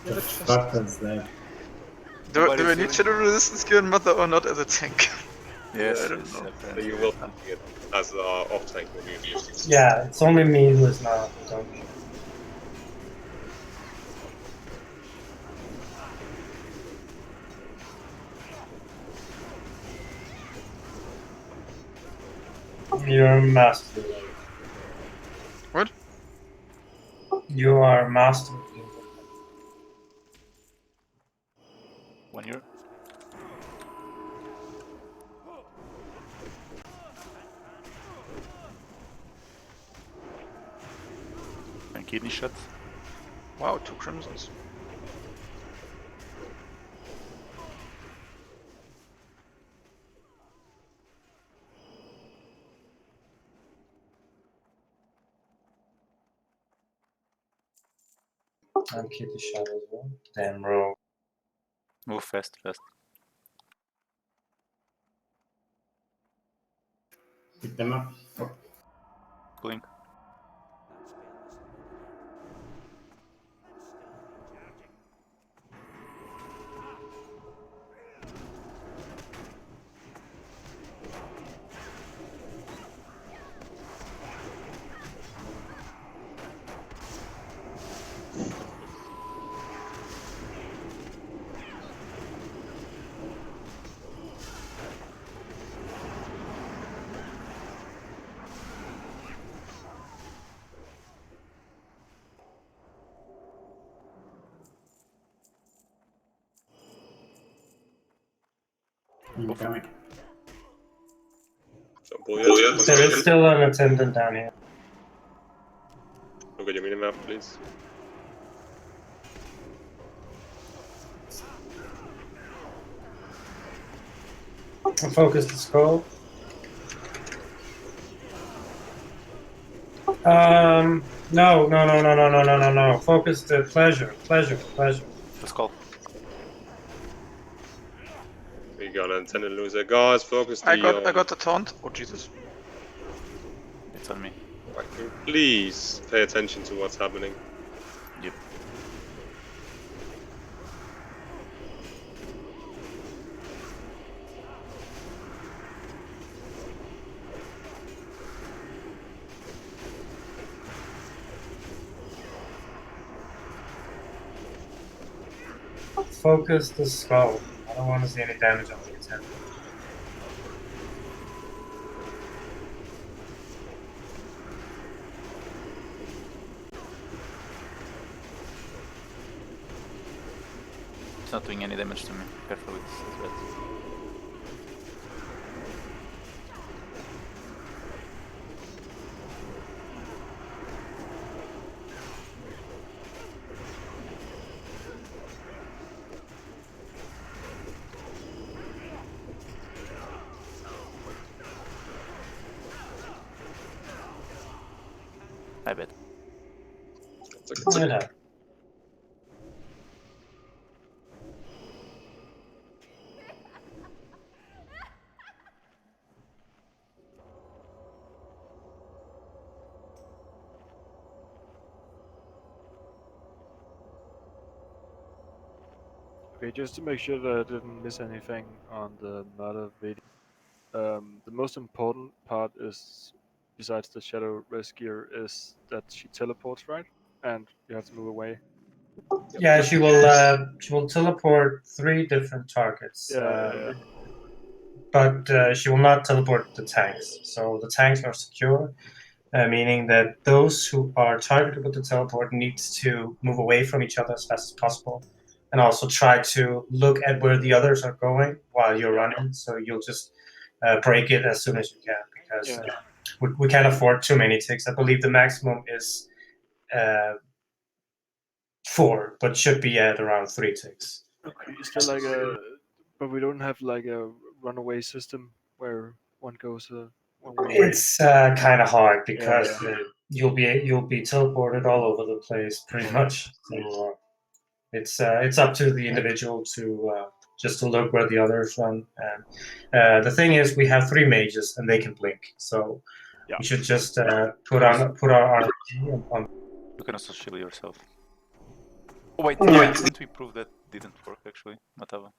The fuck was that? Do I need shadow resistance gear on Mother or not as a tank? Yes, I don't know. So you will need it as off tank when you use it. Yeah, it's only me who is not. Don't. You're a master. What? You are a master. 1 year. And kidney shot. Wow, 2 crimsons. I'm kitty shot as well. Damn rogue. Move fast. Pick them up. Blink. Incoming. So, Booyah. There is still an attendant down here. Look at your minimap, please. Focus the skull. No. Focus the pleasure. Let's call. We got an intended loser. Guys, focus the... I got the taunt. Oh Jesus. It's on me. Please pay attention to what's happening. Yep. Focus the skull. I don't want to see any damage on the attendant. It's not doing any damage to me. Careful with this threat. My bad. It's Yeah. Okay, just to make sure that I didn't miss anything on the murder video. The most important part is, besides the shadow rescuer, is that she teleports, right? And you have to move away. Yeah, she will teleport 3 different targets. Yeah. But she will not teleport the tanks. So the tanks are secure, meaning that those who are targeted with the teleport needs to move away from each other as fast as possible, and also try to look at where the others are going while you're running. So you'll just break it as soon as you can, because we can't afford too many ticks. I believe the maximum is 4, but should be at around 3 ticks. Okay, is there like a, but we don't have like a runaway system where one goes one way. It's kind of hard because Yeah. you'll be teleported all over the place pretty much. So it's up to the individual to just to look where the others run. And the thing is, we have 3 mages and they can blink, so you should just put our RPG on. You can also shield yourself. Oh wait, didn't we prove that didn't work actually, Matava?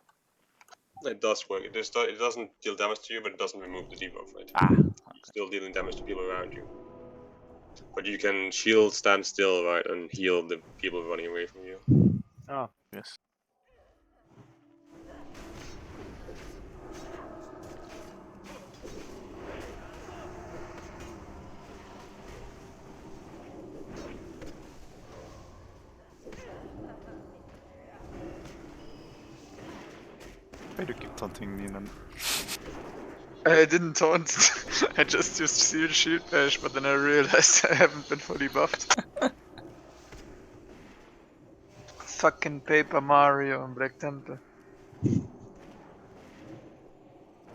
It does work. It doesn't deal damage to you, but it doesn't remove the debuff, right? Okay. Still dealing damage to people around you. But you can shield, stand still, right, and heal the people running away from you. Ah, yes. Why do you keep taunting me, man? I didn't taunt. I just used shield bash, but then I realized I haven't been fully buffed. Fucking Paper Mario and Black Temple.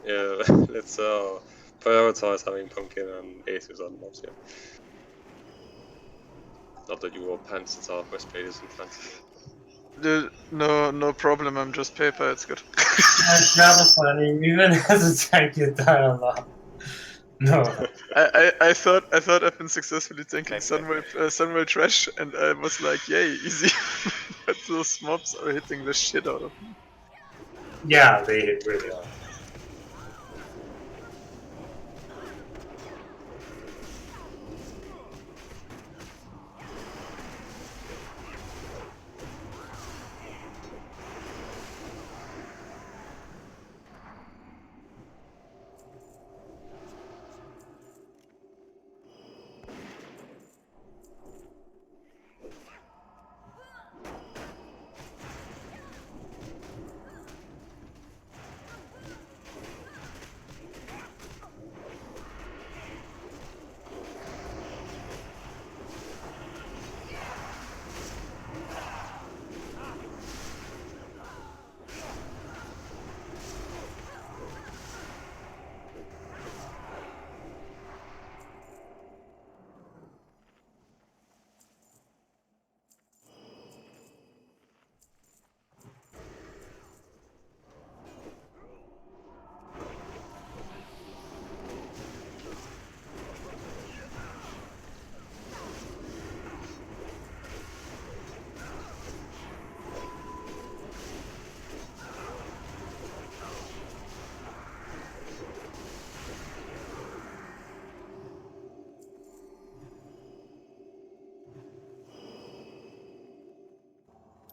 Yeah, let's prioritize having Pumpkin and Aces on mobs here. Not that you wore pants since our breastplate isn't fancy. Dude, no problem, I'm just paper, it's good. That's rather funny. Even as a tank, you die a lot. No. I thought I've been successfully tanking Sunwell Trash, and I was like, yay, easy. But those mobs are hitting the shit out of me. Yeah, they hit really hard.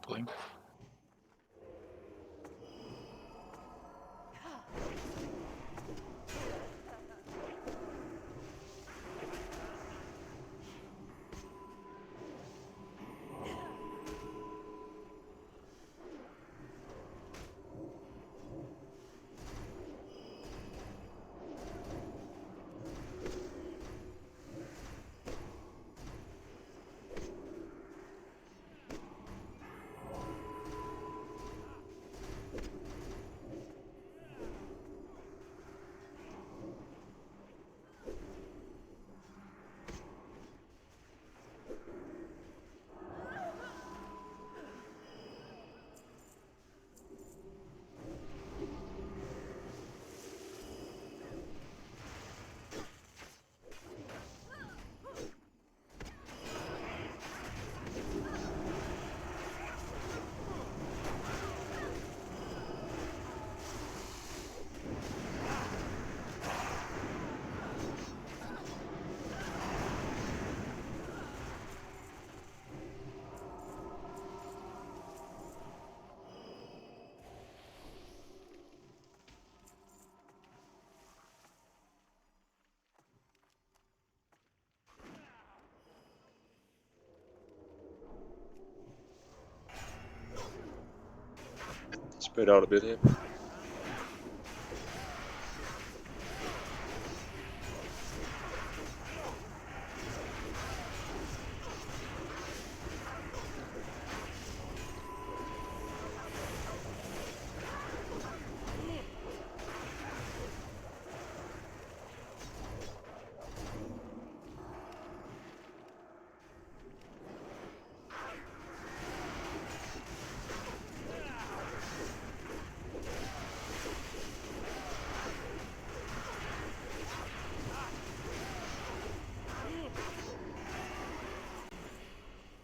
Blink. Spread out a bit here.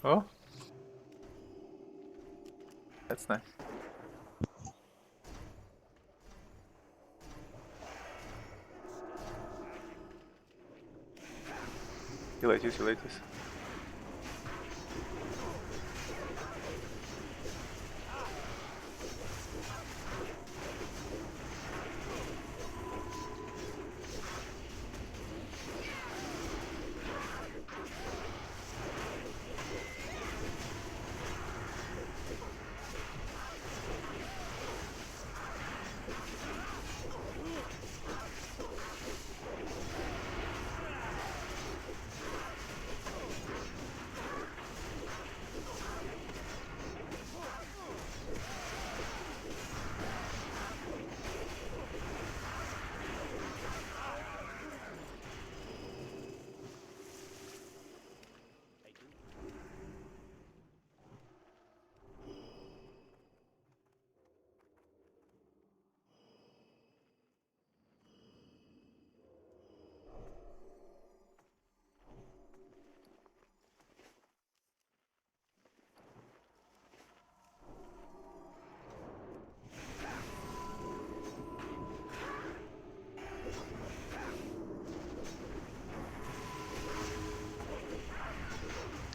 Oh, that's nice. You like this, you like this.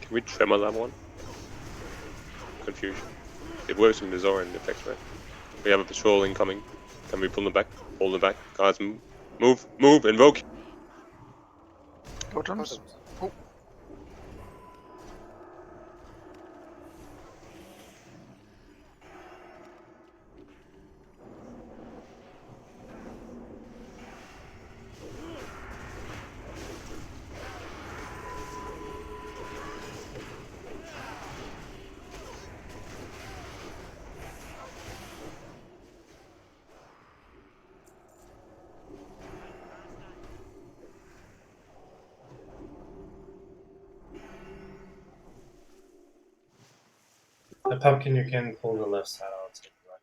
Can we tremor that one? Confusion. It works in Mizoran effects, right? We have a patrol incoming. Can we pull them back? Hold them back. Guys, move. Move. Move. Invoke. Totems. Oh. The pumpkin, you can pull the left side out. Take the right.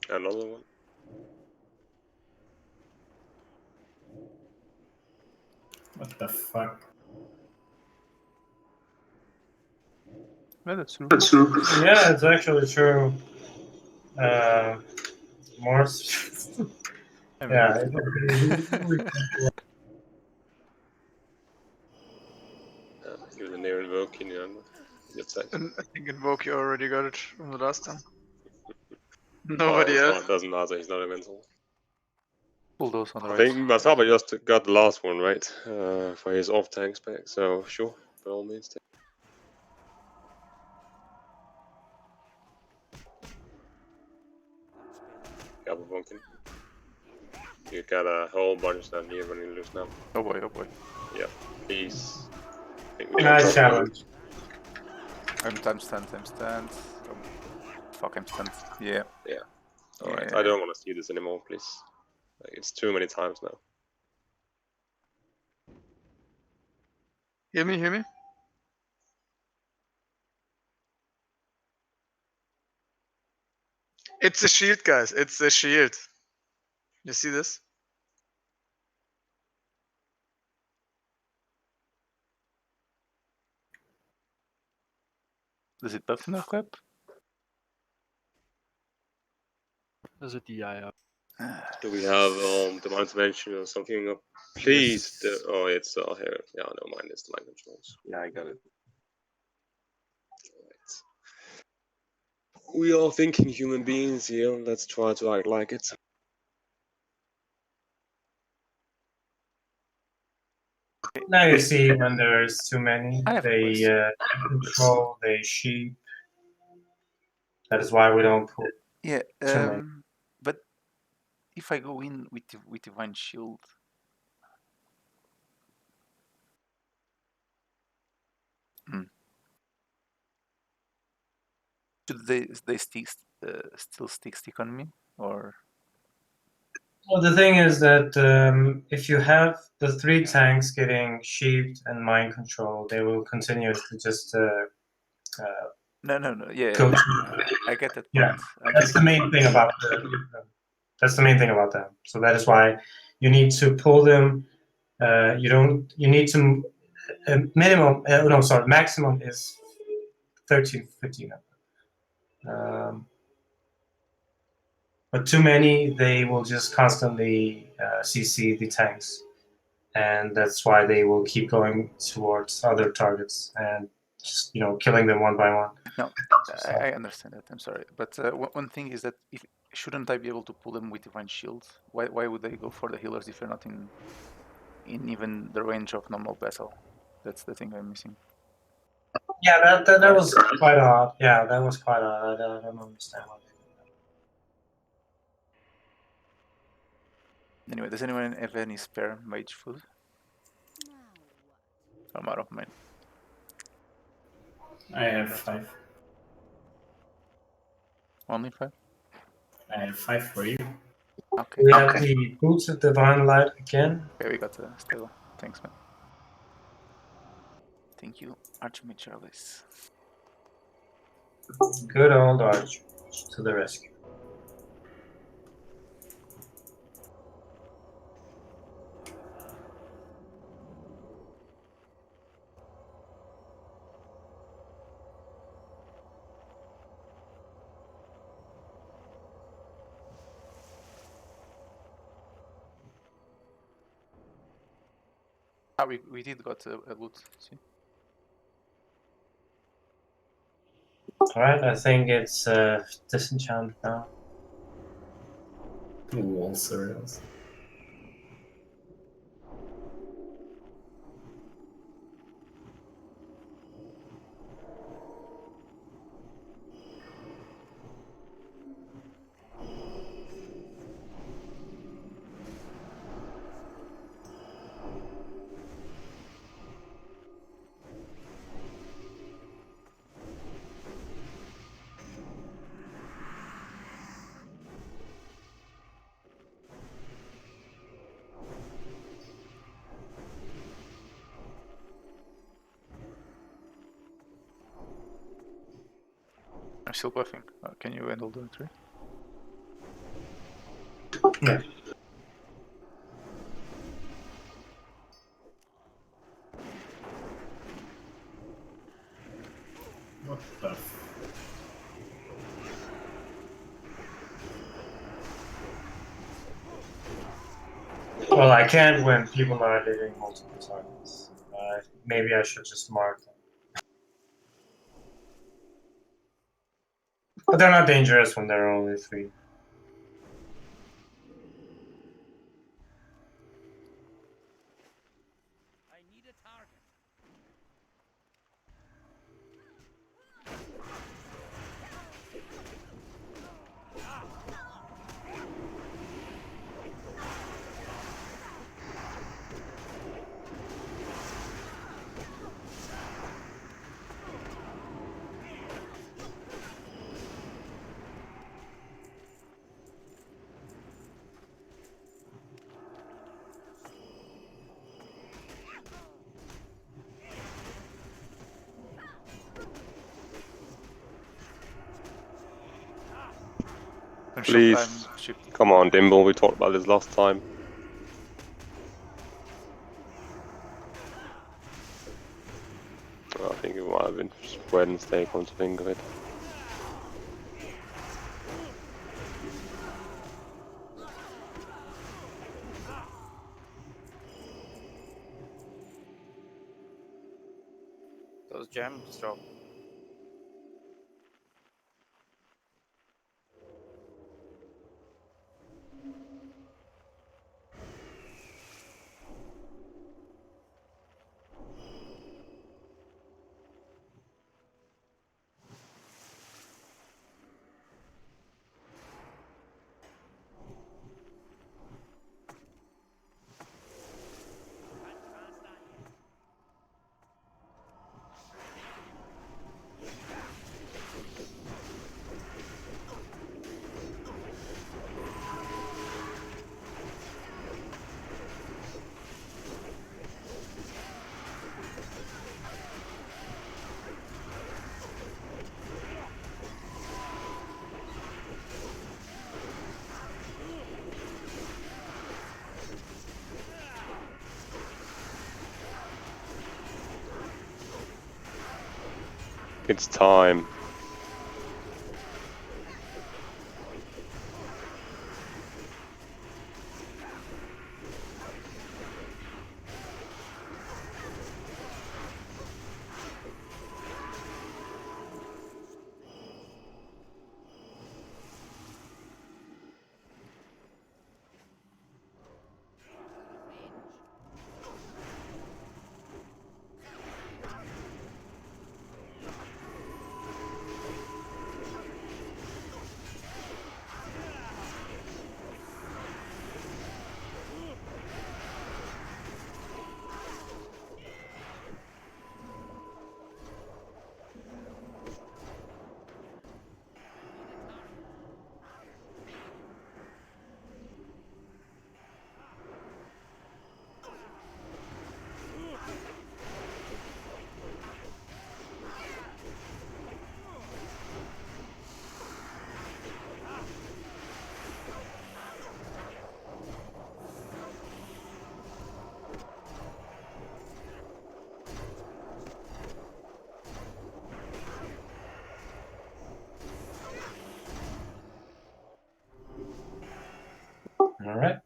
Another one. What the fuck? Yeah, that's true. Yeah, it's actually true. More. Yeah. Give the near invoke in the end. Get set. And I think Invoke you already got it from the last time. Nobody else. It doesn't matter, he's not invincible. Pull those on the I right. think Masaba just got the last one, right? For his off tanks back, so sure, by all means. Got a bunkin. You got a whole bunch down here running loose now. Oh boy, oh boy. Yeah, please. Nice challenge. I'm time stand. Oh, fuck, I'm stunned. Yeah. Yeah. Alright, Yeah. I don't want to see this anymore, please. Like, it's too many times now. Hear me, hear me? It's a shield, guys. It's a shield. You see this? Does it buff enough WIP? There's a DI up. Do we have Divine Intervention or something up? Please. Yes. Oh, it's here. Yeah, no, mine is Divine Controls. Yeah, I got it. Right. We are thinking human beings here. Let's try to act like it. Now you see when there's too many, I have a they question. control, they sheep. That is why we don't put Yeah, too many. but if I go in with Divine Shield, should they still stick on me, or? Well, the thing is that if you have the 3 tanks getting sheeped and mind control, they will continuously just No. Yeah, go. I get that Yeah, point. I'm that's the thinking main thing about that's the main thing about them. So that is why you need to pull them. You need to minimum. No, sorry, maximum is 13, 15. But too many, they will just constantly CC the tanks, and that's why they will keep going towards other targets and just killing them one by one. No, I understand that. I'm sorry, but one thing is that shouldn't I be able to pull them with Divine Shield? Why would they go for the healers if you're not in even the range of normal battle? That's the thing I'm missing. Yeah, that was quite odd. Yeah, that was quite odd. I don't understand why they did that. Anyway, does anyone have any spare mage food? I'm out of mine. I have 5. Only 5? I have 5 for you. Okay. We have the Boots of Divine Light again. Okay, we got a stable. Thanks, man. Thank you, Archmage Charles. Good old Arch to the rescue. Ah, we did got a loot. See? Alright, I think it's disenchanted now. Wall cereals. I'm still buffing. Can you handle the tree? Yeah. What the Well, I can't when people are hitting multiple targets. Maybe I should just mark them. But they're not dangerous when there are only 3. Please, come on, Dimble. We talked about this last time. I think it might have been Wednesday, come to think of it. Those gems drop. It's time. All right.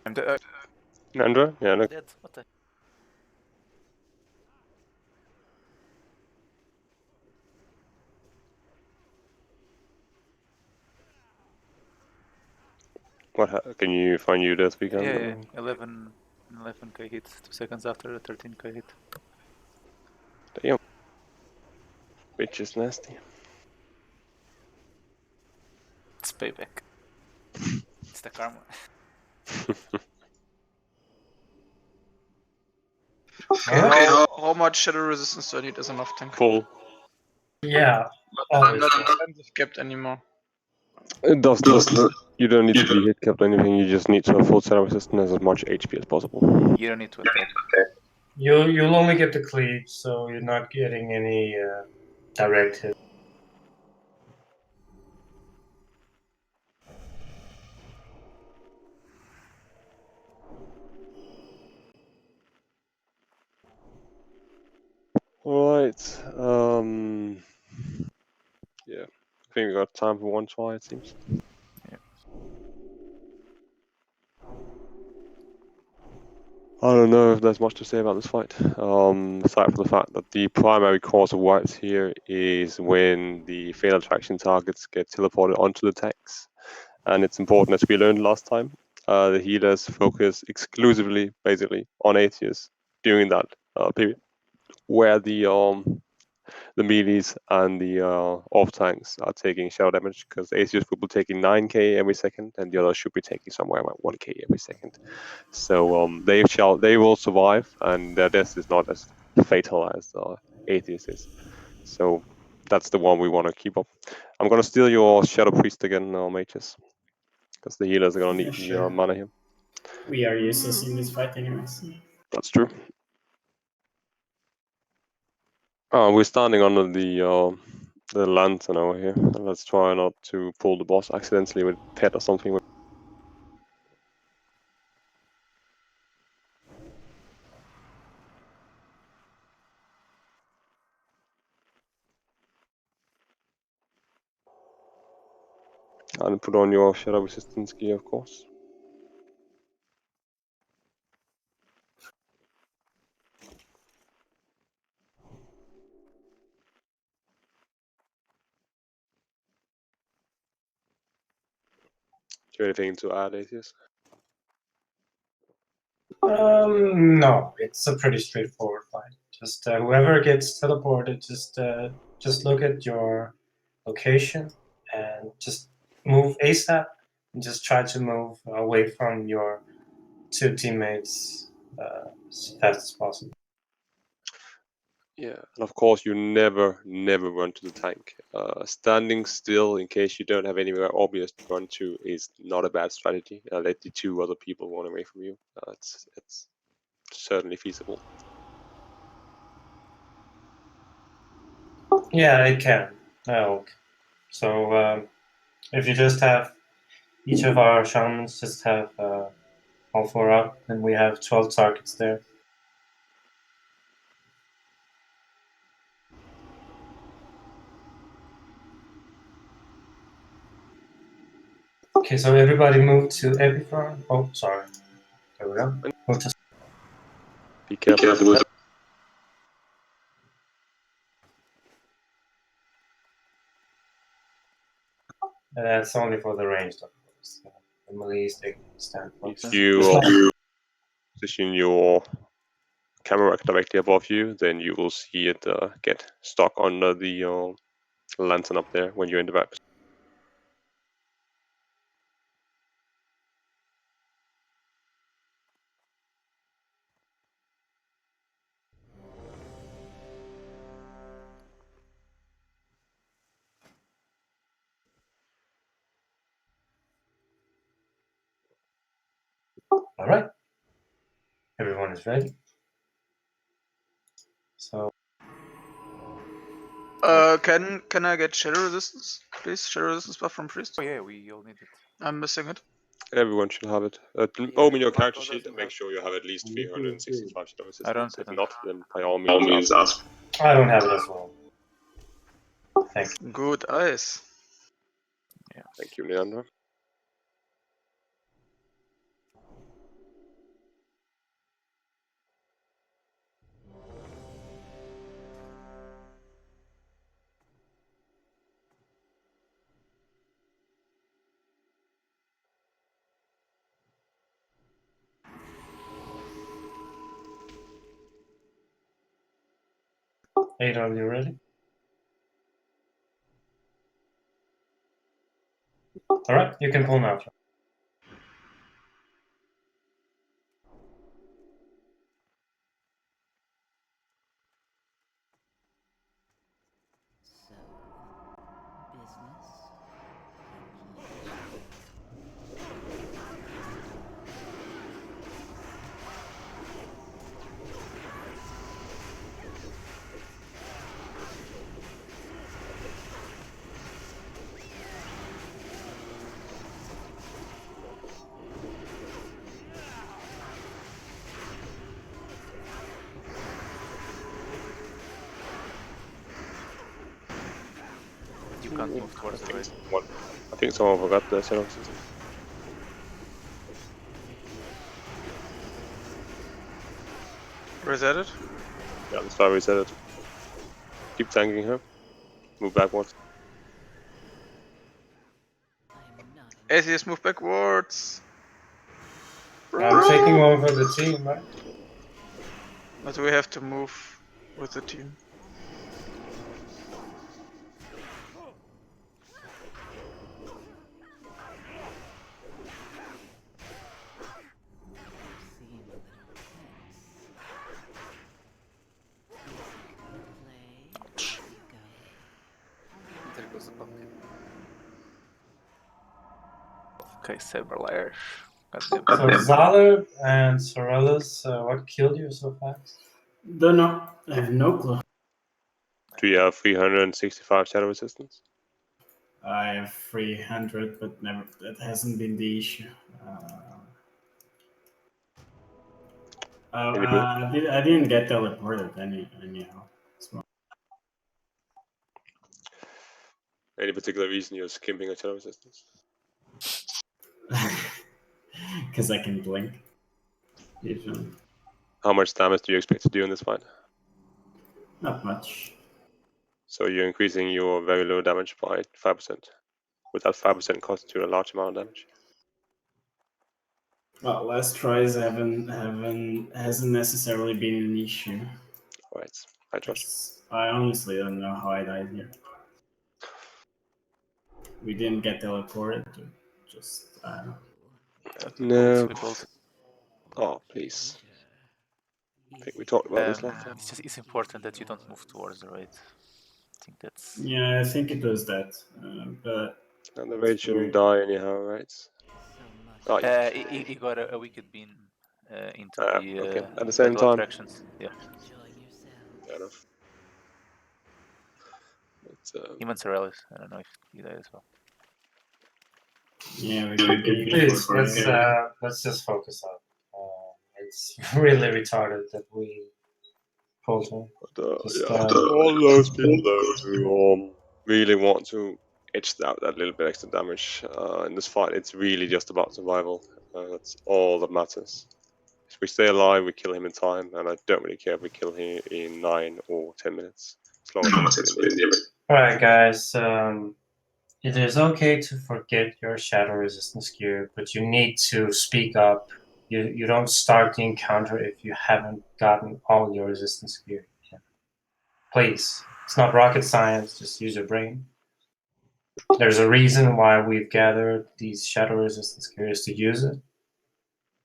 I'm dead. Andra? Yeah, look. Dead. What the? Can you find you this weekend? Yeah, 11k hit. 2 seconds after, 13k hit. Damn. Bitch is nasty. It's payback. It's the karma. Okay, how much shadow resistance do I need as an off tank? Full. Yeah. I'm not defensive capped anymore. It does not. You don't need to be hit capped or anything, you just need to have full shadow resistance as much HP as possible. You don't need to attack. You'll only get the cleave, so you're not getting any direct hit. Alright, yeah. I think we got time for one try, it seems. Yeah. I don't know if there's much to say about this fight, aside from the fact that the primary cause of wipes here is when the fatal attraction targets get teleported onto the tanks. And it's important, as we learned last time, the healers focus exclusively, basically, on ATS during that period, where the melees and the off tanks are taking shadow damage, because ACS will be taking 9k every second, and the others should be taking somewhere around 1k every second. So they will survive, and their death is not as fatal as Atheist is. So that's the one we want to keep up. I'm gonna steal your Shadow Priest again now, mages. Because the healers are gonna need the Sure. mana here. We are useless in this fight anyways. That's true. We're standing under the lantern over here. Let's try not to pull the boss accidentally with pet or something. And put on your shadow resistance gear, of course. Do you have anything to add, Atheist? No, it's a pretty straightforward fight. Just whoever gets teleported, just look at your location and just move ASAP and just try to move away from your two teammates as fast as possible. Yeah, and of course you never run to the tank. Standing still in case you don't have anywhere obvious to run to is not a bad strategy. Let the two other people run away from you. It's certainly feasible. Yeah, it can help. So if you just have each of our shamans just have all 4 up, and we have 12 targets there. Okay, so everybody move to Epicron. Oh, sorry. There we go. Be careful. That's only for the ranged, of course. The melees, they can stand for. If you position your camera directly above you, then you will see it get stuck under the lantern up there when you're in the back. All right. Everyone is ready. So. Can I get shadow resistance, please? Shadow resistance buff from priest. Oh yeah, we all need it. I'm missing it. Everyone should have it. Open your character sheet and make sure you have at least 365 shadow resistance. If not, then by all means ask. I don't have it as well. Thanks. Good eyes. Yeah. Thank you, Leander. Hey, are you ready? All right, you can pull now. You can't move towards the right. I think someone forgot the shadow resistance. Reset it. Yeah, that's why we said it. Keep tanking her. Move backwards. Atheist, move backwards. I'm taking over the team, right? But we have to move with the team. Okay, Cyberlash. So Zahler and Sorellus, what killed you so fast? Don't know. I have no clue. Do you have 365 shadow resistance? I have 300, but never. That hasn't been the issue. I didn't get teleported anyhow. Any particular reason you're skimping on shadow resistance? Because I can blink. Usually. How much damage do you expect to do in this fight? Not much. So you're increasing your very low damage by 5%. Would that 5% constitute a large amount of damage? Well, last tries hasn't necessarily been an issue. Alright, I trust. I honestly don't know how I died here. We didn't get teleported. Just I don't know. No. Oh, please. I think we talked about this last time. It's important that you don't move towards the raid. I think that's. Yeah, I think it was that. But and the raid shouldn't die anyhow, right? Oh, yeah. He got a wicked beam into the okay. At the same time. attractions. Yeah. Fair enough. But, Even Sorellus, I don't know if he died as well. Yeah, please let's just focus on. It's really retarded that we pulled him. But, all those people who really want to edge out that little bit extra damage in this fight, it's really just about survival. That's all that matters. If we stay alive, we kill him in time, and I don't really care if we kill him in 9 or 10 minutes, as long as it's within the event. Alright guys, it is okay to forget your shadow resistance gear, but you need to speak up. You don't start the encounter if you haven't gotten all your resistance gear. Yeah. Please, it's not rocket science, just use your brain. There's a reason why we've gathered these shadow resistance gears to use it.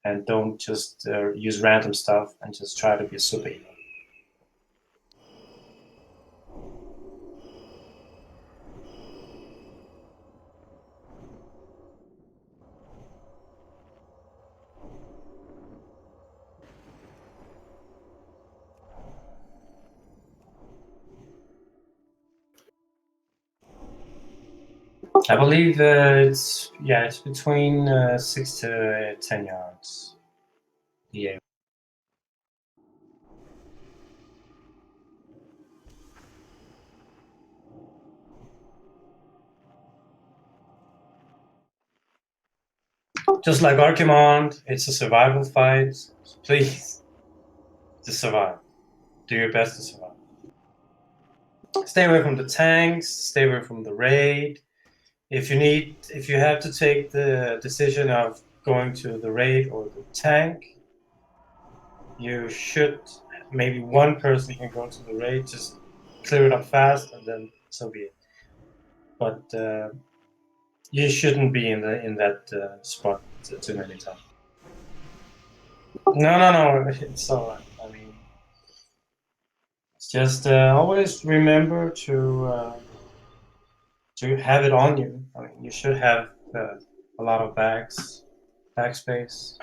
And don't just use random stuff and just try to be a superhero. I believe it's between 6 to 10 yards. Yeah. Just like Archimond, it's a survival fight. So please, just survive. Do your best to survive. Stay away from the tanks. Stay away from the raid. If you have to take the decision of going to the raid or the tank, you should. Maybe one person can go to the raid, just clear it up fast, and then so be it. But you shouldn't be in that spot too many times. No, it's all right. I mean, it's just always remember to have it on you. I mean, you should have a lot of backspace.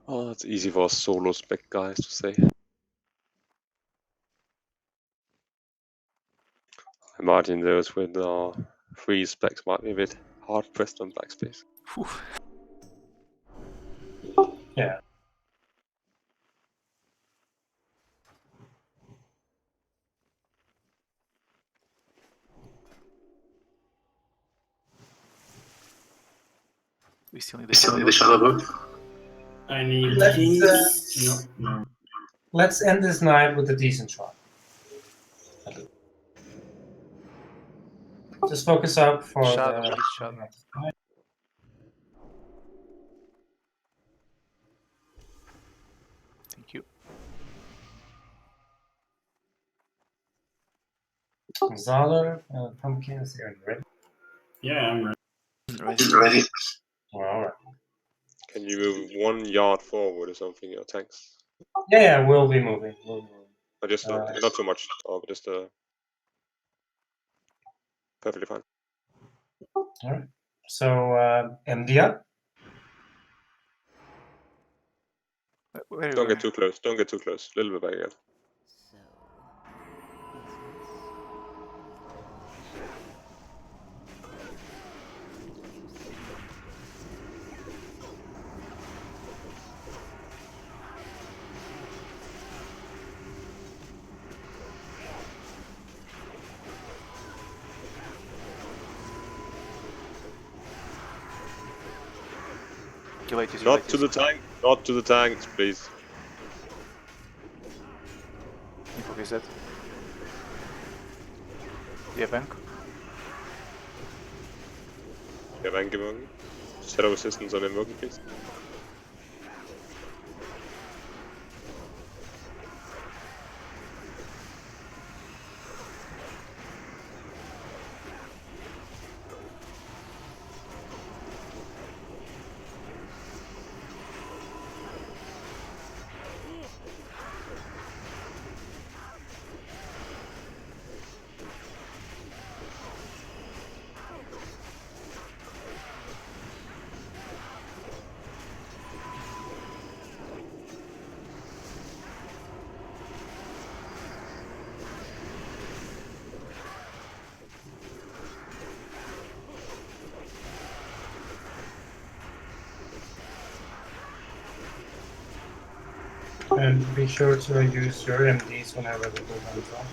Oh, it's easy for us solo spec guys to say. I imagine those with 3 specs might be a bit hard pressed on backspace. Yeah. We still need the shadow book. I need no. Let's end this night with a decent try. Just focus up for shadow, the shadow. Thank you. Zahler, pumpkins, are you ready? Yeah, I'm ready. Ready. All right. Can you move 1 yard forward or something, your tanks? Yeah, we'll be moving. We'll be moving. Just not too much, but just perfectly fine. Alright. So, MD up. Where are you Don't get going? too close. Don't get too close. A little bit back again. Not to the tank. Not to the tanks, please. Info reset. Yeah, bank. Yeah, bank invoking. Shadow resistance on invoking, please. And be sure to use your MDs whenever the cooldowns are.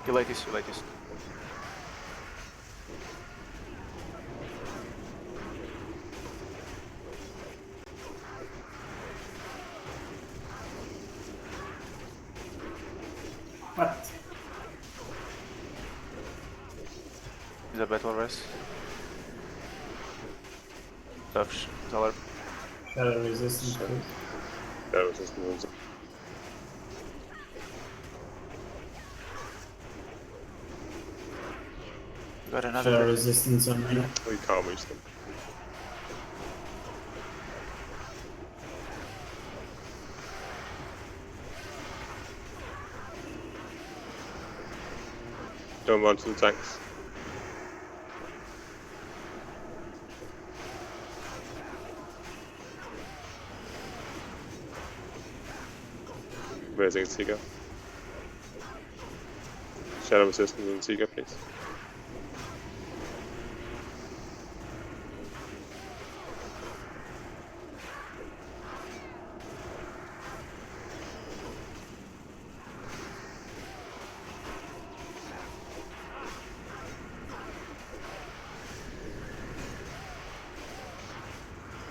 You like this, you like this. What? Is a battle rest? Touch, Zeller. Shadow resistance, please. Shadow resistance. Got another. Shadow resistance on me. We can't reach them. Don't run to the tanks. Raising Seeker. Shadow resistance on Seeker, please.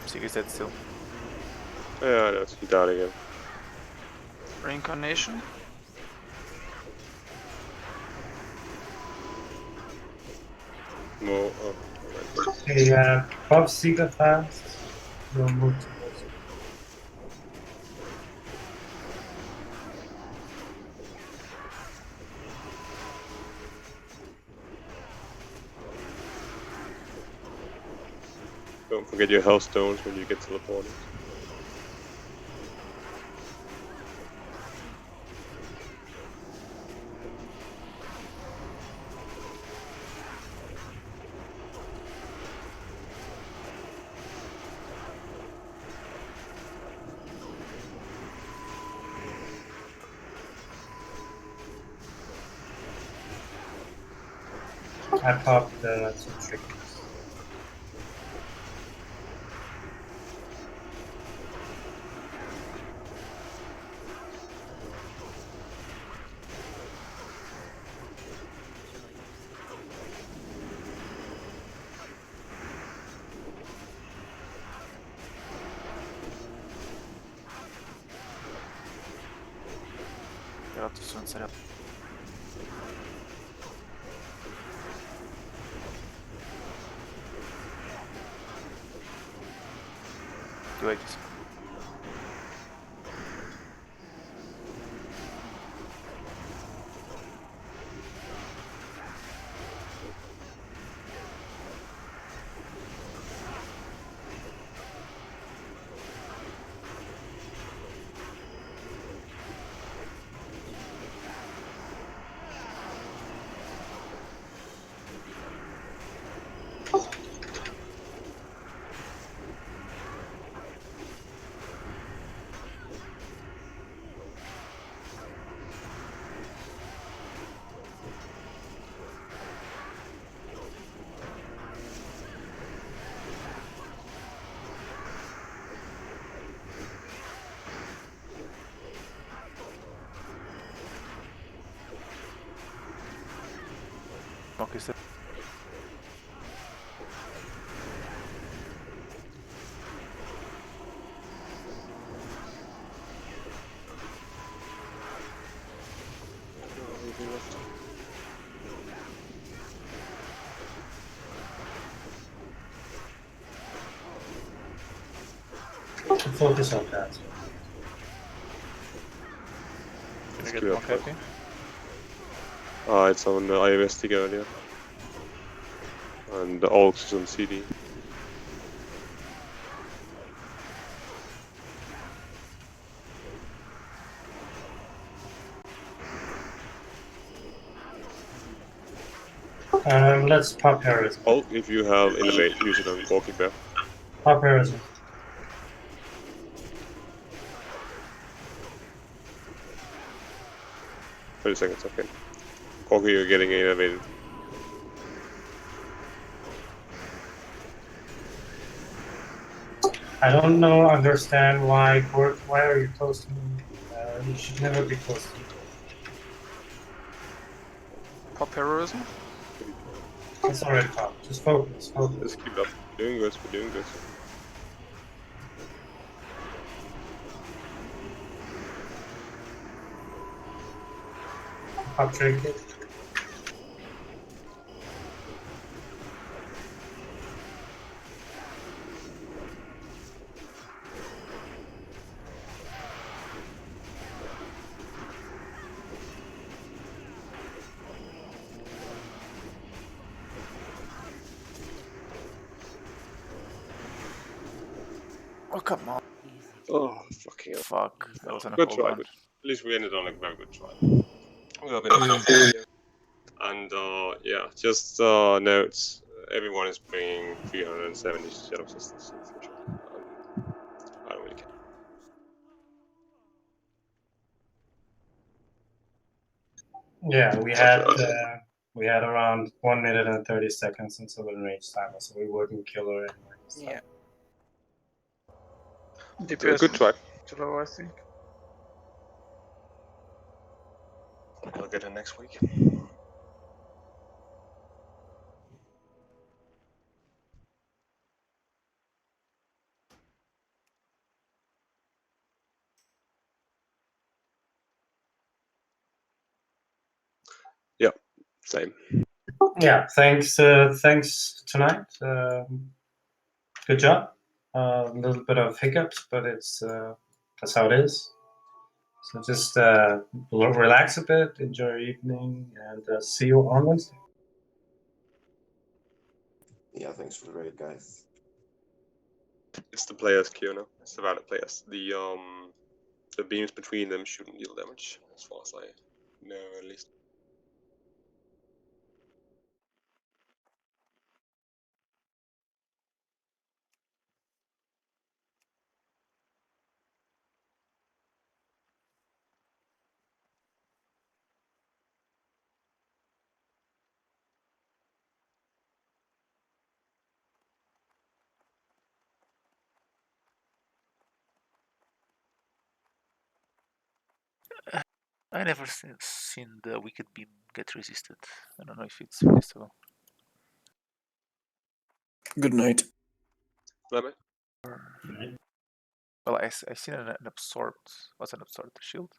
Seeker's dead still. Yeah, no, he died again. Reincarnation. More. Oh, Okay, buff Seeker fast. We'll move towards it. don't forget your health stones when you get teleported. I popped 2 triggers. Do I just... Okay, so... Focus on that. Can I Let's get do more that copy? It's on iOS stick earlier. And the aux is on CD. Let's pop heroism. Oh, if you have Innovate, use it on Gorky Bear. Pop heroism. Thirty seconds, okay. Gorky, you're getting innovated. I don't know, understand why. Why are you close to me? You should never be close to me. Pop heroism? It's already popped. Just focus. Focus. Just keep it up. We're doing good, we're doing good. Pop trinket. Oh, come on. Oh, fucking hell. Fuck. That was on a Good hold try, on. but at least we ended on a very good try. We got a bit of confidence here. And yeah, just note, everyone is bringing 370 Shadow Sisters in the future. I don't really care. Yeah, we had around 1 minute and 30 seconds until the range timer, so we wouldn't kill her anyway. So. Yeah. DPS Good try. too low, I think. I'll get her next week. Yeah, same. Yeah, thanks tonight. Good job. A little bit of hiccups, but it's that's how it is. So just relax a bit, enjoy your evening, and see you on Wednesday. Yeah, thanks for the raid, guys. It's the players, Kiona. It's the valid players. The beams between them shouldn't deal damage, as far as I know, at least. I never seen the Wicked Beam get resisted. I don't know if it's resistible. Good night. Bye bye. Well, I seen an absorbed. What's an absorbed shield?